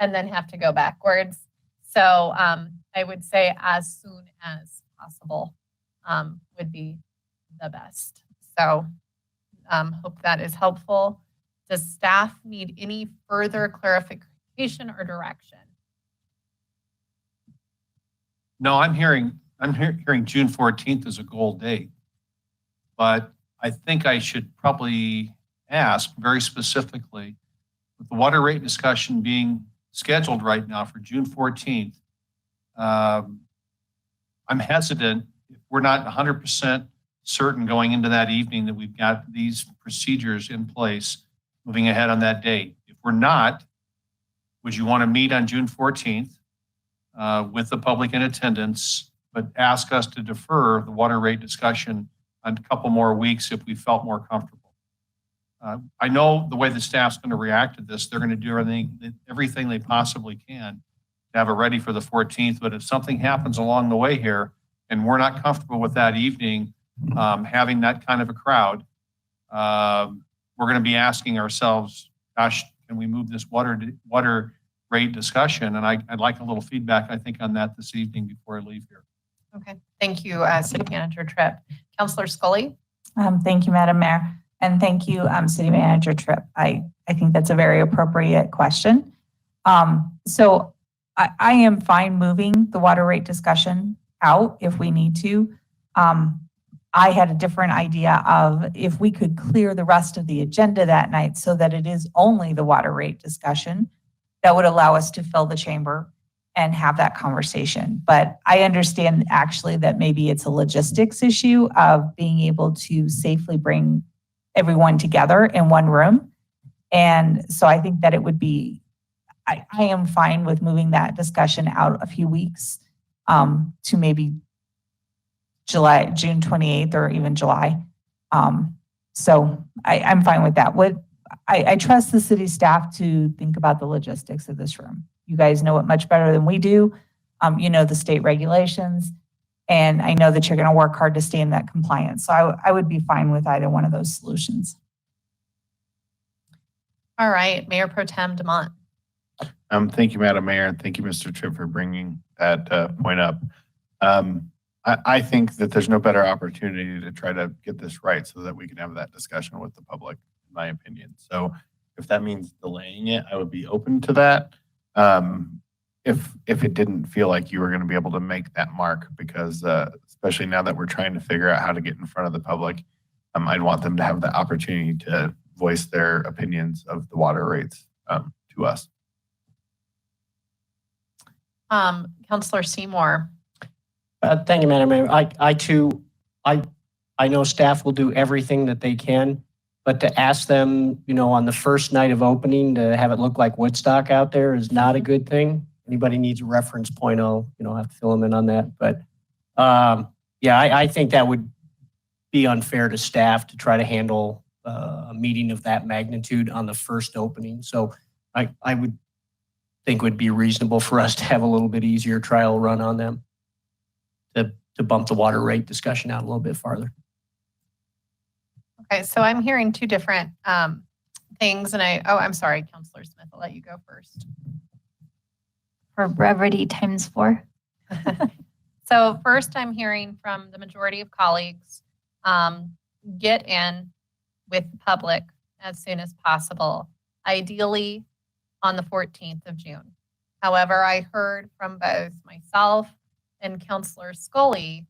and then have to go backwards. So I would say as soon as possible would be the best. So hope that is helpful. Does staff need any further clarification or direction? No, I'm hearing June 14th as a goal date, but I think I should probably ask very specifically, with the water rate discussion being scheduled right now for June 14th, I'm hesitant if we're not 100% certain going into that evening that we've got these procedures in place moving ahead on that date. If we're not, would you want to meet on June 14th with the public in attendance, but ask us to defer the water rate discussion a couple more weeks if we felt more comfortable? I know the way the staff's going to react to this. They're going to do everything they possibly can to have it ready for the 14th. But if something happens along the way here and we're not comfortable with that evening, having that kind of a crowd, we're going to be asking ourselves, gosh, can we move this water rate discussion? And I'd like a little feedback, I think, on that this evening before I leave here. Okay, thank you, City Manager Tripp. Councilor Scully? Thank you, Madam Mayor. And thank you, City Manager Tripp. I think that's a very appropriate question. So I am fine moving the water rate discussion out if we need to. I had a different idea of if we could clear the rest of the agenda that night so that it is only the water rate discussion, that would allow us to fill the chamber and have that conversation. But I understand actually that maybe it's a logistics issue of being able to safely bring everyone together in one room. And so I think that it would be, I am fine with moving that discussion out a few weeks to maybe June 28th or even July. So I'm fine with that. I trust the city staff to think about the logistics of this room. You guys know it much better than we do. You know the state regulations, and I know that you're going to work hard to stay in that compliance. So I would be fine with either one of those solutions. All right, Mayor Pro Tem DeMont. Thank you, Madam Mayor, and thank you, Mr. Tripp, for bringing that point up. I think that there's no better opportunity to try to get this right so that we can have that discussion with the public, in my opinion. So if that means delaying it, I would be open to that. If it didn't feel like you were going to be able to make that mark, because especially now that we're trying to figure out how to get in front of the public, I'd want them to have the opportunity to voice their opinions of the water rates to us. Councilor Seymour. Thank you, Madam Mayor. I know staff will do everything that they can, but to ask them, on the first night of opening to have it look like Woodstock out there is not a good thing. Anybody needs a reference point, I'll, have to fill them in on that. But yeah, I think that would be unfair to staff to try to handle a meeting of that magnitude on the first opening. So I would think it would be reasonable for us to have a little bit easier trial run on them to bump the water rate discussion out a little bit farther. Okay, so I'm hearing two different things, and I'm sorry, Councilor Smith, I'll let you go first. For brevity times 4. So first, I'm hearing from the majority of colleagues, get in with the public as soon as possible, ideally on the 14th of June. However, I heard from both myself and Councilor Scully,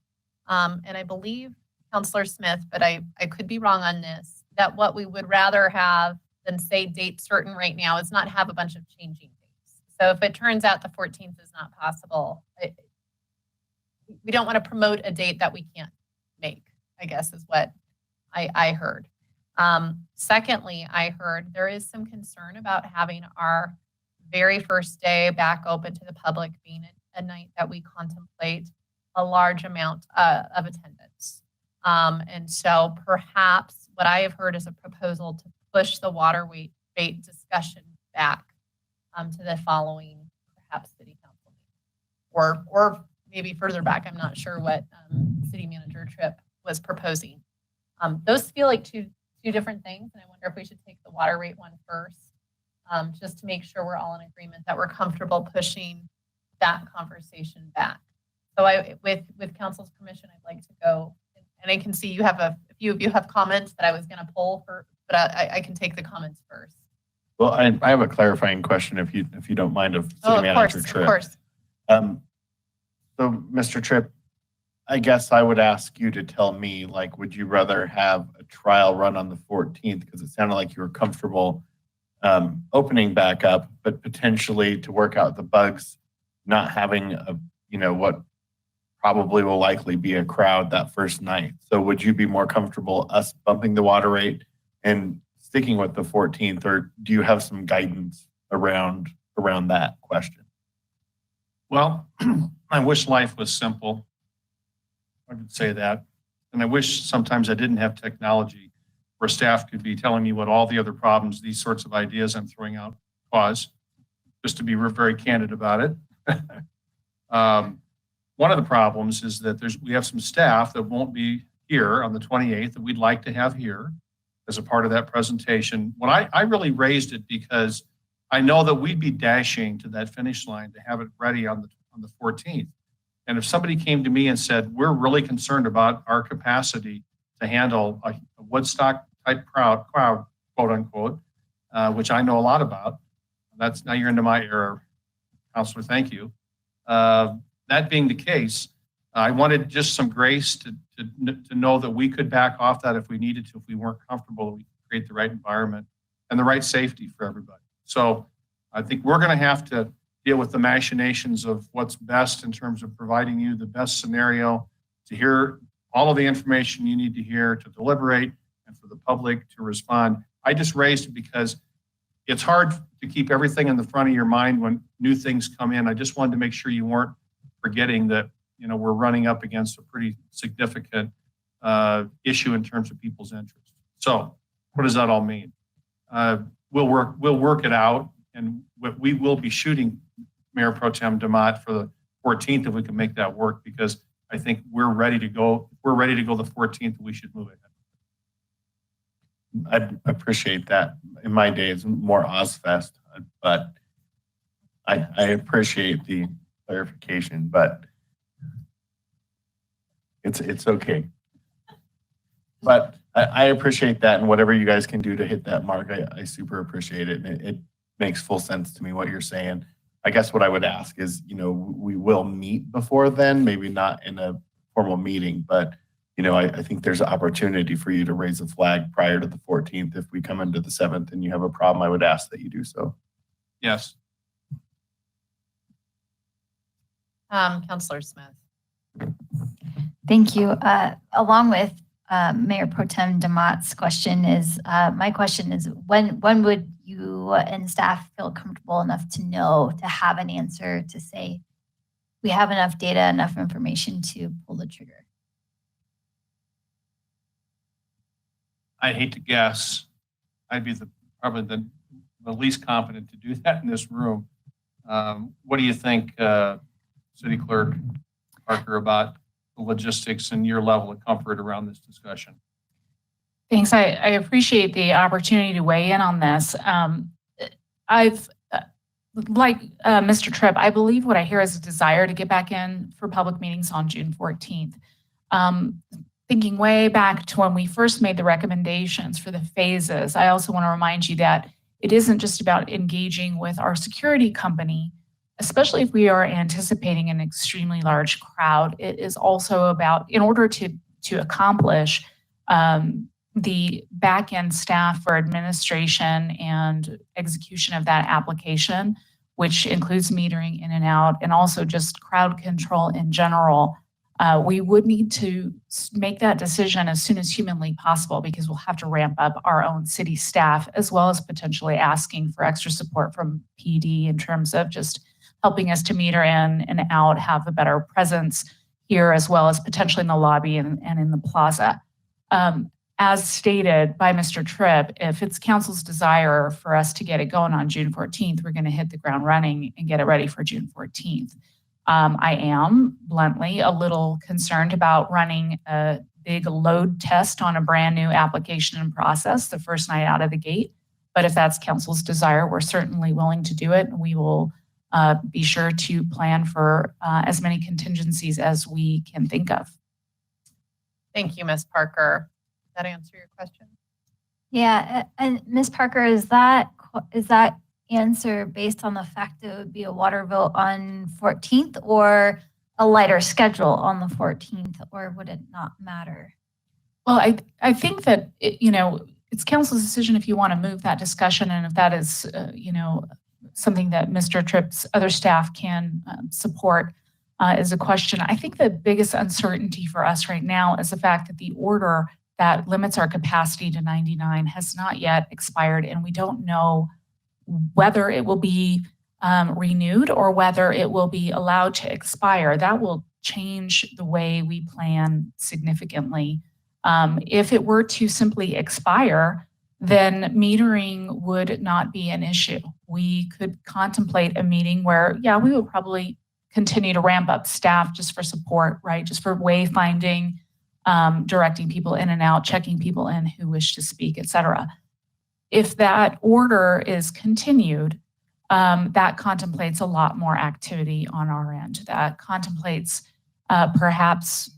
and I believe Councilor Smith, but I could be wrong on this, that what we would rather have than say date certain right now is not have a bunch of changing dates. So if it turns out the 14th is not possible, we don't want to promote a date that we can't make, I guess is what I heard. Secondly, I heard there is some concern about having our very first day back open to the public being a night that we contemplate a large amount of attendance. And so perhaps what I have heard is a proposal to push the water rate discussion back to the following perhaps city council meeting. Or maybe further back. I'm not sure what City Manager Tripp was proposing. Those feel like two different things, and I wonder if we should take the water rate one first, just to make sure we're all in agreement that we're comfortable pushing that conversation back. So with council's permission, I'd like to go, and I can see you have a few of you have comments that I was going to pull for, but I can take the comments first. Well, I have a clarifying question, if you don't mind, of City Manager Tripp. Of course. So, Mr. Tripp, I guess I would ask you to tell me, like, would you rather have a trial run on the 14th? Because it sounded like you were comfortable opening back up, but potentially to work out the bugs, not having what probably will likely be a crowd that first night. So would you be more comfortable us bumping the water rate and sticking with the 14th, or do you have some guidance around that question? Well, I wish life was simple. I could say that. And I wish sometimes I didn't have technology where staff could be telling me what all the other problems, these sorts of ideas I'm throwing out cause, just to be very candid about it. One of the problems is that we have some staff that won't be here on the 28th that we'd like to have here as a part of that presentation. When I really raised it because I know that we'd be dashing to that finish line to have it ready on the 14th. And if somebody came to me and said, we're really concerned about our capacity to handle a Woodstock type crowd, quote unquote, which I know a lot about. Now you're into my era, Counselor, thank you. That being the case, I wanted just some grace to know that we could back off that if we needed to, if we weren't comfortable, that we could create the right environment and the right safety for everybody. So I think we're going to have to deal with the machinations of what's best in terms of providing you the best scenario to hear all of the information you need to hear to deliberate and for the public to respond. I just raised it because it's hard to keep everything in the front of your mind when new things come in. I just wanted to make sure you weren't forgetting that, we're running up against a pretty significant issue in terms of people's interests. So what does that all mean? We'll work it out, and we will be shooting Mayor Pro Tem DeMott for the 14th if we can make that work, because I think we're ready to go. If we're ready to go the 14th, we should move ahead. I appreciate that. In my day, it's more Ozfest, but I appreciate the clarification, but it's okay. But I appreciate that, and whatever you guys can do to hit that mark, I super appreciate it. And it makes full sense to me what you're saying. I guess what I would ask is, we will meet before then, maybe not in a formal meeting, but I think there's an opportunity for you to raise a flag prior to the 14th. If we come into the 7th and you have a problem, I would ask that you do so. Yes. Counselor Smith. Thank you. Along with Mayor Pro Tem DeMott's question is, my question is, when would you and staff feel comfortable enough to have an answer to say, we have enough data, enough information to pull the trigger? I hate to guess. I'd be probably the least competent to do that in this room. What do you think, City Clerk Parker, about the logistics and your level of comfort around this discussion? Thanks. I appreciate the opportunity to weigh in on this. Like Mr. Tripp, I believe what I hear is a desire to get back in for public meetings on June 14th. Thinking way back to when we first made the recommendations for the phases, I also want to remind you that it isn't just about engaging with our security company, especially if we are anticipating an extremely large crowd. It is also about, in order to accomplish the back-end staff for administration and execution of that application, which includes metering in and out, and also just crowd control in general, we would need to make that decision as soon as humanly possible, because we'll have to ramp up our own city staff, as well as potentially asking for extra support from PD in terms of just helping us to meter in and out, have a better presence here, as well as potentially in the lobby and in the plaza. as stated by Mr. Tripp, if it's council's desire for us to get it going on June 14th, we're going to hit the ground running and get it ready for June 14th. I am bluntly a little concerned about running a big load test on a brand new application and process the first night out of the gate. But if that's council's desire, we're certainly willing to do it. We will be sure to plan for as many contingencies as we can think of. Thank you, Ms. Parker. Does that answer your question? Yeah, and Ms. Parker, is that answer based on the fact that it would be a water vote on 14th or a lighter schedule on the 14th, or would it not matter? Well, I think that, it's council's decision if you want to move that discussion, and if that is, something that Mr. Tripp's other staff can support is a question. I think the biggest uncertainty for us right now is the fact that the order that limits our capacity to 99 has not yet expired, and we don't know whether it will be renewed or whether it will be allowed to expire. That will change the way we plan significantly. If it were to simply expire, then metering would not be an issue. We could contemplate a meeting where, we would probably continue to ramp up staff just for support, right? Just for wayfinding, directing people in and out, checking people in who wish to speak, et cetera. If that order is continued, that contemplates a lot more activity on our end. That contemplates perhaps,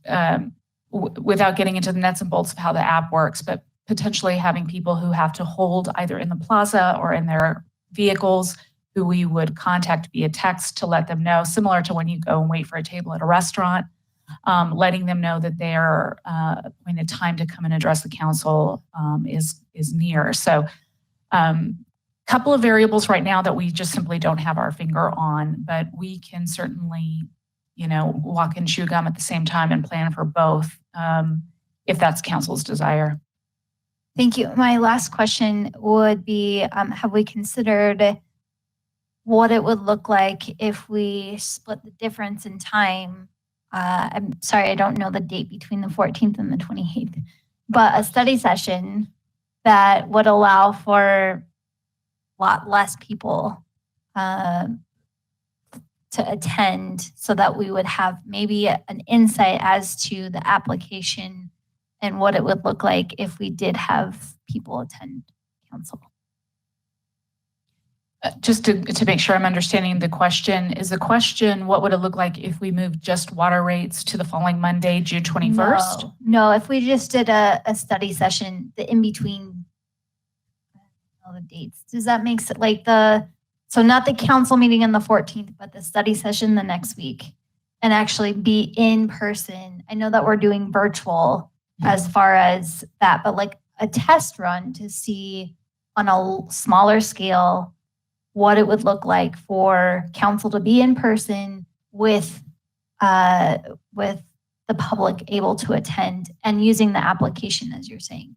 without getting into the nuts and bolts of how the app works, but potentially having people who have to hold either in the plaza or in their vehicles, who we would contact via text to let them know, similar to when you go and wait for a table at a restaurant, letting them know that their appointed time to come and address the council is near. So couple of variables right now that we just simply don't have our finger on, but we can certainly, walk and chew gum at the same time and plan for both if that's council's desire. Thank you. My last question would be, have we considered what it would look like if we split the difference in time? I'm sorry, I don't know the date between the 14th and the 28th, but a study session that would allow for a lot less people to attend, so that we would have maybe an insight as to the application and what it would look like if we did have people attend council. Just to make sure I'm understanding the question, is the question, what would it look like if we moved just water rates to the following Monday, June 21st? No, if we just did a study session, the in-between, all the dates. Does that make sense? Like so not the council meeting on the 14th, but the study session the next week, and actually be in person. I know that we're doing virtual as far as that, but like a test run to see on a smaller scale what it would look like for council to be in person with the public able to attend and using the application, as you're saying.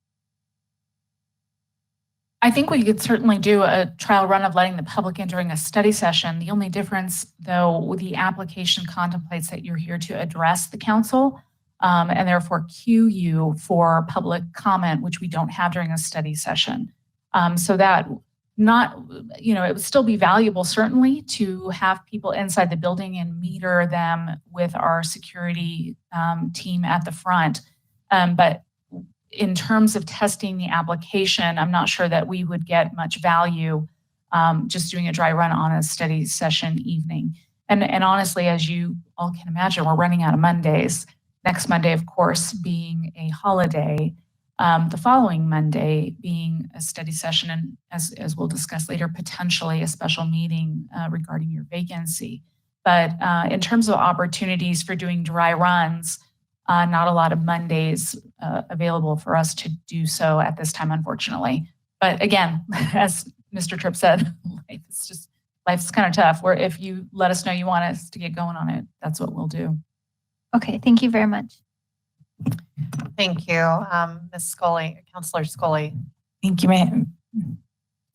I think we could certainly do a trial run of letting the public in during a study session. The only difference, though, the application contemplates that you're here to address the council and therefore cue you for public comment, which we don't have during a study session. So that it would still be valuable, certainly, to have people inside the building and meter them with our security team at the front. But in terms of testing the application, I'm not sure that we would get much value just doing a dry run on a study session evening. And honestly, as you all can imagine, we're running out of Mondays. Next Monday, of course, being a holiday. The following Monday being a study session, and as we'll discuss later, potentially a special meeting regarding your vacancy. But in terms of opportunities for doing dry runs, not a lot of Mondays available for us to do so at this time, unfortunately. But again, as Mr. Tripp said, life's kind of tough. Where if you let us know you want us to get going on it, that's what we'll do. Okay, thank you very much. Thank you, Ms. Scully, Councilor Scully. Thank you, ma'am.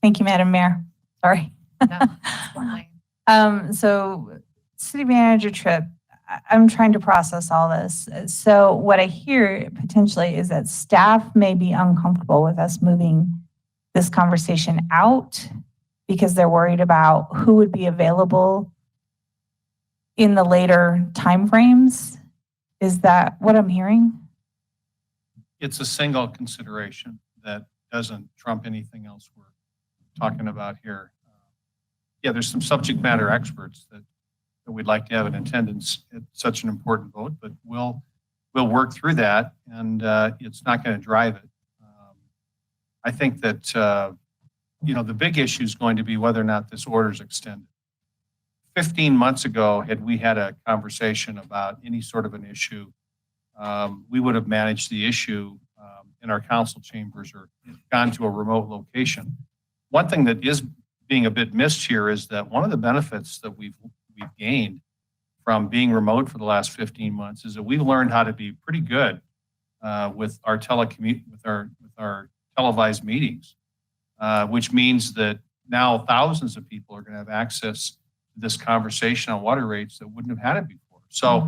Thank you, Madam Mayor. Sorry. No, So, City Manager Tripp, I'm trying to process all this. So what I hear potentially is that staff may be uncomfortable with us moving this conversation out because they're worried about who would be available in the later timeframes. Is that what I'm hearing? It's a single consideration that doesn't trump anything else we're talking about here. Yeah, there's some subject matter experts that we'd like to have in attendance at such an important vote, but we'll work through that, and it's not going to drive it. I think that the big issue is going to be whether or not this order is extended. 15 months ago, had we had a conversation about any sort of an issue, we would have managed the issue in our council chambers or gone to a remote location. One thing that is being a bit missed here is that one of the benefits that we've gained from being remote for the last 15 months is that we've learned how to be pretty good with our televised meetings, which means that now thousands of people are going to have access to this conversation on water rates that wouldn't have had it before. So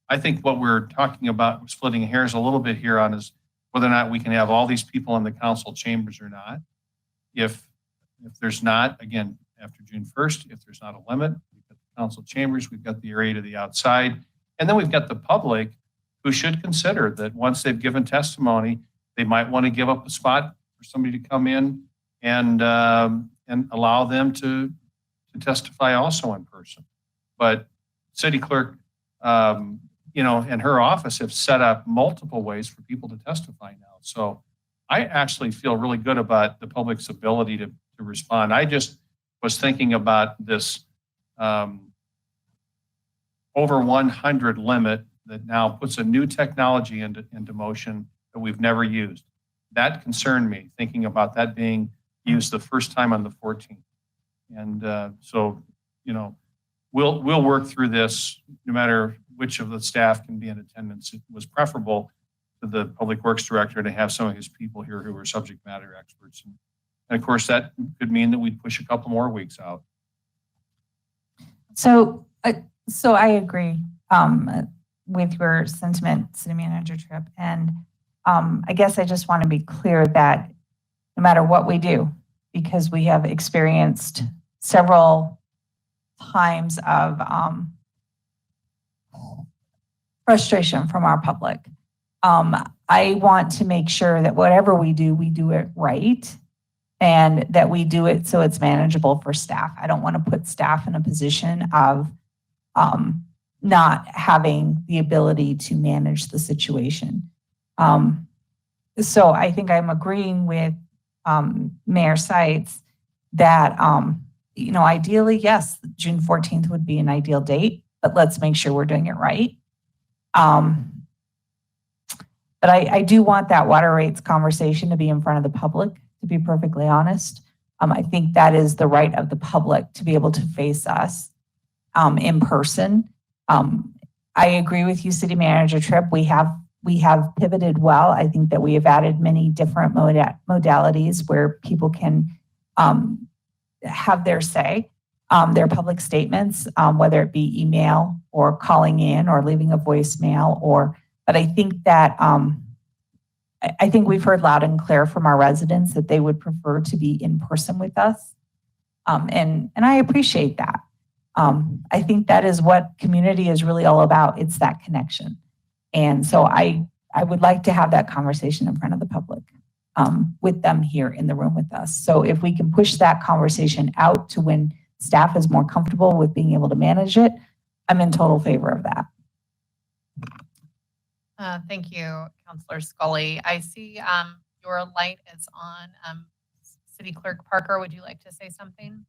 I think what we're talking about, splitting hairs a little bit here on, is whether or not we can have all these people in the council chambers or not. If there's not, again, after June 1st, if there's not a limit, we've got the council chambers, we've got the area to the outside, and then we've got the public who should consider that once they've given testimony, they might want to give up a spot for somebody to come in and allow them to testify also in person. But city clerk, and her office have set up multiple ways for people to testify now. So I actually feel really good about the public's ability to respond. I just was thinking about this over 100 limit that now puts a new technology into motion that we've never used. That concerned me, thinking about that being used the first time on the 14th. And we'll work through this no matter which of the staff can be in attendance. It was preferable to the Public Works Director to have some of his people here who are subject matter experts. And of course, that could mean that we'd push a couple more weeks out. So I agree with your sentiment, City Manager Tripp. And I guess I just want to be clear that no matter what we do, because we have experienced several times of frustration from our public. I want to make sure that whatever we do it right, and that we do it so it's manageable for staff. I don't want to put staff in a position of not having the ability to manage the situation. So I think I'm agreeing with Mayor Seitz that, ideally, yes, June 14th would be an ideal date, but let's make sure we're doing it right. But I do want that water rates conversation to be in front of the public, to be perfectly honest. I think that is the right of the public to be able to face us in person. I agree with you, City Manager Tripp. We have pivoted well. I think that we have added many different modalities where people can have their say, their public statements, whether it be email or calling in or leaving a voicemail. But I think that I think we've heard loud and clear from our residents that they would prefer to be in person with us, and I appreciate that. I think that is what community is really all about. It's that connection. And so I would like to have that conversation in front of the public with them here in the room with us. So if we can push that conversation out to when staff is more comfortable with being able to manage it, I'm in total favor of that. Thank you, Councilor Scully. I see your light is on. City Clerk Parker, would you like to say something?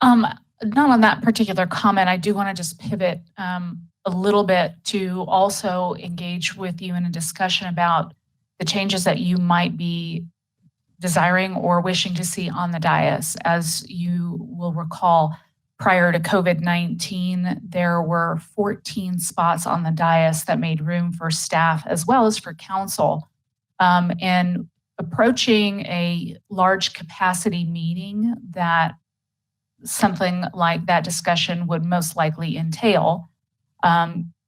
Not on that particular comment. I do want to just pivot a little bit to also engage with you in a discussion about the changes that you might be desiring or wishing to see on the dais. As you will recall, prior to COVID-19, there were 14 spots on the dais that made room for staff as well as for council. And approaching a large capacity meeting that something like that discussion would most likely entail,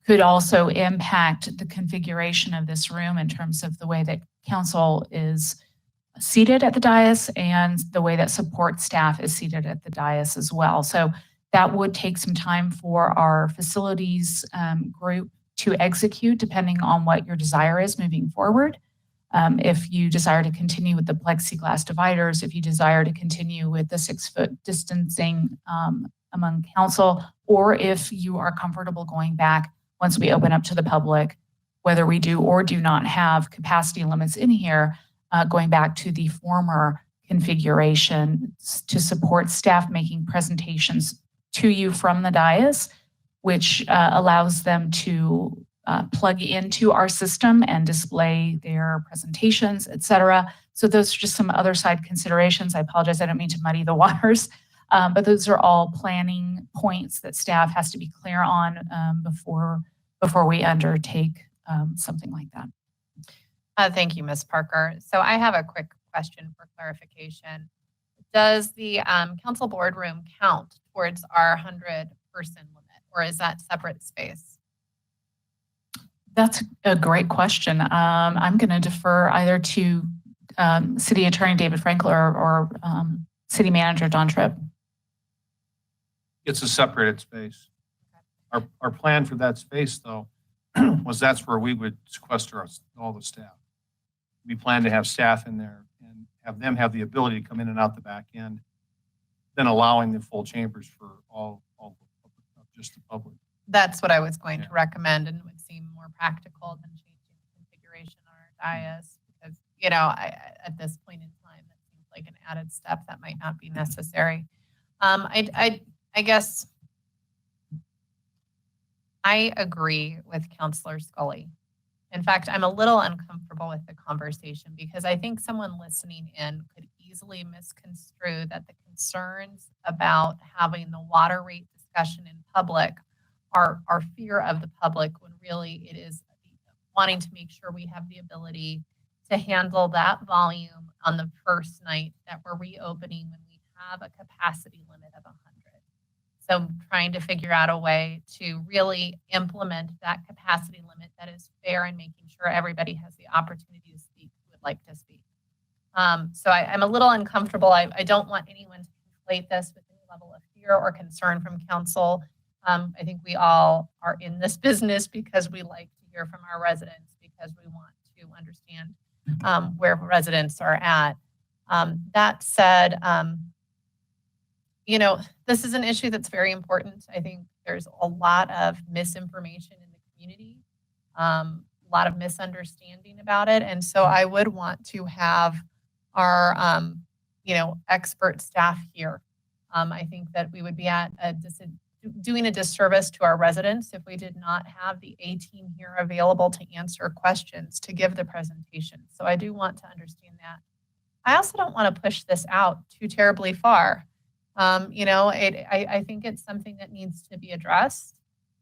could also impact the configuration of this room in terms of the way that council is seated at the dais and the way that support staff is seated at the dais as well. So that would take some time for our facilities group to execute, depending on what your desire is moving forward. If you desire to continue with the plexiglass dividers, if you desire to continue with the 6-foot distancing among council, or if you are comfortable going back once we open up to the public, whether we do or do not have capacity limits in here, going back to the former configuration to support staff making presentations to you from the dais, which allows them to plug into our system and display their presentations, et cetera. So those are just some other side considerations. I apologize, I don't mean to muddy the waters, but those are all planning points that staff has to be clear on before we undertake something like that. Thank you, Ms. Parker. So I have a quick question for clarification. Does the council boardroom count towards our 100-person limit, or is that separate space? That's a great question. I'm going to defer either to City Attorney David Frankel or City Manager Don Tripp. It's a separated space. Our plan for that space, though, was that's where we would sequester all the staff. We plan to have staff in there and have them have the ability to come in and out the back end, then allowing the full chambers for all just the public. That's what I was going to recommend, and it would seem more practical than changing the configuration on our dais, because, you know, at this point in time, that seems like an added step that might not be necessary. I guess I agree with Councilor Scully. In fact, I'm a little uncomfortable with the conversation because I think someone listening in could easily misconstrue that the concerns about having the water rate discussion in public are fear of the public, when really it is wanting to make sure we have the ability to handle that volume on the first night that we're reopening when we have a capacity limit of 100. So trying to figure out a way to really implement that capacity limit that is fair and making sure everybody has the opportunity to speak who would like to speak. So I'm a little uncomfortable. I don't want anyone to conflate this with any level of fear or concern from council. I think we all are in this business because we like to hear from our residents, because we want to understand where residents are at. That said, you know, this is an issue that's very important. I think there's a lot of misinformation in the community, a lot of misunderstanding about it. And so I would want to have our, you know, expert staff here. I think that we would be at doing a disservice to our residents if we did not have the A team here available to answer questions, to give the presentation. So I do want to understand that. I also don't want to push this out too terribly far. You know, I think it's something that needs to be addressed.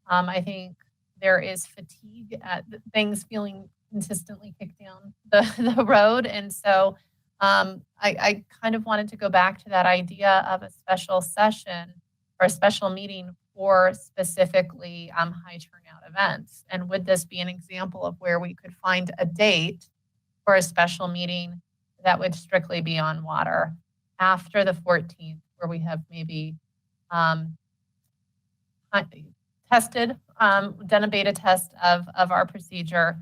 I think there is fatigue at things feeling consistently kicked down the road. And so I kind of wanted to go back to that idea of a special session or a special meeting for specifically high turnout events. And would this be an example of where we could find a date for a special meeting that would strictly be on water after the 14th, where we have maybe tested, done a beta test of our procedure,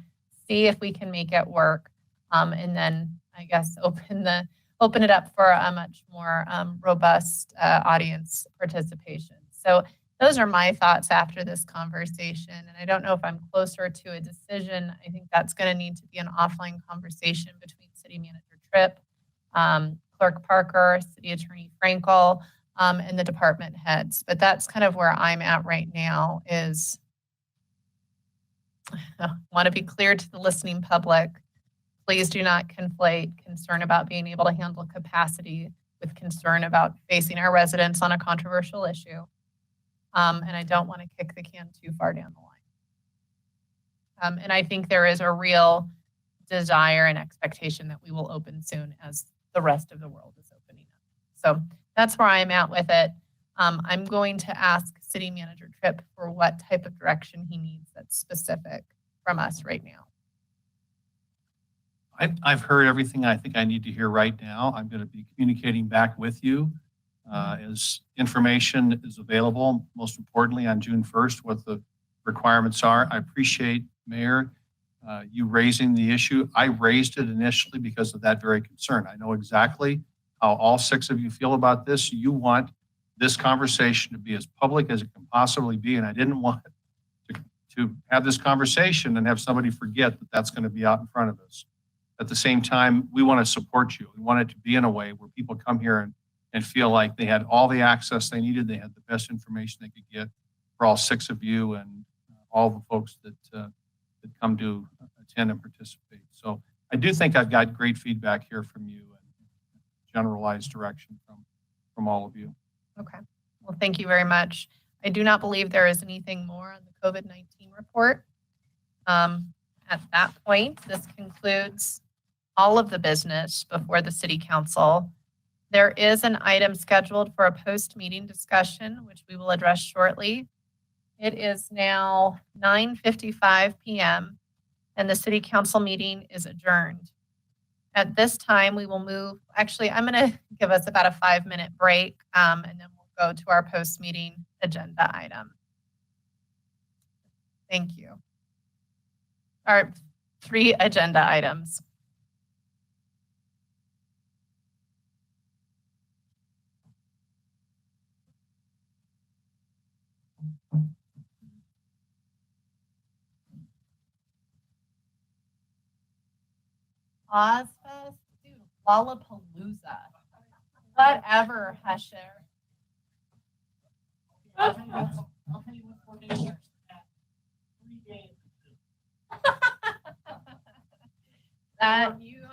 see if we can make it work, and then I guess open it up for a much more robust audience participation. So those are my thoughts after this conversation. And I don't know if I'm closer to a decision. I think that's going to need to be an offline conversation between City Manager Tripp, Clerk Parker, City Attorney Frankel, and the department heads. But that's kind of where I'm at right now. Is I want to be clear to the listening public. Please do not conflate concern about being able to handle capacity with concern about facing our residents on a controversial issue. And I don't want to kick the can too far down the line. And I think there is a real desire and expectation that we will open soon, as the rest of the world is opening up. So that's where I'm at with it. I'm going to ask City Manager Tripp for what type of direction he needs that's specific from us right now. I've heard everything I think I need to hear right now. I'm going to be communicating back with you as information is available, most importantly on June 1st, what the requirements are. I appreciate, Mayor, you raising the issue. I raised it initially because of that very concern. I know exactly how all 6 of you feel about this. You want this conversation to be as public as it can possibly be, and I didn't want to have this conversation and have somebody forget that that's going to be out in front of us. At the same time, we want to support you. We want it to be in a way where people come here and feel like they had all the access they needed. They had the best information they could get for all 6 of you and all the folks that come to attend and participate. So I do think I've got great feedback here from you and generalized direction from all of you. Okay. Well, thank you very much. I do not believe there is anything more on the COVID-19 report. At that point, this concludes all of the business before the City Council. There is an item scheduled for a post-meeting discussion, which we will address shortly. It is now 9:55 p.m. and the City Council meeting is adjourned. At this time, we will move, actually, I'm going to give us about a 5-minute break and then we'll go to our post-meeting agenda item. Thank you. Our 3 agenda items. Ozfest, dude, Lollapalooza. Whatever, Husher. That you aren't whistling Dixie. That is.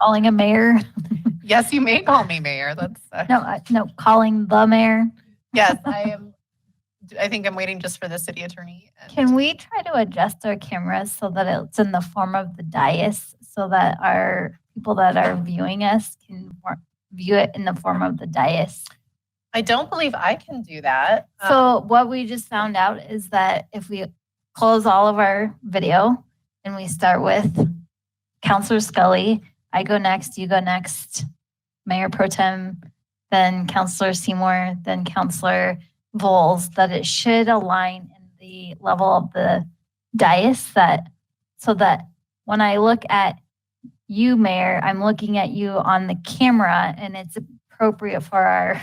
Calling a mayor. Yes, you may call me mayor. That's No, calling the mayor. yes, I am. I think I'm waiting just for the city attorney. Can we try to adjust our cameras so that it's in the form of the dais so that our people that are viewing us can view it in the form of the dais? I don't believe I can do that. So what we just found out is that if we close all of our video and we start with Councilor Scully, I go next, you go next, Mayor Pro Tem, then Councilor Seymour, then Councilor Voles, that it should align in the level of the dais so that when I look at you, Mayor, I'm looking at you on the camera and it's appropriate for our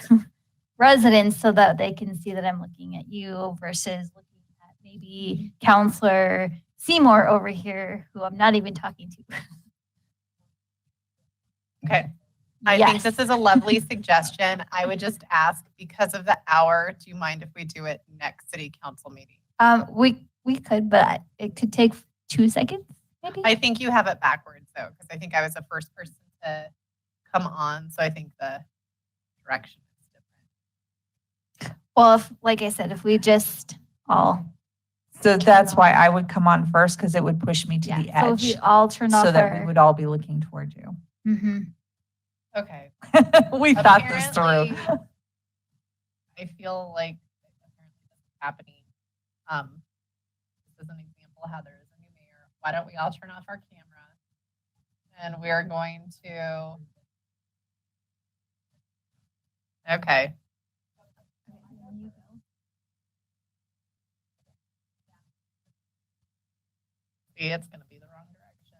residents so that they can see that I'm looking at you versus looking at maybe Councilor Seymour over here, who I'm not even talking to. Okay. I think this is a lovely suggestion. I would just ask, because of the hour, do you mind if we do it next city council meeting? We could, but it could take 2 seconds, maybe. I think you have it backwards though, because I think I was the first person to come on. So I think the direction is different. Well, like I said, if we just all. So that's why I would come on first, because it would push me to the edge. So if we all turn off so that we would all be looking toward you. Mm-hmm. Okay. We thought this through. I feel like apparently this is happening. This is an example how there is a new mayor. Why don't we all turn off our camera? And we're going to. Okay. See, it's going to be the wrong direction.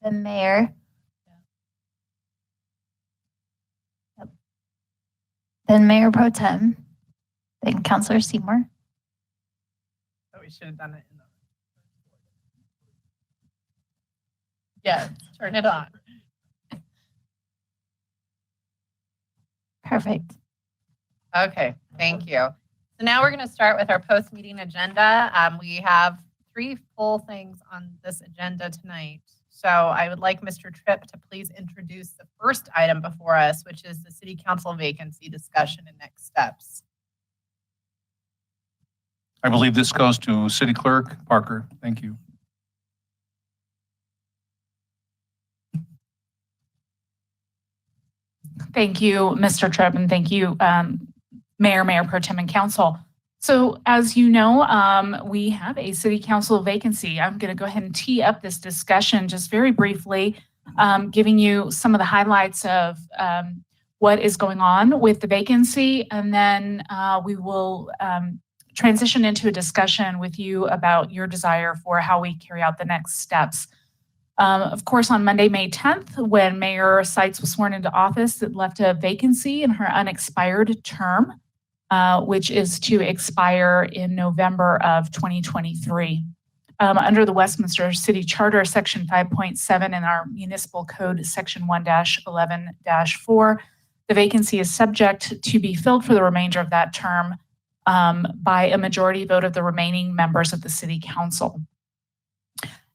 The mayor. Yep. Then Mayor Pro Tem. Then Councilor Seymour. So we should have done it in the. Yes, turn it on. Perfect. Okay, thank you. So now we're going to start with our post-meeting agenda. We have 3 full things on this agenda tonight. So I would like Mr. Tripp to please introduce the first item before us, which is the City Council vacancy discussion and next steps. I believe this goes to City Clerk Parker. Thank you. Thank you, Mr. Tripp, and thank you, Mayor Pro Tem, and Council. So as you know, we have a City Council vacancy. I'm going to go ahead and tee up this discussion just very briefly, giving you some of the highlights of what is going on with the vacancy, and then we will transition into a discussion with you about your desire for how we carry out the next steps. Of course, on Monday, May 10th, when Mayor Seitz was sworn into office, it left a vacancy in her unexpired term, which is to expire in November of 2023. Under the Westminster City Charter, Section 5.7 in our Municipal Code, Section 1-11-4, the vacancy is subject to be filled for the remainder of that term by a majority vote of the remaining members of the City Council.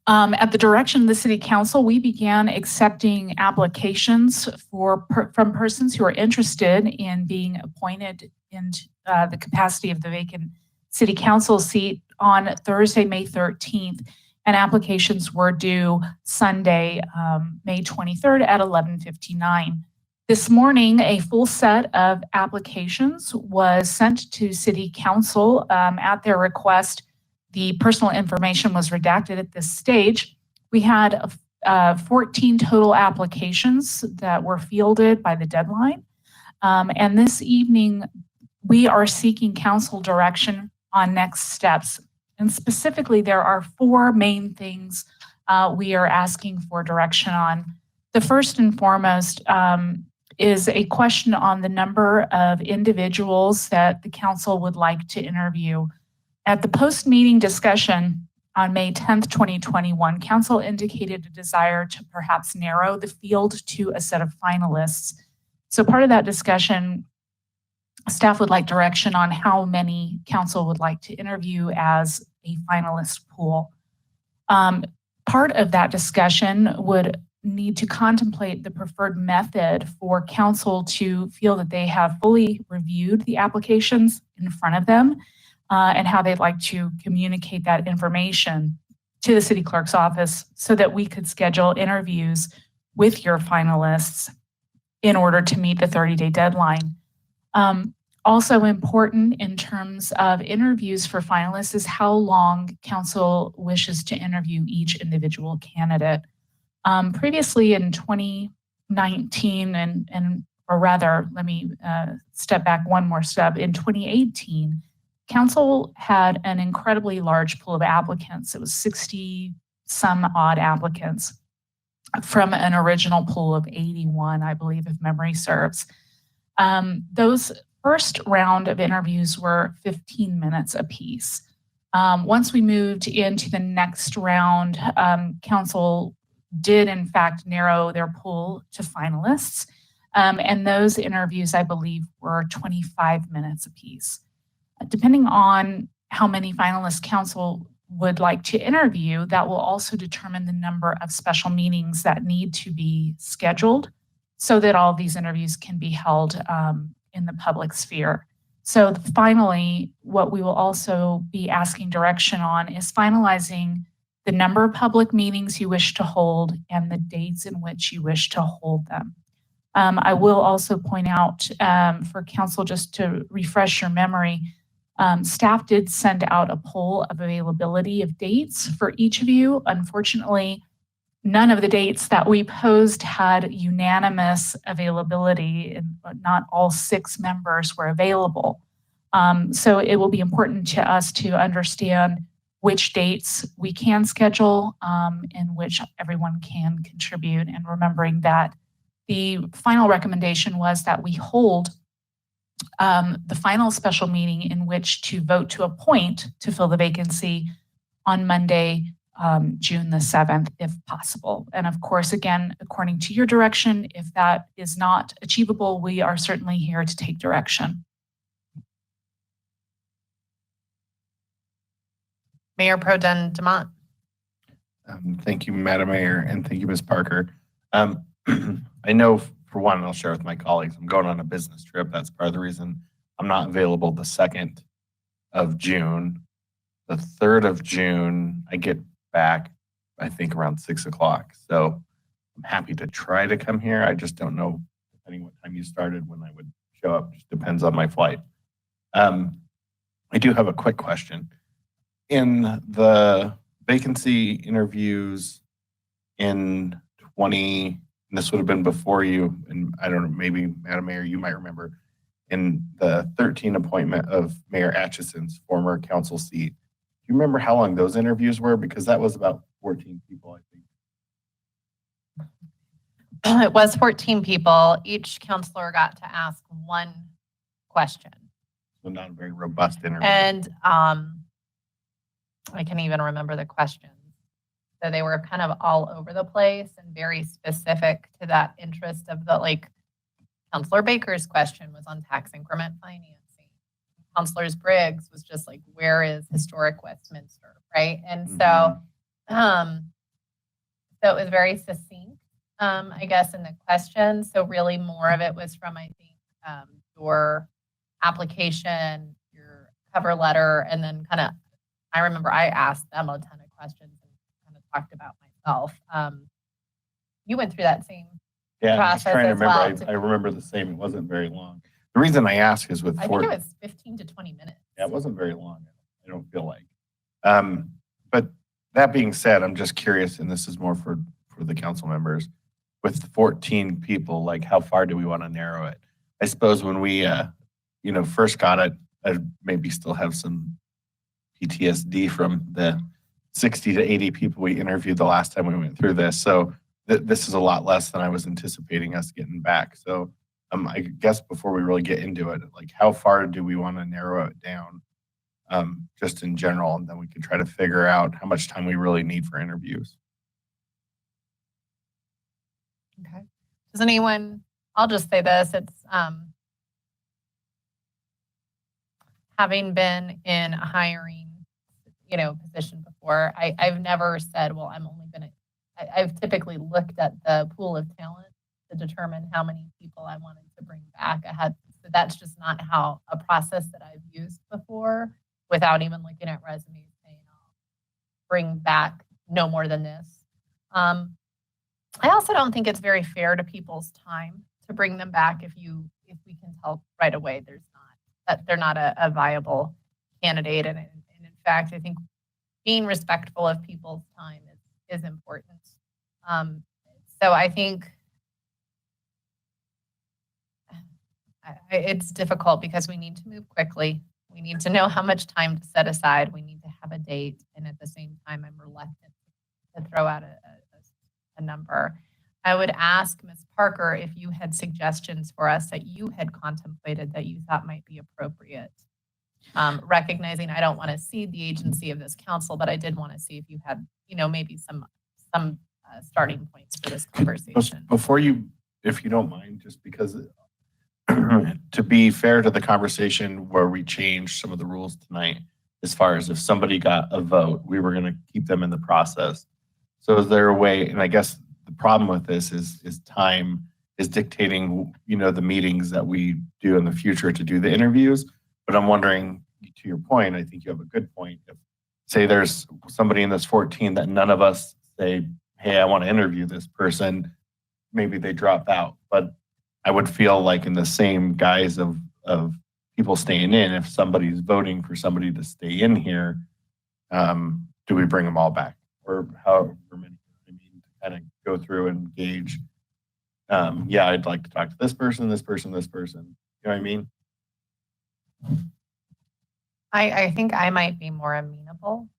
At the direction of the City Council, we began accepting applications from persons who are interested in being appointed in the capacity of the vacant City Council seat on Thursday, May 13th, and applications were due Sunday, May 23rd at 11:59. This morning, a full set of applications was sent to City Council at their request. The personal information was redacted at this stage. We had 14 total applications that were fielded by the deadline. And this evening, we are seeking council direction on next steps. And specifically, there are 4 main things we are asking for direction on. The first and foremost is a question on the number of individuals that the council would like to interview. At the post-meeting discussion on May 10th, 2021, council indicated a desire to perhaps narrow the field to a set of finalists. So part of that discussion, staff would like direction on how many council would like to interview as a finalist pool. Part of that discussion would need to contemplate the preferred method for council to feel that they have fully reviewed the applications in front of them, and how they'd like to communicate that information to the city clerk's office so that we could schedule interviews with your finalists in order to meet the 30-day deadline. Also important in terms of interviews for finalists is how long council wishes to interview each individual candidate. Previously in 2019, or rather, let me step back one more step. In 2018, council had an incredibly large pool of applicants. It was 60 some odd applicants from an original pool of 81, I believe, if memory serves. Those first round of interviews were 15 minutes apiece. Once we moved into the next round, council did in fact narrow their pool to finalists. And those interviews, I believe, were 25 minutes apiece. Depending on how many finalists council would like to interview, that will also determine the number of special meetings that need to be scheduled so that all these interviews can be held in the public sphere. So finally, what we will also be asking direction on is finalizing the number of public meetings you wish to hold and the dates in which you wish to hold them. I will also point out for council, just to refresh your memory, staff did send out a poll of availability of dates for each of you. Unfortunately, none of the dates that we posed had unanimous availability, and not all 6 members were available. So it will be important to us to understand which dates we can schedule and which everyone can contribute, and remembering that the final recommendation was that we hold the final special meeting in which to vote to appoint to fill the vacancy on Monday, June the 7th, if possible. And of course, again, according to your direction, if that is not achievable, we are certainly here to take direction. Mayor Pro Tem DeMont. Thank you, Madam Mayor, and thank you, Ms. Parker. I know, for one, I'll share with my colleagues, I'm going on a business trip. That's part of the reason I'm not available the 2nd of June. The 3rd of June, I get back, I think, around 6 o'clock. So I'm happy to try to come here. I just don't know, depending what time you started, when I would show up. Just depends on my flight. I do have a quick question. In the vacancy interviews in and this would have been before you, and I don't know, maybe Madam Mayor, you might remember, in the 13 appointment of Mayor Atchison's former council seat. Do you remember how long those interviews were? Because that was about 14 people, I think. It was 14 people. Each counselor got to ask one question. So not a very robust interview. And I can even remember the questions. So they were kind of all over the place and very specific to that interest of the, like, Counselor Baker's question was on tax increment financing. Counselor Briggs was just like, where is historic Westminster, right? And so, so it was very succinct, I guess, in the question. So really more of it was from, I think, your application, your cover letter, and then kind of, I remember I asked them a ton of questions and kind of talked about myself. You went through that same process I'm trying to remember. as well. I remember the same. It wasn't very long. The reason I ask is with I think it was 15 to 20 minutes. Yeah, it wasn't very long. I don't feel like. But that being said, I'm just curious, and this is more for the council members. With 14 people, like, how far do we want to narrow it? I suppose when we, first got it, I maybe still have some PTSD from the 60 to 80 people we interviewed the last time we went through this. So this is a lot less than I was anticipating us getting back. So I guess before we really get into it, like, how far do we want to narrow it down, just in general, and then we can try to figure out how much time we really need for interviews. Okay. Does anyone, I'll just say this, it's having been in hiring position before. I've never said, well, I'm only going to, I've typically looked at the pool of talent to determine how many people I wanted to bring back. So that's just not how a process that I've used before without even looking at resumes saying, I'll bring back no more than this. I also don't think it's very fair to people's time to bring them back if we can tell right away that they're not a viable candidate. And in fact, I think being respectful of people's time is important. So I think it's difficult because we need to move quickly. We need to know how much time to set aside. We need to have a date. And at the same time, I'm reluctant to throw out a number. I would ask Ms. Parker if you had suggestions for us that you had contemplated that you thought might be appropriate. Recognizing I don't want to cede the agency of this council, but I did want to see if you had, maybe some starting points for this conversation. Before you, if you don't mind, just because to be fair to the conversation where we changed some of the rules tonight, as far as if somebody got a vote, we were going to keep them in the process. So is there a way, and I guess the problem with this is time is dictating, the meetings that we do in the future to do the interviews. But I'm wondering, to your point, I think you have a good point. If, say there's somebody in this 14 that none of us say, hey, I want to interview this person, maybe they drop out. But I would feel like in the same guise of people staying in, if somebody's voting for somebody to stay in here, do we bring them all back? Or however many, to kind of go through and gauge, yeah, I'd like to talk to this person, this person, this person. You know what I mean? I think I might be more amenable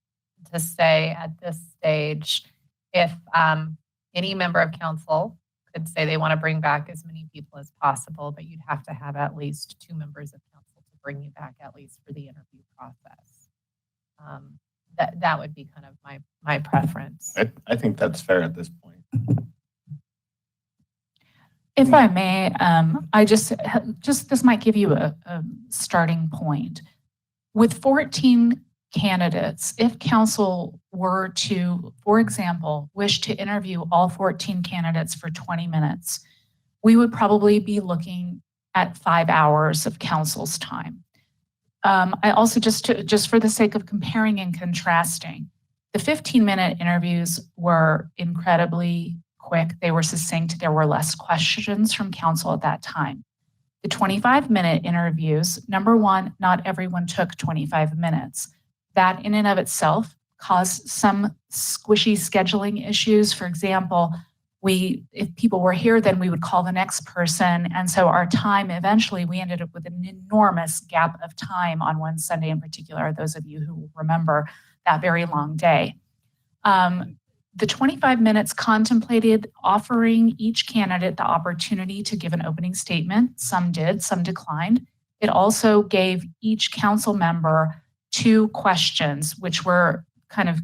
to say at this stage, if any member of council could say they want to bring back as many people as possible, but you'd have to have at least 2 members of council to bring you back, at least for the interview process. That would be kind of my preference. I think that's fair at this point. If I may, I just this might give you a starting point. With 14 candidates, if council were to, for example, wish to interview all 14 candidates for 20 minutes, we would probably be looking at 5 hours of council's time. I also, just for the sake of comparing and contrasting, the 15-minute interviews were incredibly quick. They were succinct. There were less questions from council at that time. The 25-minute interviews, number one, not everyone took 25 minutes. That in and of itself caused some squishy scheduling issues. For example, if people were here, then we would call the next person. And so our time, eventually, we ended up with an enormous gap of time on one Sunday in particular, those of you who remember that very long day. The 25 minutes contemplated offering each candidate the opportunity to give an opening statement. Some did, some declined. It also gave each council member 2 questions, which were kind of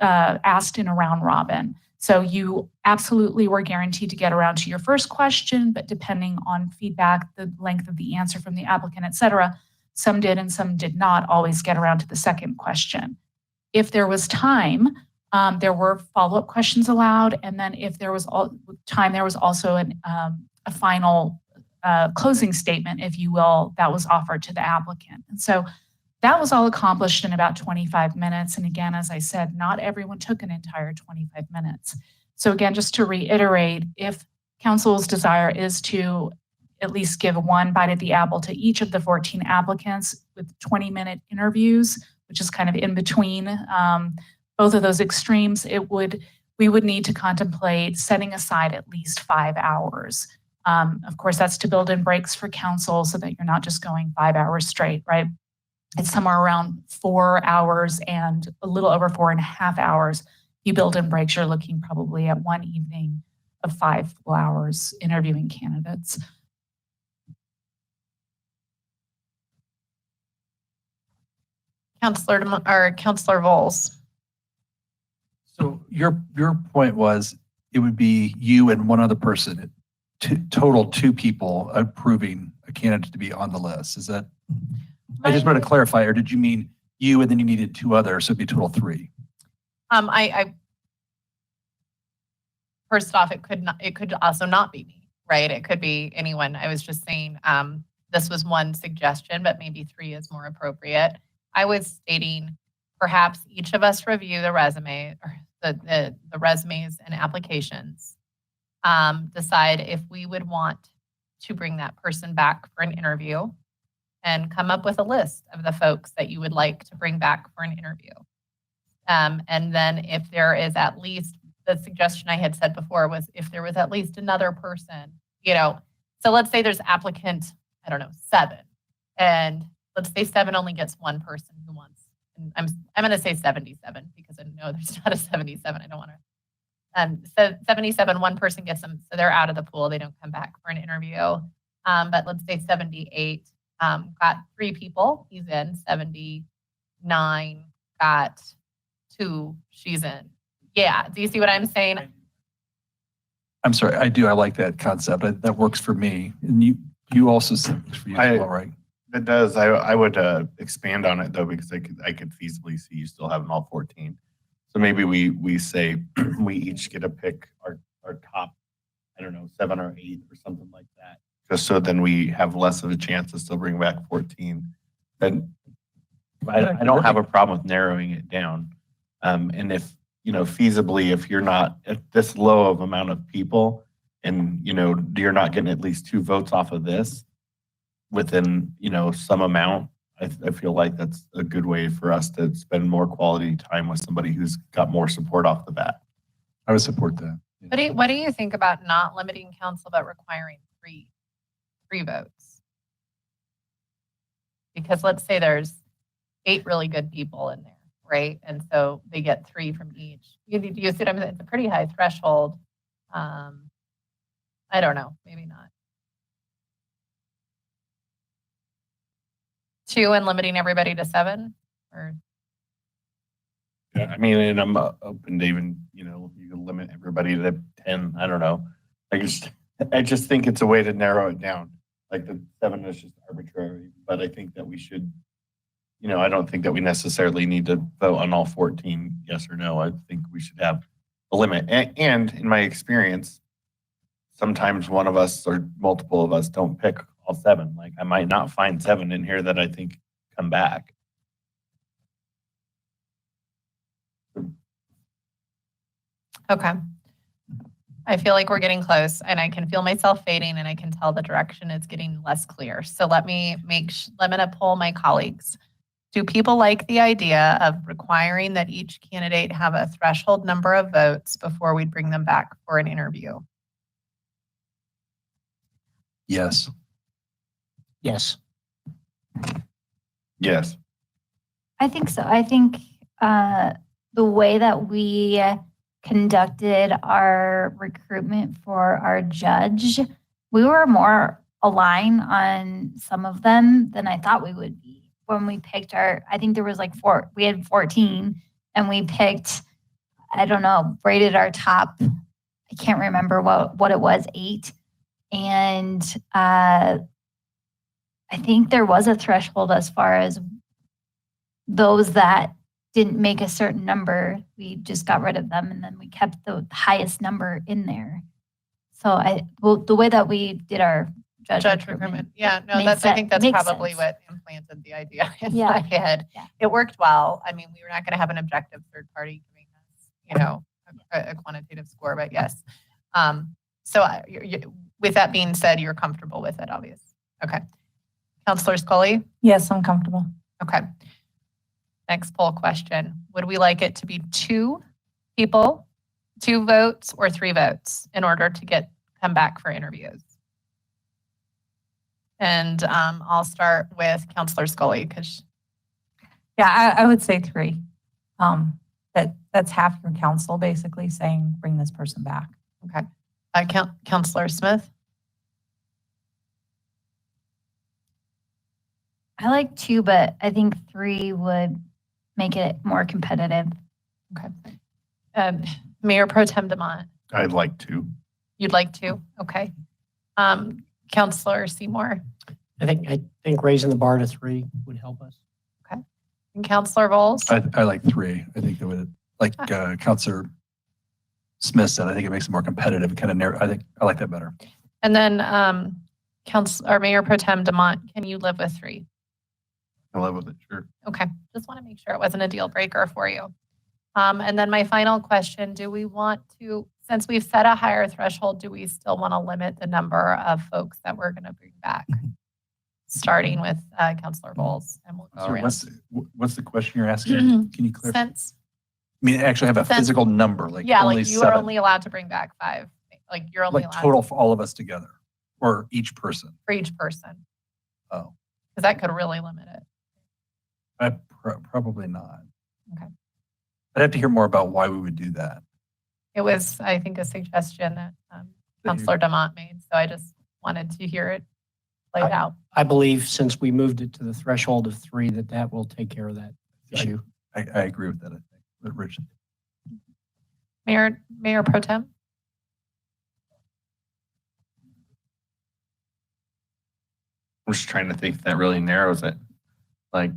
asked in a round robin. So you absolutely were guaranteed to get around to your first question, but depending on feedback, the length of the answer from the applicant, et cetera, some did and some did not always get around to the second question. If there was time, there were follow-up questions allowed. And then if there was time, there was also a final closing statement, if you will, that was offered to the applicant. And so that was all accomplished in about 25 minutes. And again, as I said, not everyone took an entire 25 minutes. So again, just to reiterate, if council's desire is to at least give one bite at the apple to each of the 14 applicants with 20-minute interviews, which is kind of in between both of those extremes, we would need to contemplate setting aside at least 5 hours. Of course, that's to build in breaks for council so that you're not just going 5 hours straight, right? It's somewhere around 4 hours and a little over 4.5 hours. You build in breaks, you're looking probably at one evening of 5 full hours interviewing candidates. Councilor Voles. So your point was it would be you and one other person, total 2 people approving a candidate to be on the list. Is that? I just want to clarify, or did you mean you, and then you needed 2 others, so it'd be a total of 3. I first off, it could also not be me, right? It could be anyone. I was just saying, this was one suggestion, but maybe 3 is more appropriate. I was stating perhaps each of us review the resume or the resumes and applications, decide if we would want to bring that person back for an interview, and come up with a list of the folks that you would like to bring back for an interview. And then if there is at least, the suggestion I had said before was if there was at least another person, so let's say there's applicant, 7, and let's say 7 only gets one person who wants, and I'm going to say 77 because I know there's not a 77. I don't want to. So 77, one person gets them, so they're out of the pool. They don't come back for an interview. But let's say 78 got 3 people. He's in. 79 got 2. She's in. Yeah. Do you see what I'm saying? I'm sorry, I do. I like that concept. That works for me. And you also said it works for you as well, right? It does. I would expand on it though, because I could feasibly see you still having all 14. So maybe we say we each get to pick our top, 7 or 8 or something like that. Just so then we have less of a chance to still bring back 14. Then I don't have a problem with narrowing it down. And if, feasibly, if you're not at this low of amount of people and, you're not getting at least 2 votes off of this within, some amount, I feel like that's a good way for us to spend more quality time with somebody who's got more support off the bat. I would support that. What do you think about not limiting council but requiring 3 votes? Because let's say there's 8 really good people in there, right? And so they get 3 from each. You see what I'm saying? It's a pretty high threshold. I don't know, maybe not. 2 and limiting everybody to 7, or? Yeah, and I'm open to even, you can limit everybody to 10. I don't know. I just think it's a way to narrow it down. Like the 7 is just arbitrary, but I think that we should, I don't think that we necessarily need to vote on all 14, yes or no. I think we should have a limit. And in my experience, sometimes one of us or multiple of us don't pick all 7. Like I might not find 7 in here that I think come back. Okay. I feel like we're getting close, and I can feel myself fading, and I can tell the direction is getting less clear. So let me I'm going to poll my colleagues. Do people like the idea of requiring that each candidate have a threshold number of votes before we bring them back for an interview? Yes. Yes. Yes. I think so. I think the way that we conducted our recruitment for our judge, we were more aligned on some of them than I thought we would be. When we picked I think there was like 4, we had 14, and we picked, rated our top, I can't remember what it was, 8. And I think there was a threshold as far as those that didn't make a certain number, we just got rid of them, and then we kept the highest number in there. So the way that we did our judge recruitment. Yeah, no, I think that's probably sense. what implanted the idea in my head. Yeah. It worked well. We were not going to have an objective third party giving us, a quantitative score, but yes. So with that being said, you're comfortable with it, obviously. Okay. Councilor Scully? Yes, I'm comfortable. Okay. Next poll question. Would we like it to be 2 people, 2 votes, or 3 votes in order to come back for interviews? And I'll start with Councilor Scully because. Yeah, I would say 3. That's half your council basically saying, bring this person back. Okay. Councilor Smith? I like 2, but I think 3 would make it more competitive. Okay. Mayor Pro Tem DeMont? I'd like 2. You'd like 2? Okay. Councilor Seymour? I think raising the bar to 3 would help us. Okay. And Counselor Bowles? I like 3. I think it would, like Counselor Smith said, I think it makes it more competitive and kind of narrow. I like that better. And then Mayor Pro Tem DeMont, can you live with 3? I live with it, sure. Okay, just want to make sure it wasn't a deal breaker for you. And then my final question, do we want to, since we've set a higher threshold, do we still want to limit the number of folks that we're going to bring back? Starting with Counselor Bowles. And we'll go around. What's the question you're asking? Can you clarify? Since, I mean, actually have a physical number, like yeah, only like you 7. are only allowed to bring back 5. Like you're only Like allowed total for all of us together, or each person? for each person. Oh. Because that could really limit it. Probably not. Okay. I'd have to hear more about why we would do that. It was, I think, a suggestion that Counselor DeMont made. So I just wanted to hear it laid out. I believe since we moved it to the threshold of 3, that will take care of that issue. I agree with that, I think. But Rich. Mayor Pro Tem? I'm just trying to think if that really narrows it. Like,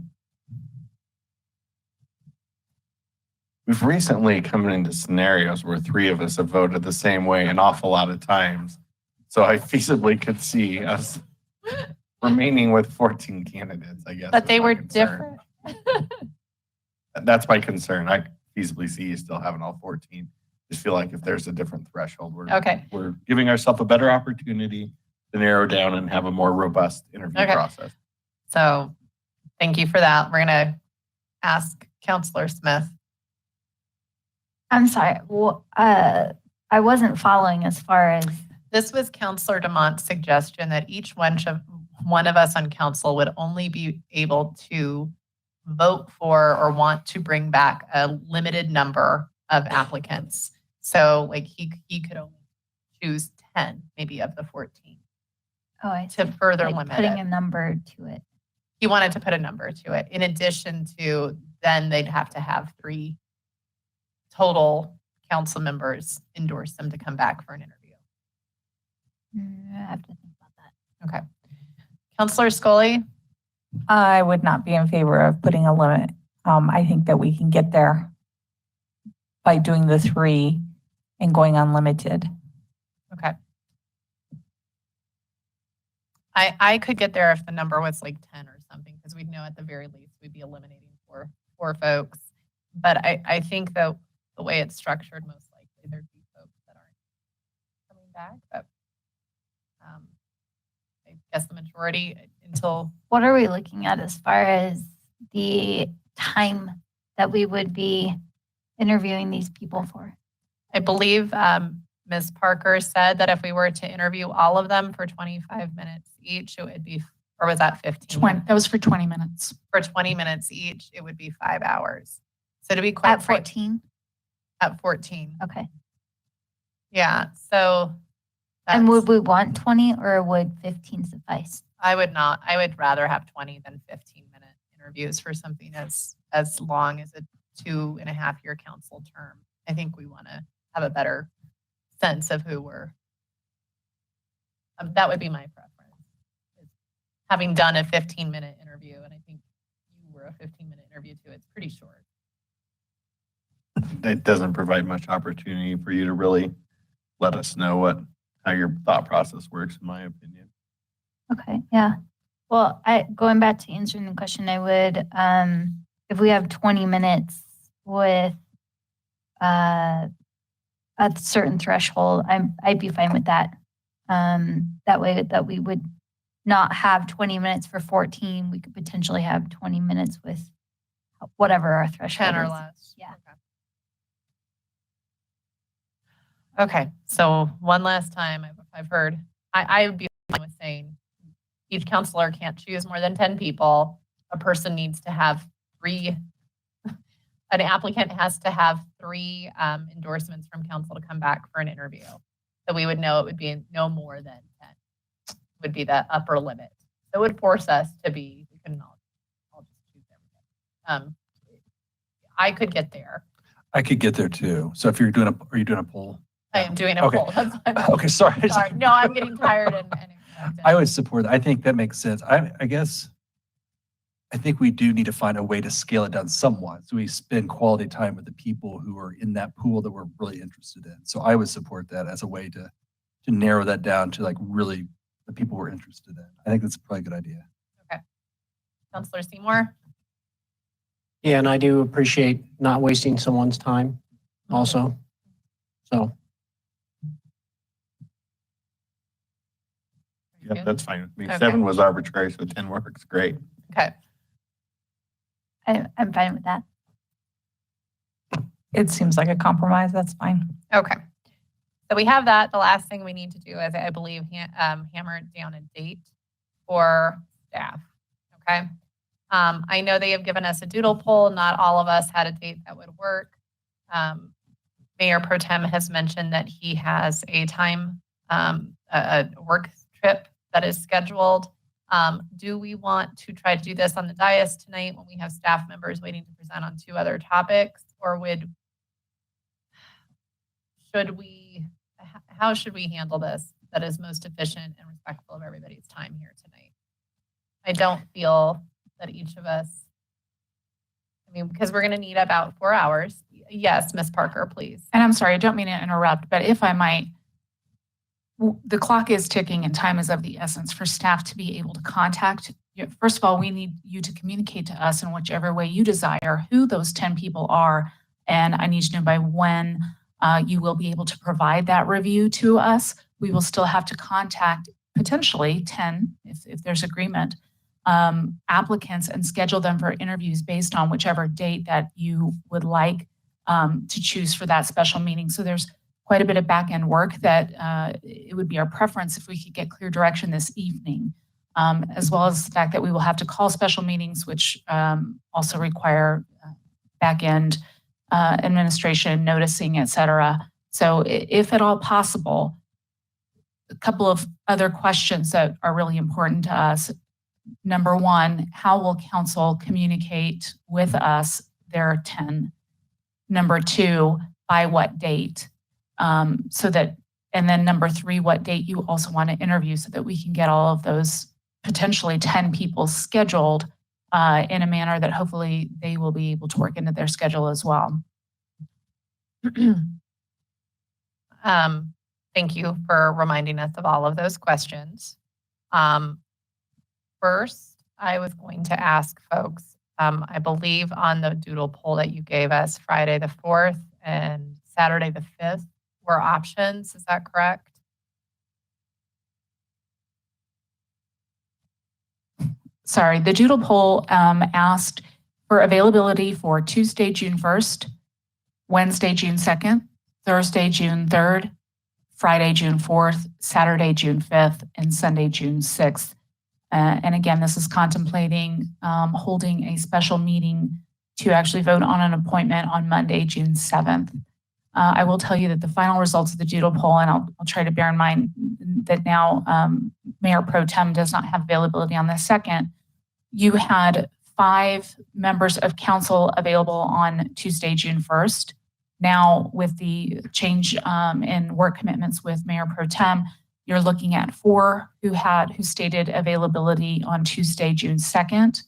we've recently come into scenarios where 3 of us have voted the same way an awful lot of times. So I feasibly could see us remaining with 14 candidates, I guess. But they were different. That's my concern. I feasibly see you still having all 14. Just feel like if there's a different threshold, we're giving ourselves a better opportunity to narrow down and have a more robust interview process. So thank you for that. We're going to ask Counselor Smith. I'm sorry. Well, I wasn't following as far as. This was Counselor DeMont's suggestion that each one of us on council would only be able to vote for or want to bring back a limited number of applicants. So like he could only choose 10 maybe of the 14. Oh, I see. To further like limit putting it. a number to it. He wanted to put a number to it. In addition to, then they'd have to have 3 total council members endorse them to come back for an interview. I have to think about that. Okay. Counselor Scully? I would not be in favor of putting a limit. I think that we can get there by doing the 3 and going unlimited. Okay. I could get there if the number was like 10 or something, because we'd know at the very least we'd be eliminating 4 folks. But I think that the way it's structured, most likely there'd be folks that aren't coming back. But I guess the majority until. What are we looking at as far as the time that we would be interviewing these people for? I believe Ms. Parker said that if we were to interview all of them for 25 minutes each, it would be, or was that 15? That was for 20 minutes. For 20 minutes each, it would be 5 hours. So to be quite At 14? At 14. Okay. Yeah, so. And would we want 20 or would 15 suffice? I would not. I would rather have 20 than 15-minute interviews for something as long as a 2.5-year council term. I think we want to have a better sense of who we're. That would be my preference. Having done a 15-minute interview, and I think you were a 15-minute interview too, it's pretty short. It doesn't provide much opportunity for you to really let us know how your thought process works, in my opinion. Okay, yeah. Well, going back to answering the question, I would, if we have 20 minutes with a certain threshold, I'd be fine with that. That way that we would not have 20 minutes for 14. We could potentially have 20 minutes with whatever our threshold 10 or is. less. Yeah. Okay, so one last time, I've heard, I would be fine with saying each counselor can't choose more than 10 people. A person needs to have 3, an applicant has to have 3 endorsements from council to come back for an interview. So we would know it would be no more than 10, would be the upper limit. So it would force us to be, we couldn't all just choose everything. I could get there. I could get there too. So if are you doing a poll? I am doing a Okay. poll. That's fine. Okay, sorry. Sorry. No, I'm getting tired and I would support that. I think that makes sense. I guess I think we do need to find a way to scale it down somewhat. So we spend quality time with the people who are in that pool that we're really interested in. So I would support that as a way to narrow that down to like really the people we're interested in. I think that's probably a good idea. Okay. Counselor Seymour? Yeah, and I do appreciate not wasting someone's time also. So. Yeah, that's fine with me. Okay. 7 was arbitrary, so 10 works great. Okay. I'm fine with that. It seems like a compromise. That's fine. Okay. So we have that. The last thing we need to do is, I believe, hammer down a date for staff. Okay. I know they have given us a doodle poll. Not all of us had a date that would work. Mayor Pro Tem has mentioned that he has a time, a work trip that is scheduled. Do we want to try to do this on the dais tonight when we have staff members waiting to present on 2 other topics? Or how should we handle this that is most efficient and respectful of everybody's time here tonight? I don't feel that each of us, because we're going to need about 4 hours. Yes, Ms. Parker, please. And I'm sorry, I don't mean to interrupt, but if I might, the clock is ticking and time is of the essence for staff to be able to contact. First of all, we need you to communicate to us in whichever way you desire who those 10 people are. And I need to know by when you will be able to provide that review to us. We will still have to contact potentially 10, if there's agreement, applicants and schedule them for interviews based on whichever date that you would like to choose for that special meeting. So there's quite a bit of back end work that it would be our preference if we could get clear direction this evening, as well as the fact that we will have to call special meetings, which also require back end administration, noticing, et cetera. So if at all possible, a couple of other questions that are really important to us. Number one, how will council communicate with us their 10? Number 2, by what date? And then number 3, what date you also want to interview so that we can get all of those potentially 10 people scheduled in a manner that hopefully they will be able to work into their schedule as well. Thank you for reminding us of all of those questions. First, I was going to ask folks, I believe on the doodle poll that you gave us, Friday the 4th and Saturday the 5th were options. Is that correct? Sorry, the doodle poll asked for availability for Tuesday, June 1st, Wednesday, June 2nd, Thursday, June 3rd, Friday, June 4th, Saturday, June 5th, and Sunday, June 6th. And again, this is contemplating holding a special meeting to actually vote on an appointment on Monday, June 7th. I will tell you that the final results of the doodle poll, and I'll try to bear in mind that now Mayor Pro Tem does not have availability on the 2nd. You had 5 members of council available on Tuesday, June 1st. Now, with the change in work commitments with Mayor Pro Tem, you're looking at 4 who stated availability on Tuesday, June 2nd.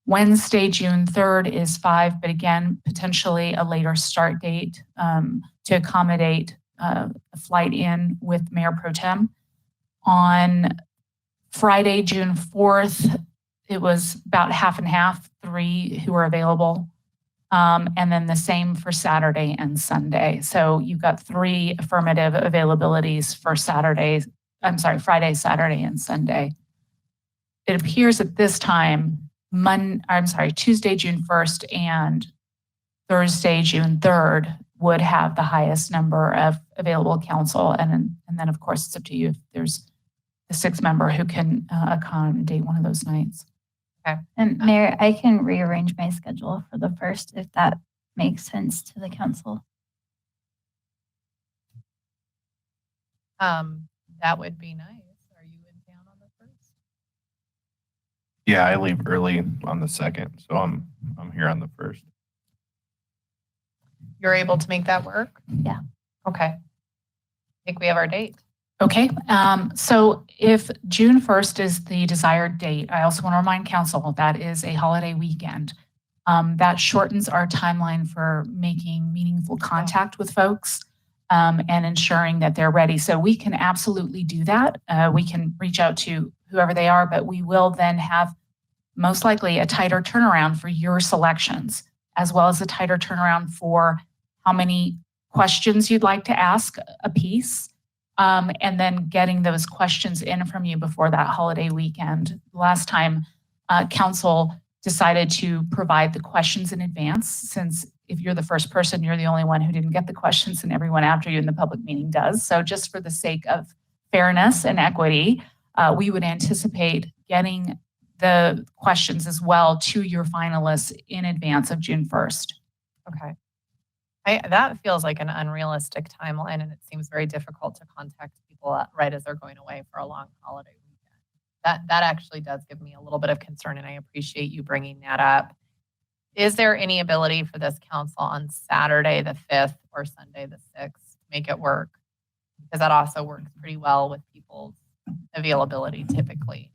Wednesday, June 3rd is 5, but again, potentially a later start date to accommodate a flight in with Mayor Pro Tem. On Friday, June 4th, it was about half and half, 3 who were available. And then the same for Saturday and Sunday. So you've got 3 affirmative availabilities for Friday, Saturday, and Sunday. It appears at this time, Tuesday, June 1st and Thursday, June 3rd would have the highest number of available council. And then of course it's up to you if there's a 6th member who can accommodate one of those nights. Okay. And Mayor, I can rearrange my schedule for the 1st if that makes sense to the council. That would be nice. Are you in town on the 1st? Yeah, I leave early on the 2nd, so I'm here on the 1st. You're able to make that work? Yeah. Okay. I think we have our date. Okay, so if June 1st is the desired date, I also want to remind council that is a holiday weekend. That shortens our timeline for making meaningful contact with folks and ensuring that they're ready. So we can absolutely do that. We can reach out to whoever they are, but we will then have most likely a tighter turnaround for your selections, as well as a tighter turnaround for how many questions you'd like to ask a piece, and then getting those questions in from you before that holiday weekend. Last time, council decided to provide the questions in advance, since if you're the first person, you're the only one who didn't get the questions and everyone after you in the public meeting does. So just for the sake of fairness and equity, we would anticipate getting the questions as well to your finalists in advance of June 1st. Okay. That feels like an unrealistic timeline, and it seems very difficult to contact people right as they're going away for a long holiday weekend. That actually does give me a little bit of concern, and I appreciate you bringing that up. Is there any ability for this council on Saturday the 5th or Sunday the 6th to make it work? Because that also works pretty well with people's availability typically.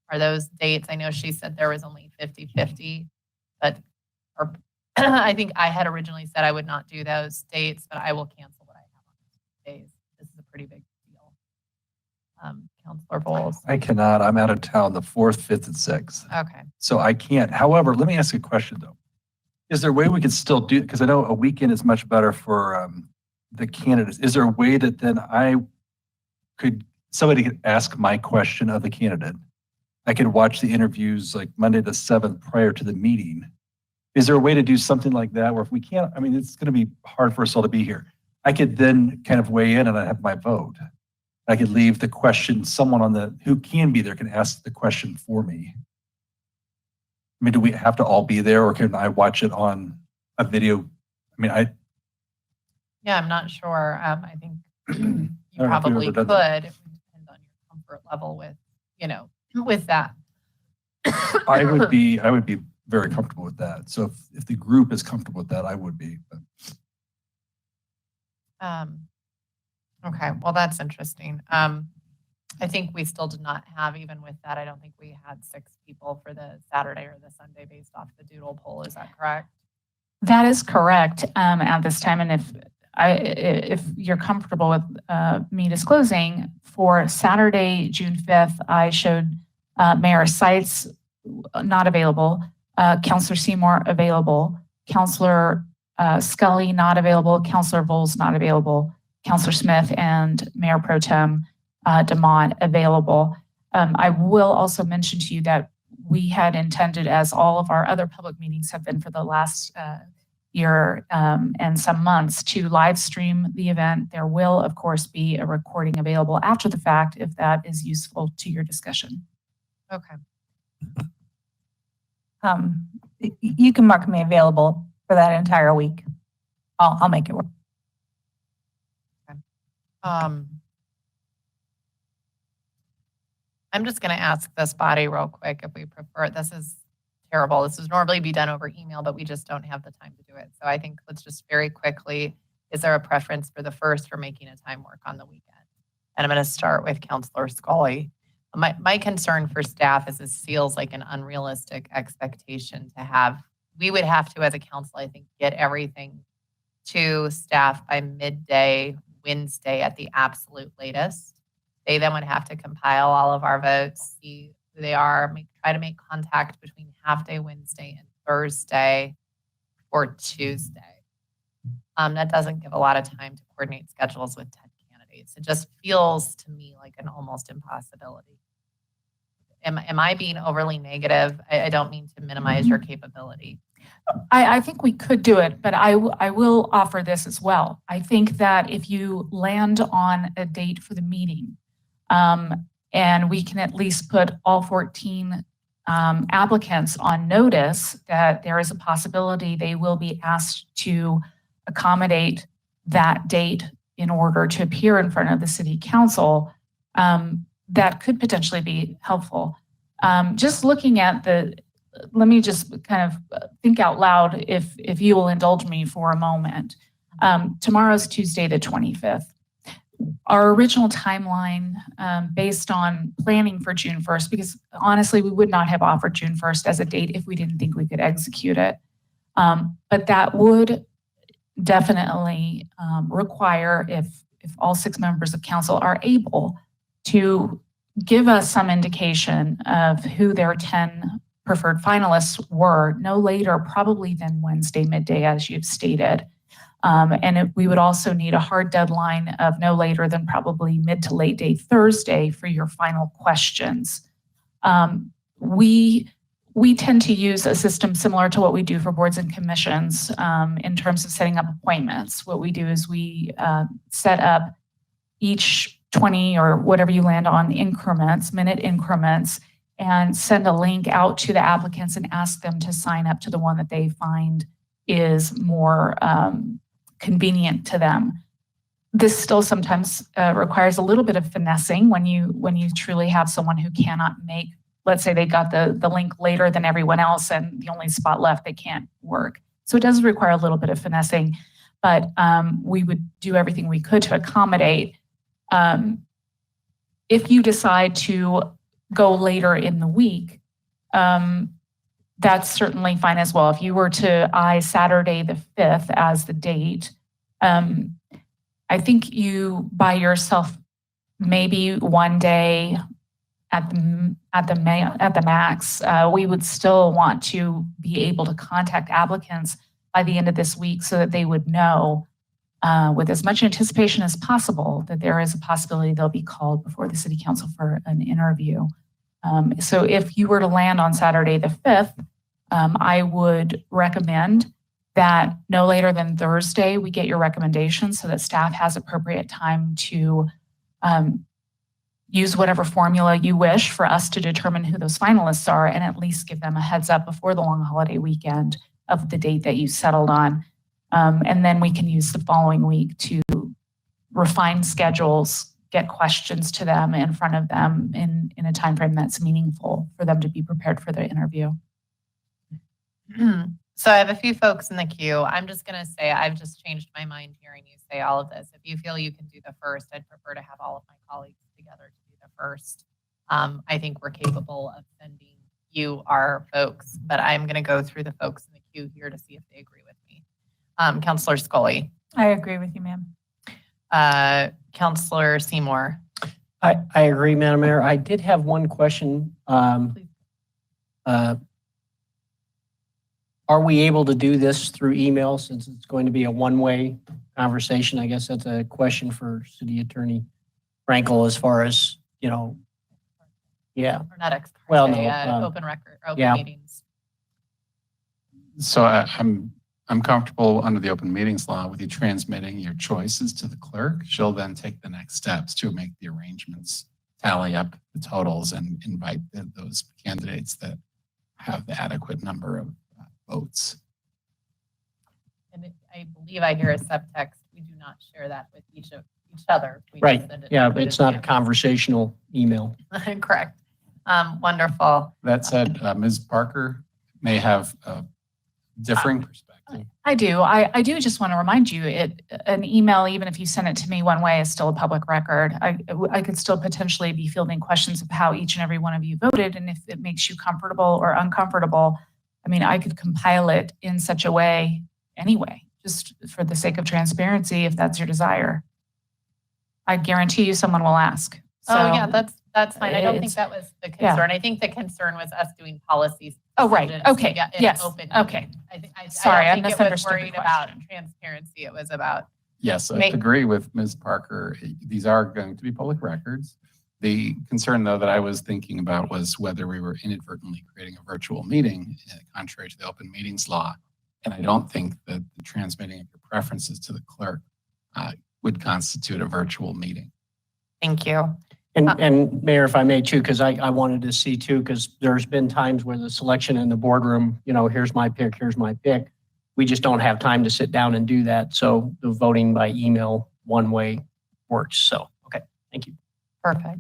Are those dates? I know she said there was only 50-50, but I think I had originally said I would not do those dates, but I will cancel what I have on those days. This is a pretty big deal. Councilor Bowles. I cannot. I'm out of town the 4th, 5th, and 6th. Okay. So I can't. However, let me ask you a question though. Is there a way we could still do, because I know a weekend is much better for the candidates. Is there a way that then somebody could ask my question of the candidate? I could watch the interviews like Monday the 7th prior to the meeting. Is there a way to do something like that where if we can't, I mean, it's going to be hard for us all to be here. I could then kind of weigh in and I have my vote. I could leave the question, someone who can be there can ask the question for me. I mean, do we have to all be there or can I watch it on a video? I mean, Yeah, I'm not sure. I think you probably could. It would depend on your comfort level with, with that. I would be very comfortable with that. So if the group is comfortable with that, I would be. But. Okay, well, that's interesting. I think we still did not have, even with that, I don't think we had 6 people for the Saturday or the Sunday based off the doodle poll. Is that correct? That is correct at this time. And if you're comfortable with me disclosing, for Saturday, June 5th, I showed Mayor Seitz not available, Councilor Seymour available, Councilor Scully not available, Councilor Bowles not available, Councilor Smith and Mayor Pro Tem DeMont available. I will also mention to you that we had intended, as all of our other public meetings have been for the last year and some months, to live stream the event. There will, of course, be a recording available after the fact if that is useful to your discussion. Okay. You can mark me available for that entire week. I'll make it work. Okay. I'm just going to ask this body real quick if we prefer. This is terrible. This would normally be done over email, but we just don't have the time to do it. So I think let's just very quickly, is there a preference for the 1st for making a time work on the weekend? And I'm going to start with Councilor Scully. My concern for staff is this feels like an unrealistic expectation to have. We would have to, as a council, I think, get everything to staff by midday Wednesday at the absolute latest. They then would have to compile all of our votes, see who they are, try to make contact between half day Wednesday and Thursday or Tuesday. That doesn't give a lot of time to coordinate schedules with 10 candidates. It just feels to me like an almost impossibility. Am I being overly negative? I don't mean to minimize your capability. I think we could do it, but I will offer this as well. I think that if you land on a date for the meeting, and we can at least put all 14 applicants on notice that there is a possibility they will be asked to accommodate that date in order to appear in front of the city council, that could potentially be helpful. Just looking at let me just kind of think out loud if you will indulge me for a moment. Tomorrow's Tuesday the 25th. Our original timeline, based on planning for June 1st, because honestly, we would not have offered June 1st as a date if we didn't think we could execute it. But that would definitely require, if all 6 members of council are able to give us some indication of who their 10 preferred finalists were, no later probably than Wednesday midday, as you've stated. We would also need a hard deadline of no later than probably mid to late day Thursday for your final questions. We tend to use a system similar to what we do for boards and commissions in terms of setting up appointments. What we do is we set up each 20 or whatever you land on increments, minute increments, and send a link out to the applicants and ask them to sign up to the one that they find is more convenient to them. This still sometimes requires a little bit of finessing when you truly have someone who cannot make, let's say they got the link later than everyone else and the only spot left, they can't work. So it does require a little bit of finessing, but we would do everything we could to accommodate. If you decide to go later in the week, that's certainly fine as well. If you were to eye Saturday the 5th as the date, I think you by yourself maybe one day at the max. We would still want to be able to contact applicants by the end of this week so that they would know with as much anticipation as possible that there is a possibility they'll be called before the city council for an interview. So if you were to land on Saturday the 5th, I would recommend that no later than Thursday, we get your recommendations so that staff has appropriate time to use whatever formula you wish for us to determine who those finalists are and at least give them a heads up before the long holiday weekend of the date that you settled on. And then we can use the following week to refine schedules, get questions to them in front of them in a time frame that's meaningful for them to be prepared for their interview. So I have a few folks in the queue. I'm just going to say I've just changed my mind hearing you say all of this. If you feel you can do the first, I'd prefer to have all of my colleagues together to do the first. I think we're capable of sending you our folks, but I'm going to go through the folks in the queue here to see if they agree with me. Councilor Scully. I agree with you, ma'am. Councilor Seymour. I agree, Madam Mayor. I did have one question. Are we able to do this through email since it's going to be a one-way conversation? I guess that's a question for City Attorney Frankel as far as, yeah. Or not ex parte, Well, no, open record, open meetings. So I'm comfortable under the open meetings law with you transmitting your choices to the clerk. She'll then take the next steps to make the arrangements, tally up the totals, and invite those candidates that have the adequate number of votes. And I believe I hear a subtext. We do not share that with each other. We Right. just send it Yeah, to it's the not a conversational email. Correct. Wonderful. That said, Ms. Parker may have a differing perspective. I do. I do just want to remind you, an email, even if you send it to me one way, is still a public record. I could still potentially be fielding questions of how each and every one of you voted, and if it makes you comfortable or uncomfortable, I mean, I could compile it in such a way anyway, just for the sake of transparency, if that's your desire. I guarantee you someone will ask. So, oh yeah, that's fine. I don't think it's- that was the yeah. concern. I think the concern was us doing policies. Oh, right. decisions Okay. in Yes. open Okay. meeting. Sorry, I don't think it was misunderstood the worried about question. transparency. It was about Yes, I agree with Ms. Parker. These are going to be public records. The concern, though, that I was thinking about was whether we were inadvertently creating a virtual meeting, contrary to the open meetings law. And I don't think that the transmitting of your preferences to the clerk would constitute a virtual meeting. Thank you. And Mayor, if I may too, because I wanted to see too, because there's been times where the selection in the boardroom, here's my pick, here's my pick. We just don't have time to sit down and do that. So the voting by email one way works. So, okay, thank you. Perfect.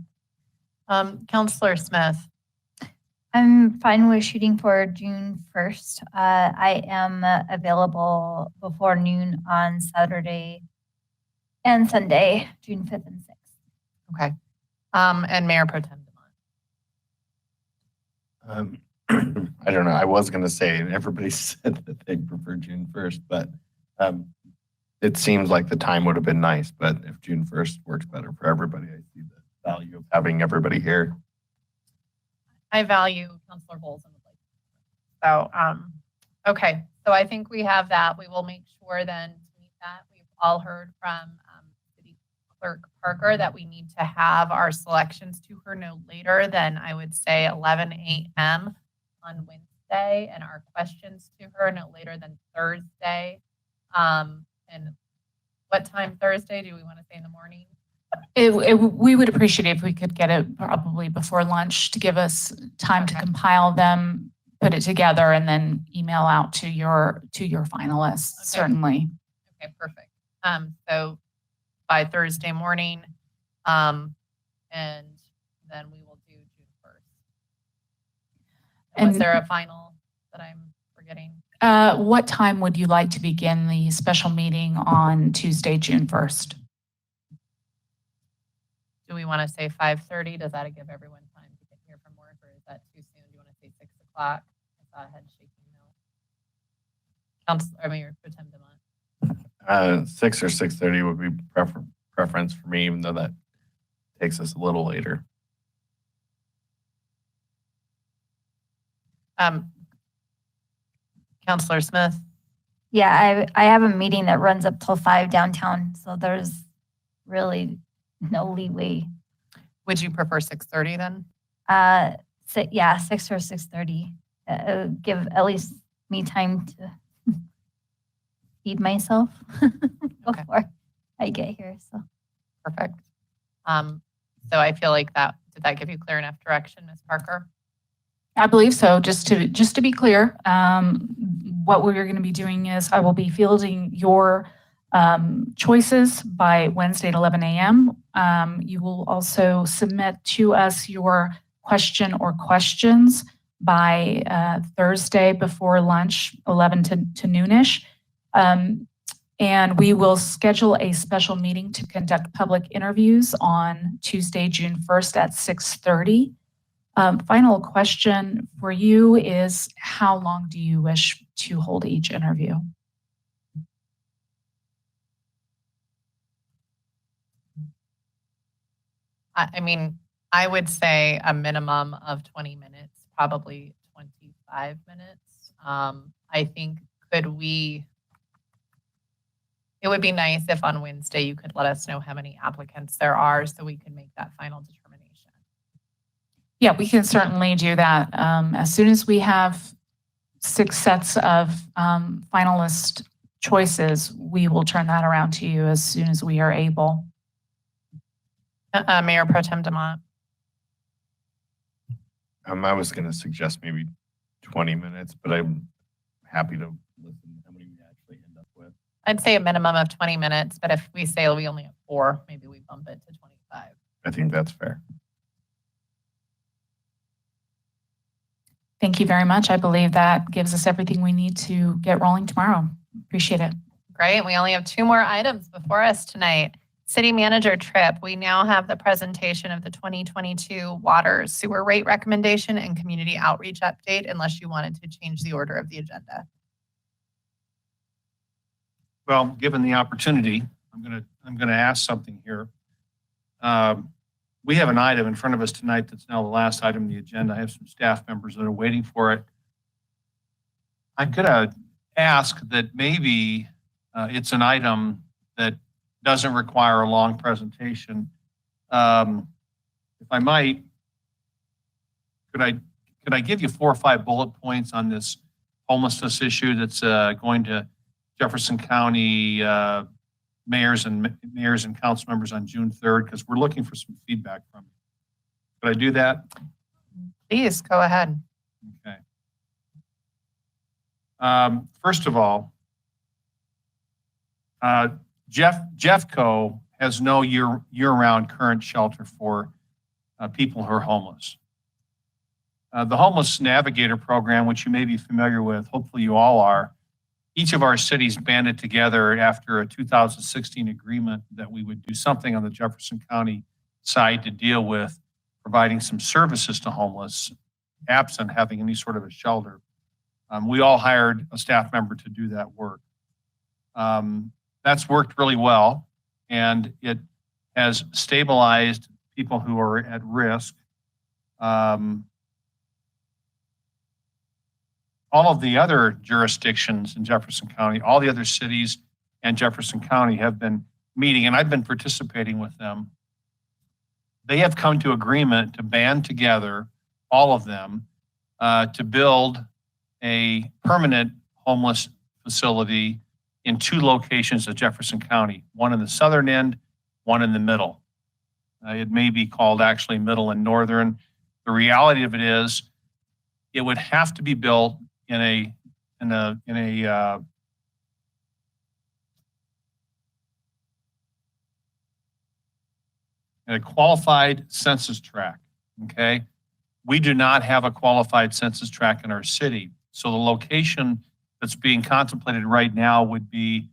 Councilor Smith. I'm fine with shooting for June 1st. I am available before noon on Saturday And Sunday, June 5th and 6th. Okay. And Mayor Pro Tem DeMont. I don't know. I was going to say, and everybody said that they prefer June 1st, but it seems like the time would have been nice. But if June 1st works better for everybody, I see the value of having everybody here. I value Councilor Bowles and would like so okay. So I think we have that. We will make sure then to meet that. We've all heard from City Clerk Parker that we need to have our selections to her no later than I would say 11 a.m. on Wednesday, and our questions to her no later than Thursday. And what time Thursday? Do we want to say in the morning? We would appreciate it if we could get it probably before lunch to give us time to compile them, put it together, and then email out to your finalists. Okay. Certainly. Okay, perfect. So by Thursday morning, and then we will do June 1st. Was there a final that I'm forgetting? What time would you like to begin the special meeting on Tuesday, June 1st? Do we want to say 5:30? Does that give everyone time to get here from work, or is that too soon? Do you want to say 6 o'clock? I saw a head shaking no. Mayor Pro Tem DeMont. 6 or 6:30 would be preference for me, even though that takes us a little later. Councilor Smith. Yeah, I have a meeting that runs up till 5 downtown, so there's really no leeway. Would you prefer 6:30 then? Yeah, 6 or 6:30. Give at least me time to feed myself before I get here. So perfect. So I feel like did that give you clear enough direction, Ms. Parker? I believe so. Just to be clear, what we're going to be doing is I will be fielding your choices by Wednesday at 11 a.m. You will also submit to us your question or questions by Thursday before lunch, 11 to noonish. And we will schedule a special meeting to conduct public interviews on Tuesday, June 1st at 6:30. Final question for you is, how long do you wish to hold each interview? I mean, I would say a minimum of 20 minutes, probably 25 minutes. I think it would be nice if on Wednesday you could let us know how many applicants there are so we can make that final determination. Yeah, we can certainly do that. As soon as we have 6 sets of finalist choices, we will turn that around to you as soon as we are able. Mayor Pro Tem DeMont. I was going to suggest maybe 20 minutes, but I'm happy to listen to how many we actually end up with. I'd say a minimum of 20 minutes, but if we say we only have 4, maybe we bump it to 25. I think that's fair. Thank you very much. I believe that gives us everything we need to get rolling tomorrow. Appreciate it. Great. We only have 2 more items before us tonight. City Manager Tripp, we now have the presentation of the 2022 water sewer rate recommendation and community outreach update, unless you wanted to change the order of the agenda. Well, given the opportunity, I'm gonna ask something here. We have an item in front of us tonight that's now the last item on the agenda. I have some staff members that are waiting for it. I'm gonna ask that maybe it's an item that doesn't require a long presentation. If I might, could I give you 4 or 5 bullet points on this homelessness issue that's going to Jefferson County mayors and council members on June 3rd, because we're looking for some feedback from you. Could I do that? Please go ahead. Okay. First of all, Jeffco has no year-round current shelter for people who are homeless. The Homeless Navigator program, which you may be familiar with, hopefully you all are, each of our cities banded together after a 2016 agreement that we would do something on the Jefferson County side to deal with providing some services to homeless, absent having any sort of a shelter. We all hired a staff member to do that work. That's worked really well, and it has stabilized people who are at risk. All of the other jurisdictions in Jefferson County, all the other cities and Jefferson County have been meeting, and I've been participating with them. They have come to agreement to band together, all of them, to build a permanent homeless facility in 2 locations of Jefferson County, one in the southern end, one in the middle. It may be called actually middle and northern. The reality of it is it would have to be built in a qualified census tract, okay? We do not have a qualified census tract in our city. So the location that's being contemplated right now would be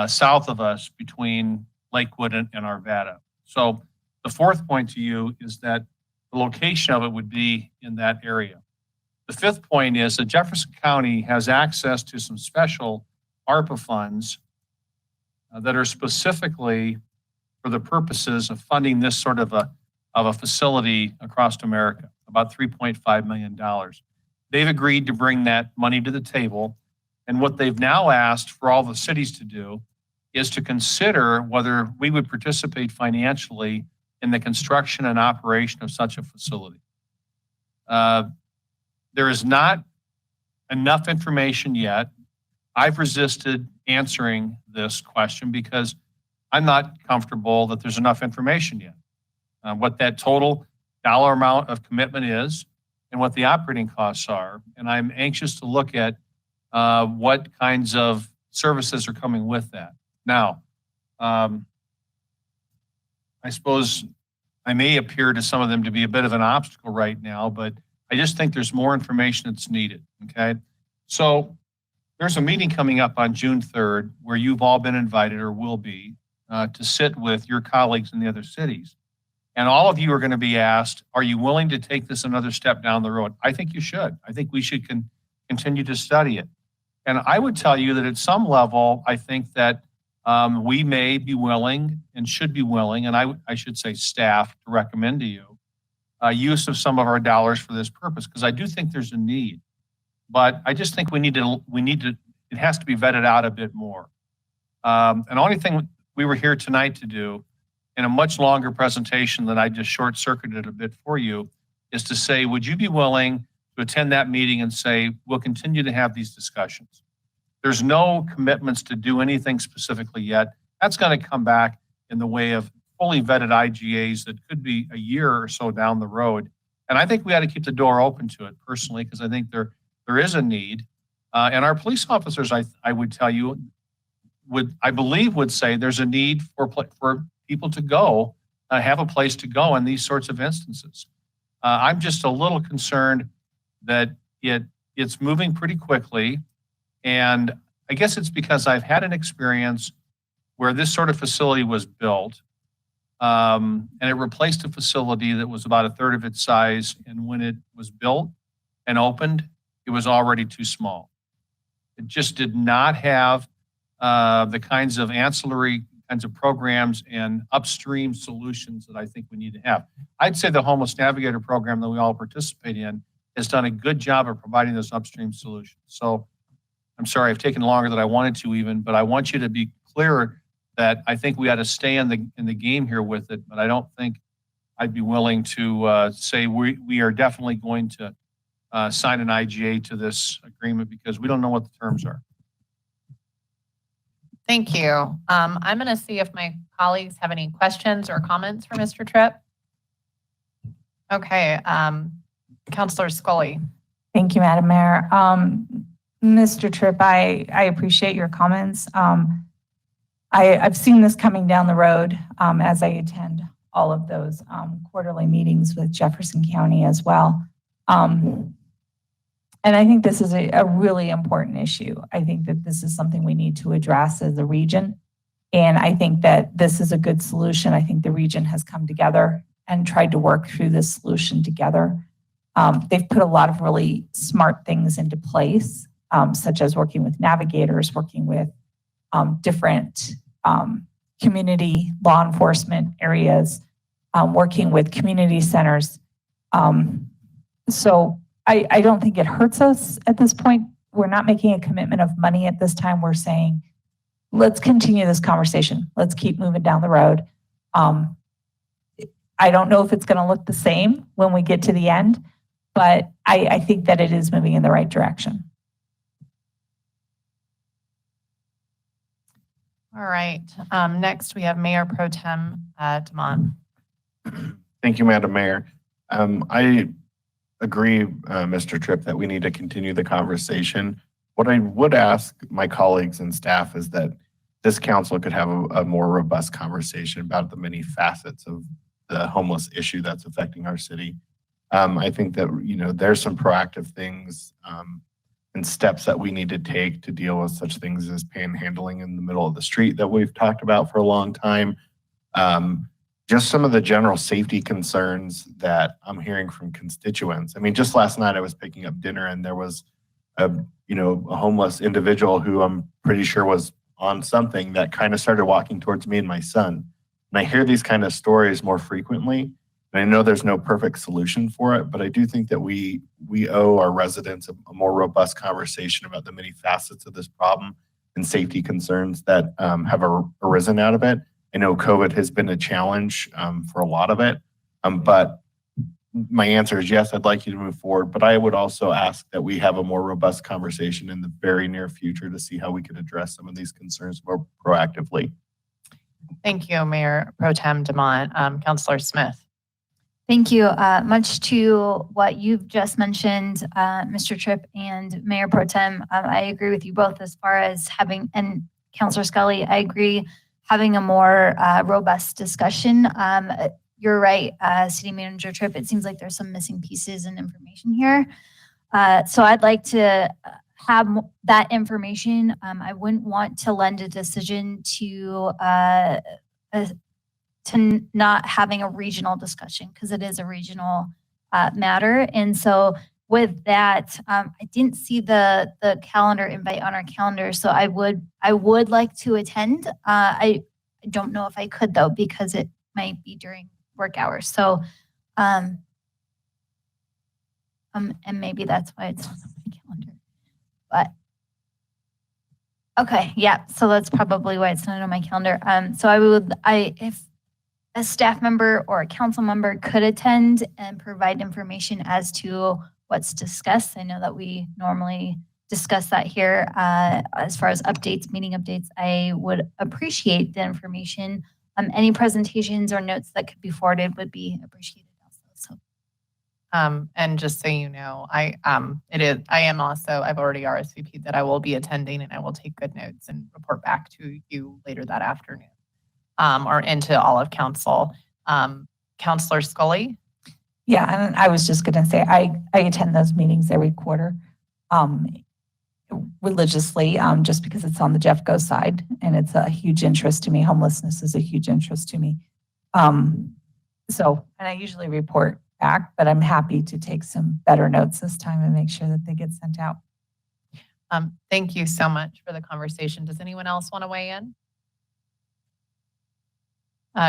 south of us between Lakewood and Arvada. So the fourth point to you is that the location of it would be in that area. The fifth point is that Jefferson County has access to some special ARPA funds that are specifically for the purposes of funding this sort of a facility across America, about $3.5 million. They've agreed to bring that money to the table. And what they've now asked for all the cities to do is to consider whether we would participate financially in the construction and operation of such a facility. There is not enough information yet. I've resisted answering this question because I'm not comfortable that there's enough information yet. What that total dollar amount of commitment is and what the operating costs are. And I'm anxious to look at what kinds of services are coming with that. Now, I suppose I may appear to some of them to be a bit of an obstacle right now, but I just think there's more information that's needed, okay? So there's a meeting coming up on June 3rd where you've all been invited or will be to sit with your colleagues in the other cities. And all of you are going to be asked, are you willing to take this another step down the road? I think you should. I think we should continue to study it. And I would tell you that at some level, I think that we may be willing and should be willing, and I should say staff, to recommend to you use of some of our dollars for this purpose, because I do think there's a need. But I just think we need to, it has to be vetted out a bit more. And the only thing we were here tonight to do, in a much longer presentation that I just short-circuited a bit for you, is to say, would you be willing to attend that meeting and say, we'll continue to have these discussions? There's no commitments to do anything specifically yet. That's going to come back in the way of fully vetted IGAs that could be a year or so down the road. And I think we ought to keep the door open to it personally, because I think there is a need. And our police officers, I would tell you, I believe would say there's a need for people to go, have a place to go in these sorts of instances. I'm just a little concerned that it's moving pretty quickly. And I guess it's because I've had an experience where this sort of facility was built, and it replaced a facility that was about a third of its size. And when it was built and opened, it was already too small. It just did not have the kinds of ancillary kinds of programs and upstream solutions that I think we need to have. I'd say the Homeless Navigator program that we all participate in has done a good job of providing those upstream solutions. So I'm sorry I've taken longer than I wanted to even, but I want you to be clear that I think we ought to stay in the game here with it, but I don't think I'd be willing to say we are definitely going to sign an IGA to this agreement because we don't know what the terms are. Thank you. I'm going to see if my colleagues have any questions or comments for Mr. Tripp. Okay, Councilor Scully. Thank you, Madam Mayor. Mr. Tripp, I appreciate your comments. I've seen this coming down the road as I attend all of those quarterly meetings with Jefferson County as well. And I think this is a really important issue. I think that this is something we need to address as a region. And I think that this is a good solution. I think the region has come together and tried to work through this solution together. They've put a lot of really smart things into place, such as working with navigators, working with different community law enforcement areas, working with community centers. So I don't think it hurts us at this point. We're not making a commitment of money at this time. We're saying, let's continue this conversation. Let's keep moving down the road. I don't know if it's going to look the same when we get to the end, but I think that it is moving in the right direction. All right. Next, we have Mayor Pro Tem Demont. Thank you, Madam Mayor. I agree, Mr. Tripp, that we need to continue the conversation. What I would ask my colleagues and staff is that this council could have a more robust conversation about the many facets of the homeless issue that's affecting our city. I think that, there's some proactive things and steps that we need to take to deal with such things as panhandling in the middle of the street that we've talked about for a long time. Just some of the general safety concerns that I'm hearing from constituents. I mean, just last night I was picking up dinner and there was a homeless individual who I'm pretty sure was on something that kind of started walking towards me and my son. And I hear these kind of stories more frequently. And I know there's no perfect solution for it, but I do think that we owe our residents a more robust conversation about the many facets of this problem and safety concerns that have arisen out of it. I know COVID has been a challenge for a lot of it, but my answer is yes, I'd like you to move forward, but I would also ask that we have a more robust conversation in the very near future to see how we could address some of these concerns more proactively. Thank you, Mayor Pro Tem Demont. Councilor Smith. Thank you. Much to what you've just mentioned, Mr. Tripp and Mayor Pro Tem, I agree with you both as far as having, and Councilor Scully, I agree, having a more robust discussion. You're right, City Manager Tripp, it seems like there's some missing pieces and information here. So I'd like to have that information. I wouldn't want to lend a decision to not having a regional discussion because it is a regional matter. And so with that, I didn't see the calendar invite on our calendar, so I would like to attend. I don't know if I could though, because it might be during work hours. So, and maybe that's why it's not on my calendar. But okay, yeah. So that's probably why it's not on my calendar. So if a staff member or a council member could attend and provide information as to what's discussed. I know that we normally discuss that here as far as updates, meeting updates. I would appreciate the information. Any presentations or notes that could be forwarded would be appreciated also. So. And just so you know, I've already RSVP'd that I will be attending and I will take good notes and report back to you later that afternoon. Or into all of council. Councilor Scully? Yeah, and I was just going to say, I attend those meetings every quarter religiously, just because it's on the Jeffco side and it's a huge interest to me. Homelessness is a huge interest to me. And I usually report back, but I'm happy to take some better notes this time and make sure that they get sent out. Thank you so much for the conversation. Does anyone else want to weigh in?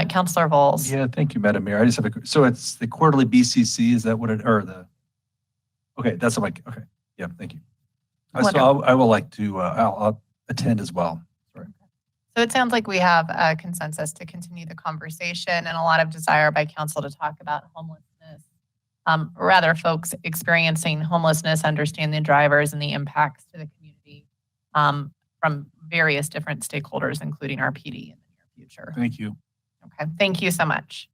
Councilor Voles. Yeah, thank you, Madam Mayor. I just have so it's the quarterly BCC, is that what it, or the, okay, that's what okay. Yeah, thank you. So I will like to, I'll attend as well. Sorry. So it sounds like we have a consensus to continue the conversation and a lot of desire by council to talk about homelessness. Rather, folks experiencing homelessness understand the drivers and the impacts to the community from various different stakeholders, including our PD in the near future. Thank you. Okay, thank you so much.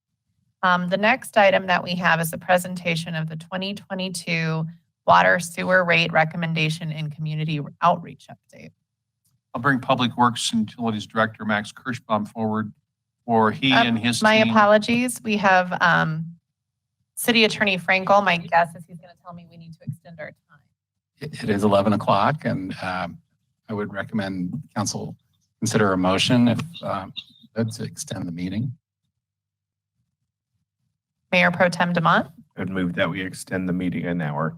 The next item that we have is the presentation of the 2022 water sewer rate recommendation and community outreach update. I'll bring Public Works and Utilities Director Max Kirschbaum forward for he and his my team. apologies. We have City Attorney Frankel. My guess is he's going to tell me we need to extend our time. It is 11 o'clock, and I would recommend council consider a motion if to extend the meeting. Mayor Pro Tem Demott. I would move that we extend the meeting an hour.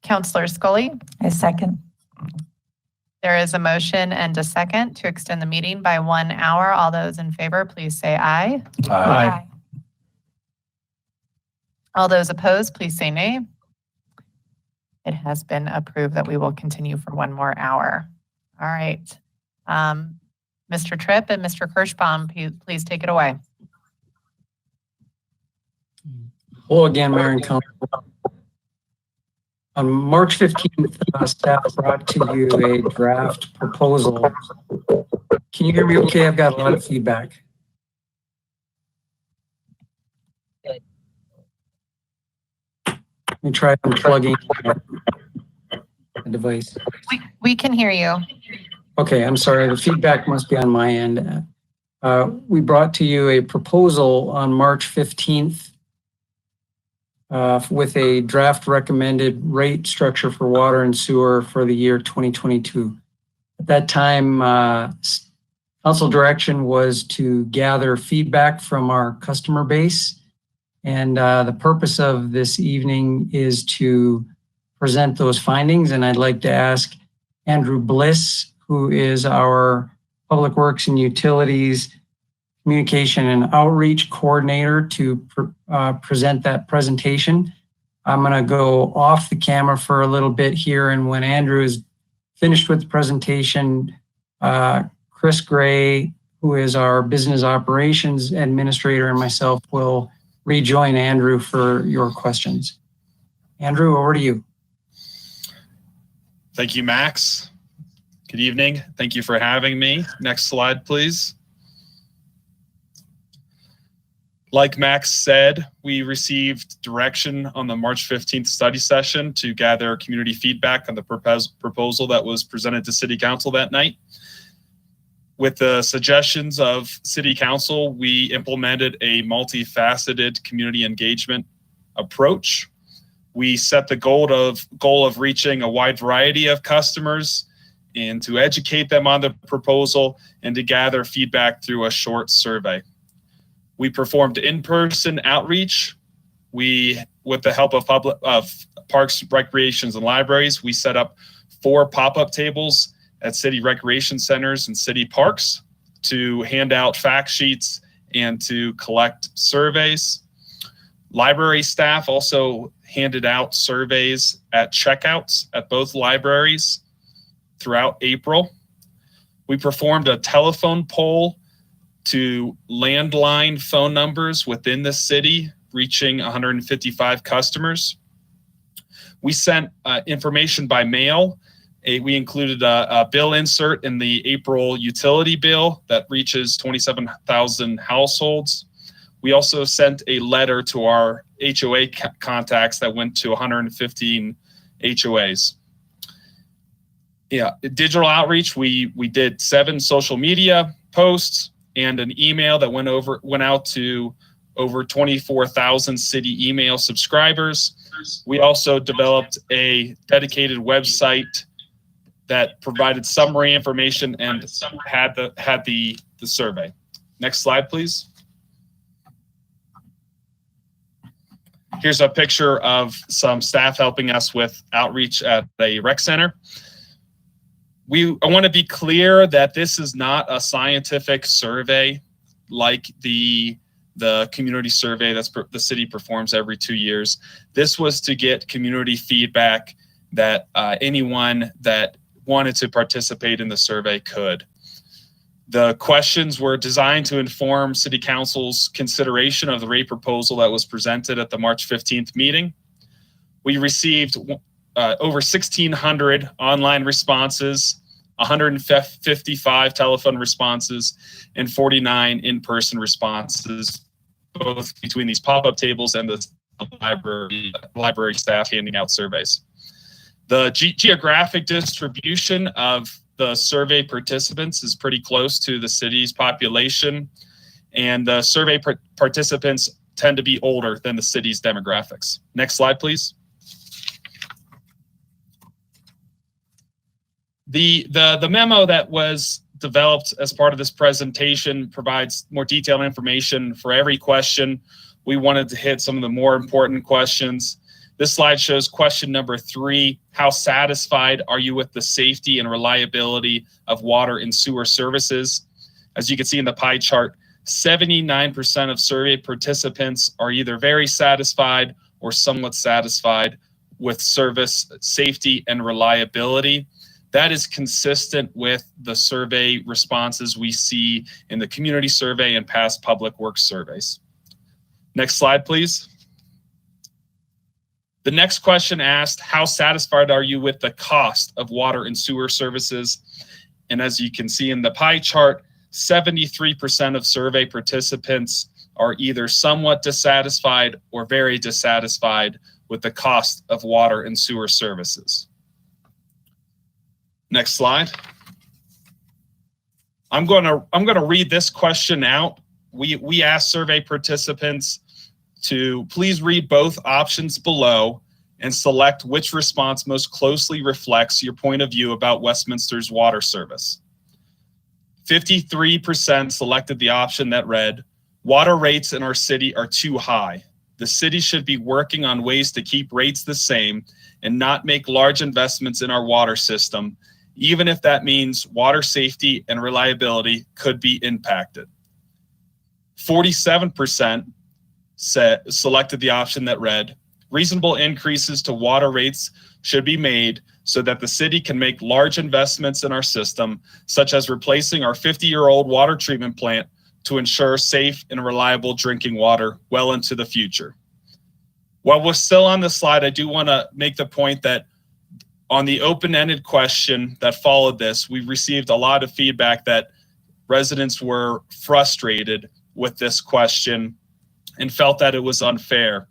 Councillor Scully. I second. There is a motion and a second to extend the meeting by 1 hour. All those in favor, please say aye. Aye. All those opposed, please say nay. It has been approved that we will continue for 1 more hour. All right. Mr. Tripp and Mr. Kirschbaum, please take it away. Hello again, Mayor and Council. On March 15th, staff brought to you a draft proposal. Can you hear me okay? I've got a lot of feedback. Let me try unplugging the device. We can hear you. Okay, I'm sorry. The feedback must be on my end. We brought to you a proposal on March 15th with a draft recommended rate structure for water and sewer for the year 2022. At that time, council direction was to gather feedback from our customer base. And the purpose of this evening is to present those findings. And I'd like to ask Andrew Bliss, who is our Public Works and Utilities Communication and Outreach Coordinator, to present that presentation. I'm going to go off the camera for a little bit here. And when Andrew is finished with the presentation, Chris Gray, who is our Business Operations Administrator, and myself will rejoin Andrew for your questions. Andrew, over to you. Thank you, Max. Good evening. Thank you for having me. Next slide, please. Like Max said, we received direction on the March 15th study session to gather community feedback on the proposal that was presented to City Council that night. With the suggestions of City Council, we implemented a multifaceted community engagement approach. We set the goal of reaching a wide variety of customers and to educate them on the proposal and to gather feedback through a short survey. We performed in-person outreach. With the help of parks, recreations, and libraries, we set up 4 pop-up tables at city recreation centers and city parks to hand out fact sheets and to collect surveys. Library staff also handed out surveys at checkouts at both libraries throughout April. We performed a telephone poll to landline phone numbers within the city, reaching 155 customers. We sent information by mail. We included a bill insert in the April utility bill that reaches 27,000 households. We also sent a letter to our HOA contacts that went to 115 HOAs. Yeah, digital outreach, we did 7 social media posts and an email that went out to over 24,000 city email subscribers. We also developed a dedicated website that provided summary information and had the survey. Next slide, please. Here's a picture of some staff helping us with outreach at a rec center. I want to be clear that this is not a scientific survey like the community survey that's the city performs every 2 years. This was to get community feedback that anyone that wanted to participate in the survey could. The questions were designed to inform City Council's consideration of the rate proposal that was presented at the March 15th meeting. We received over 1,600 online responses, 155 telephone responses, and 49 in-person responses, both between these pop-up tables and the library staff handing out surveys. The geographic distribution of the survey participants is pretty close to the city's population, and the survey participants tend to be older than the city's demographics. Next slide, please. The memo that was developed as part of this presentation provides more detailed information for every question. We wanted to hit some of the more important questions. This slide shows question number 3. How satisfied are you with the safety and reliability of water and sewer services? As you can see in the pie chart, 79% of survey participants are either very satisfied or somewhat satisfied with service safety and reliability. That is consistent with the survey responses we see in the community survey and past public works surveys. Next slide, please. The next question asked, how satisfied are you with the cost of water and sewer services? And as you can see in the pie chart, 73% of survey participants are either somewhat dissatisfied or very dissatisfied with the cost of water and sewer services. Next slide. I'm going to read this question out. We asked survey participants to please read both options below and select which response most closely reflects your point of view about Westminster's water service. 53% selected the option that read, water rates in our city are too high. The city should be working on ways to keep rates the same and not make large investments in our water system, even if that means water safety and reliability could be impacted. 47% selected the option that read, reasonable increases to water rates should be made so that the city can make large investments in our system, such as replacing our 50-year-old water treatment plant to ensure safe and reliable drinking water well into the future. While we're still on the slide, I do want to make the point that on the open-ended question that followed this, we received a lot of feedback that residents were frustrated with this question and felt that it was unfair.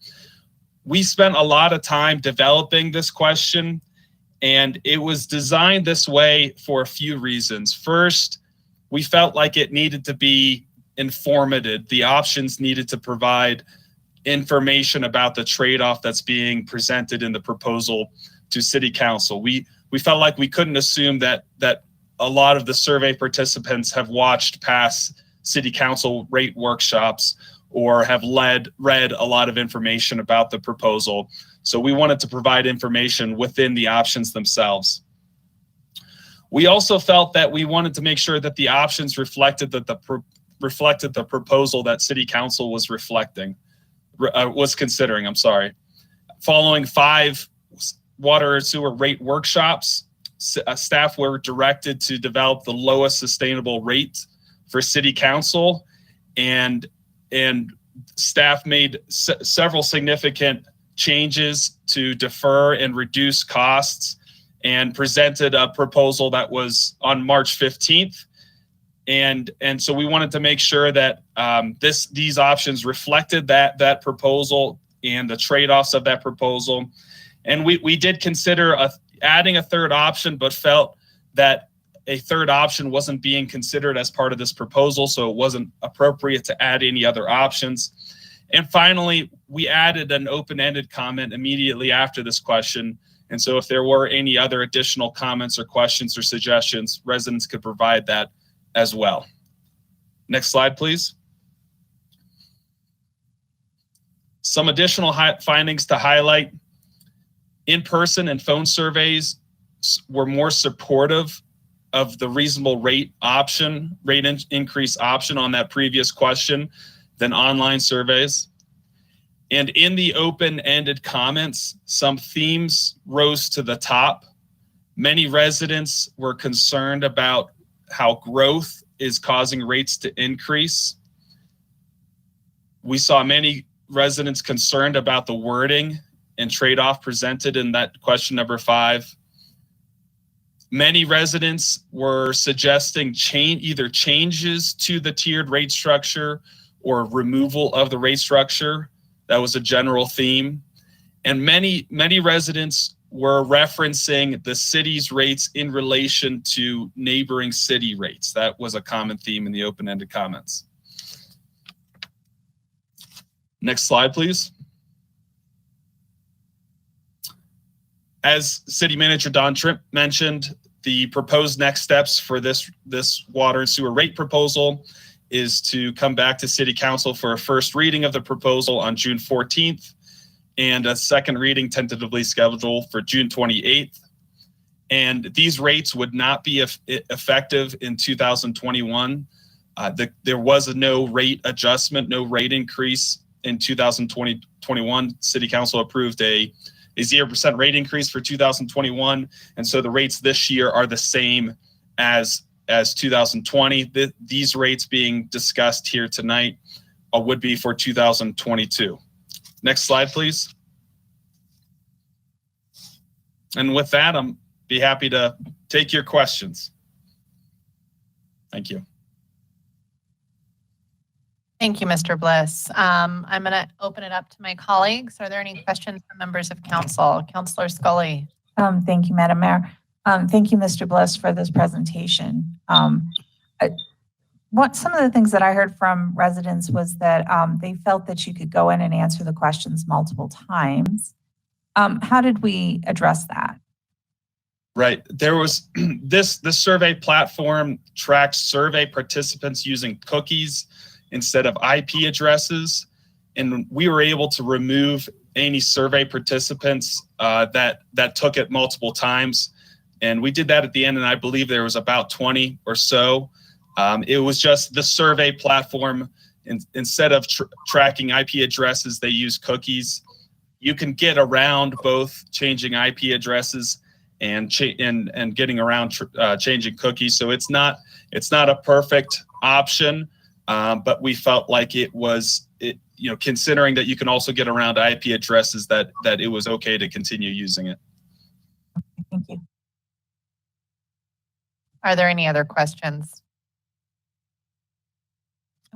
We spent a lot of time developing this question, and it was designed this way for a few reasons. First, we felt like it needed to be informative. The options needed to provide information about the trade-off that's being presented in the proposal to City Council. We felt like we couldn't assume that a lot of the survey participants have watched past City Council rate workshops or have read a lot of information about the proposal. So we wanted to provide information within the options themselves. We also felt that we wanted to make sure that the options reflected the proposal that City Council was considering. Following 5 water and sewer rate workshops, staff were directed to develop the lowest sustainable rate for City Council, and staff made several significant changes to defer and reduce costs and presented a proposal that was on March 15th. And so we wanted to make sure that these options reflected that proposal and the trade-offs of that proposal. And we did consider adding a third option, but felt that a third option wasn't being considered as part of this proposal, so it wasn't appropriate to add any other options. And finally, we added an open-ended comment immediately after this question. And so if there were any other additional comments or questions or suggestions, residents could provide that as well. Next slide, please. Some additional findings to highlight. In-person and phone surveys were more supportive of the reasonable rate increase option on that previous question than online surveys. And in the open-ended comments, some themes rose to the top. Many residents were concerned about how growth is causing rates to increase. We saw many residents concerned about the wording and trade-off presented in that question number 5. Many residents were suggesting either changes to the tiered rate structure or removal of the rate structure. That was a general theme. And many residents were referencing the city's rates in relation to neighboring city rates. That was a common theme in the open-ended comments. Next slide, please. As City Manager Don Tripp mentioned, the proposed next steps for this water and sewer rate proposal is to come back to City Council for a first reading of the proposal on June 14th and a second reading tentatively scheduled for June 28th. And these rates would not be effective in 2021. There was no rate adjustment, no rate increase in 2021. City Council approved a 0% rate increase for 2021. And so the rates this year are the same as 2020. These rates being discussed here tonight would be for 2022. Next slide, please. And with that, I'm be happy to take your questions. Thank you. Thank you, Mr. Bliss. I'm going to open it up to my colleagues. Are there any questions from members of council? Councilor Scully. Thank you, Madam Mayor. Thank you, Mr. Bliss, for this presentation. Some of the things that I heard from residents was that they felt that you could go in and answer the questions multiple times. How did we address that? Right. There was this survey platform tracks survey participants using cookies instead of IP addresses. And we were able to remove any survey participants that took it multiple times. And we did that at the end, and I believe there was about 20 or so. It was just the survey platform. Instead of tracking IP addresses, they use cookies. You can get around both changing IP addresses and getting around changing cookies. So it's not a perfect option, but we felt like it was, considering that you can also get around IP addresses, that it was okay to continue using it. Thank you. Are there any other questions?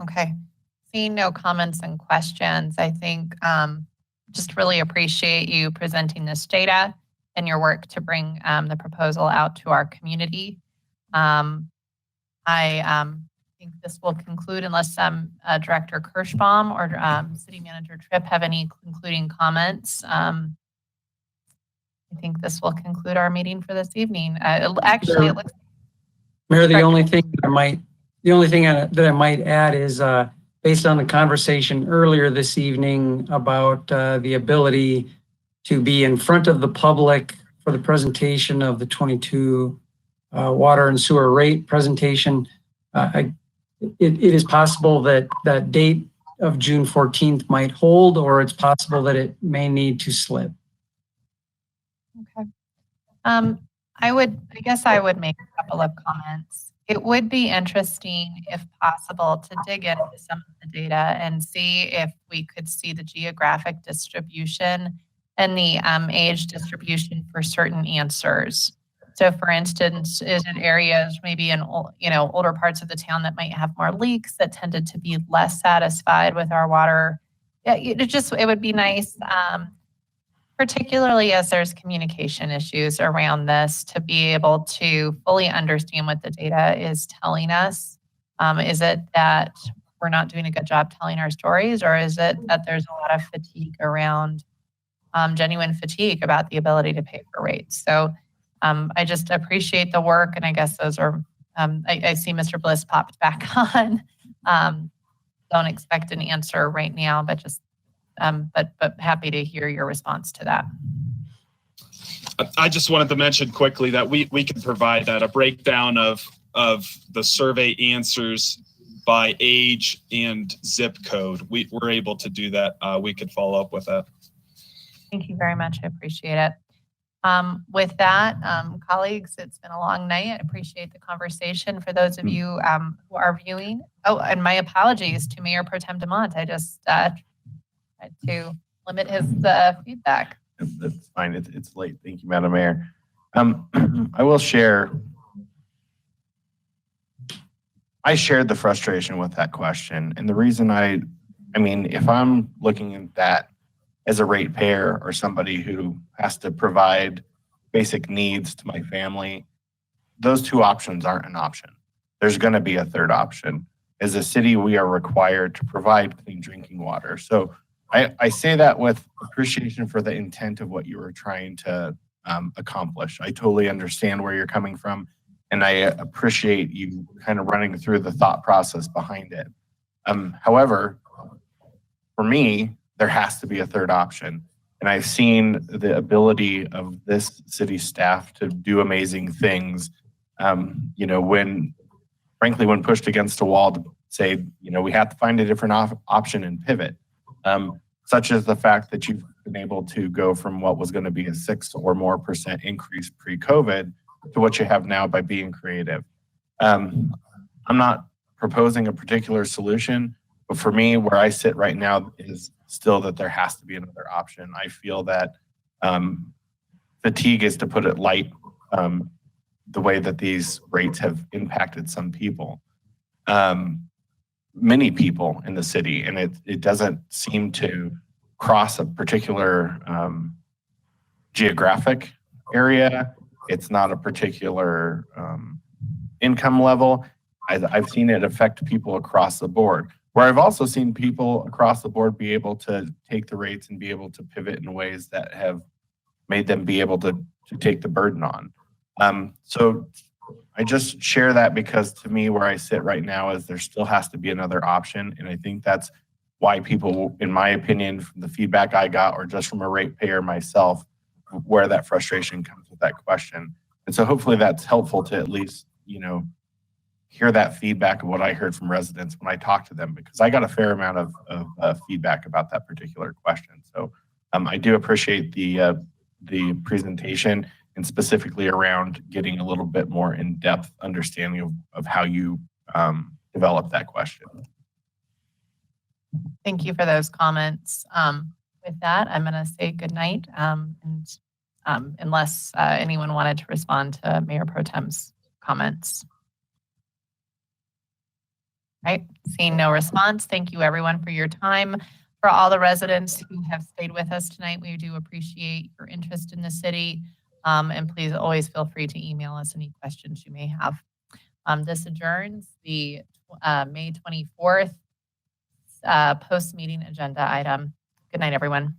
Okay. Seeing no comments and questions, I think just really appreciate you presenting this data and your work to bring the proposal out to our community. I think this will conclude unless Director Kirschbaum or City Manager Tripp have any concluding comments. I think this will conclude our meeting for this evening. It looks. Mayor, the only thing that I might add is based on the conversation earlier this evening about the ability to be in front of the public for the presentation of the 22 water and sewer rate presentation. It is possible that that date of June 14th might hold, or it's possible that it may need to slip. Okay. I guess I would make a couple of comments. It would be interesting, if possible, to dig into some of the data and see if we could see the geographic distribution and the age distribution for certain answers. So for instance, is it areas maybe in older parts of the town that might have more leaks that tended to be less satisfied with our water? Yeah, it would be nice, particularly as there's communication issues around this, to be able to fully understand what the data is telling us. Is it that we're not doing a good job telling our stories, or is it that there's a lot of fatigue around, genuine fatigue about the ability to pay for rates? So I just appreciate the work, and I guess those are, I see Mr. Bliss popped back on. Don't expect an answer right now, but just, but happy to hear your response to that. I just wanted to mention quickly that we can provide that, a breakdown of the survey answers by age and zip code. We're able to do that. We could follow up with that. Thank you very much. I appreciate it. With that, colleagues, it's been a long night. I appreciate the conversation. For those of you who are viewing, and my apologies to Mayor Pro Tem DeMont. I just tried to limit his feedback. That's fine. It's late. Thank you, Madam Mayor. I will share. I shared the frustration with that question, and the reason I mean, if I'm looking at that as a ratepayer or somebody who has to provide basic needs to my family, those two options aren't an option. There's going to be a third option. As a city, we are required to provide clean drinking water. So I say that with appreciation for the intent of what you were trying to accomplish. I totally understand where you're coming from, and I appreciate you kind of running through the thought process behind it. However, for me, there has to be a third option. And I've seen the ability of this city staff to do amazing things, when pushed against a wall, to say, we have to find a different option and pivot, such as the fact that you've been able to go from what was going to be a 6% or more increase pre-COVID to what you have now by being creative. I'm not proposing a particular solution, but for me, where I sit right now is still that there has to be another option. I feel that fatigue is, to put it light, the way that these rates have impacted some people, many people in the city, and it doesn't seem to cross a particular geographic area. It's not a particular income level. I've seen it affect people across the board, where I've also seen people across the board be able to take the rates and be able to pivot in ways that have made them be able to take the burden on. So I just share that because, to me, where I sit right now is there still has to be another option. And I think that's why people, in my opinion, from the feedback I got, or just from a ratepayer myself, where that frustration comes with that question. And so hopefully that's helpful to at least, hear that feedback of what I heard from residents when I talked to them, because I got a fair amount of feedback about that particular question. So I do appreciate the presentation, and specifically around getting a little bit more in-depth understanding of how you develop that question. Thank you for those comments. With that, I'm going to say good night, unless anyone wanted to respond to Mayor Pro Tem's comments. Right, seeing no response, thank you everyone for your time. For all the residents who have stayed with us tonight, we do appreciate your interest in the city. And please always feel free to email us any questions you may have. This adjourns the May 24th post-meeting agenda item. Good night, everyone.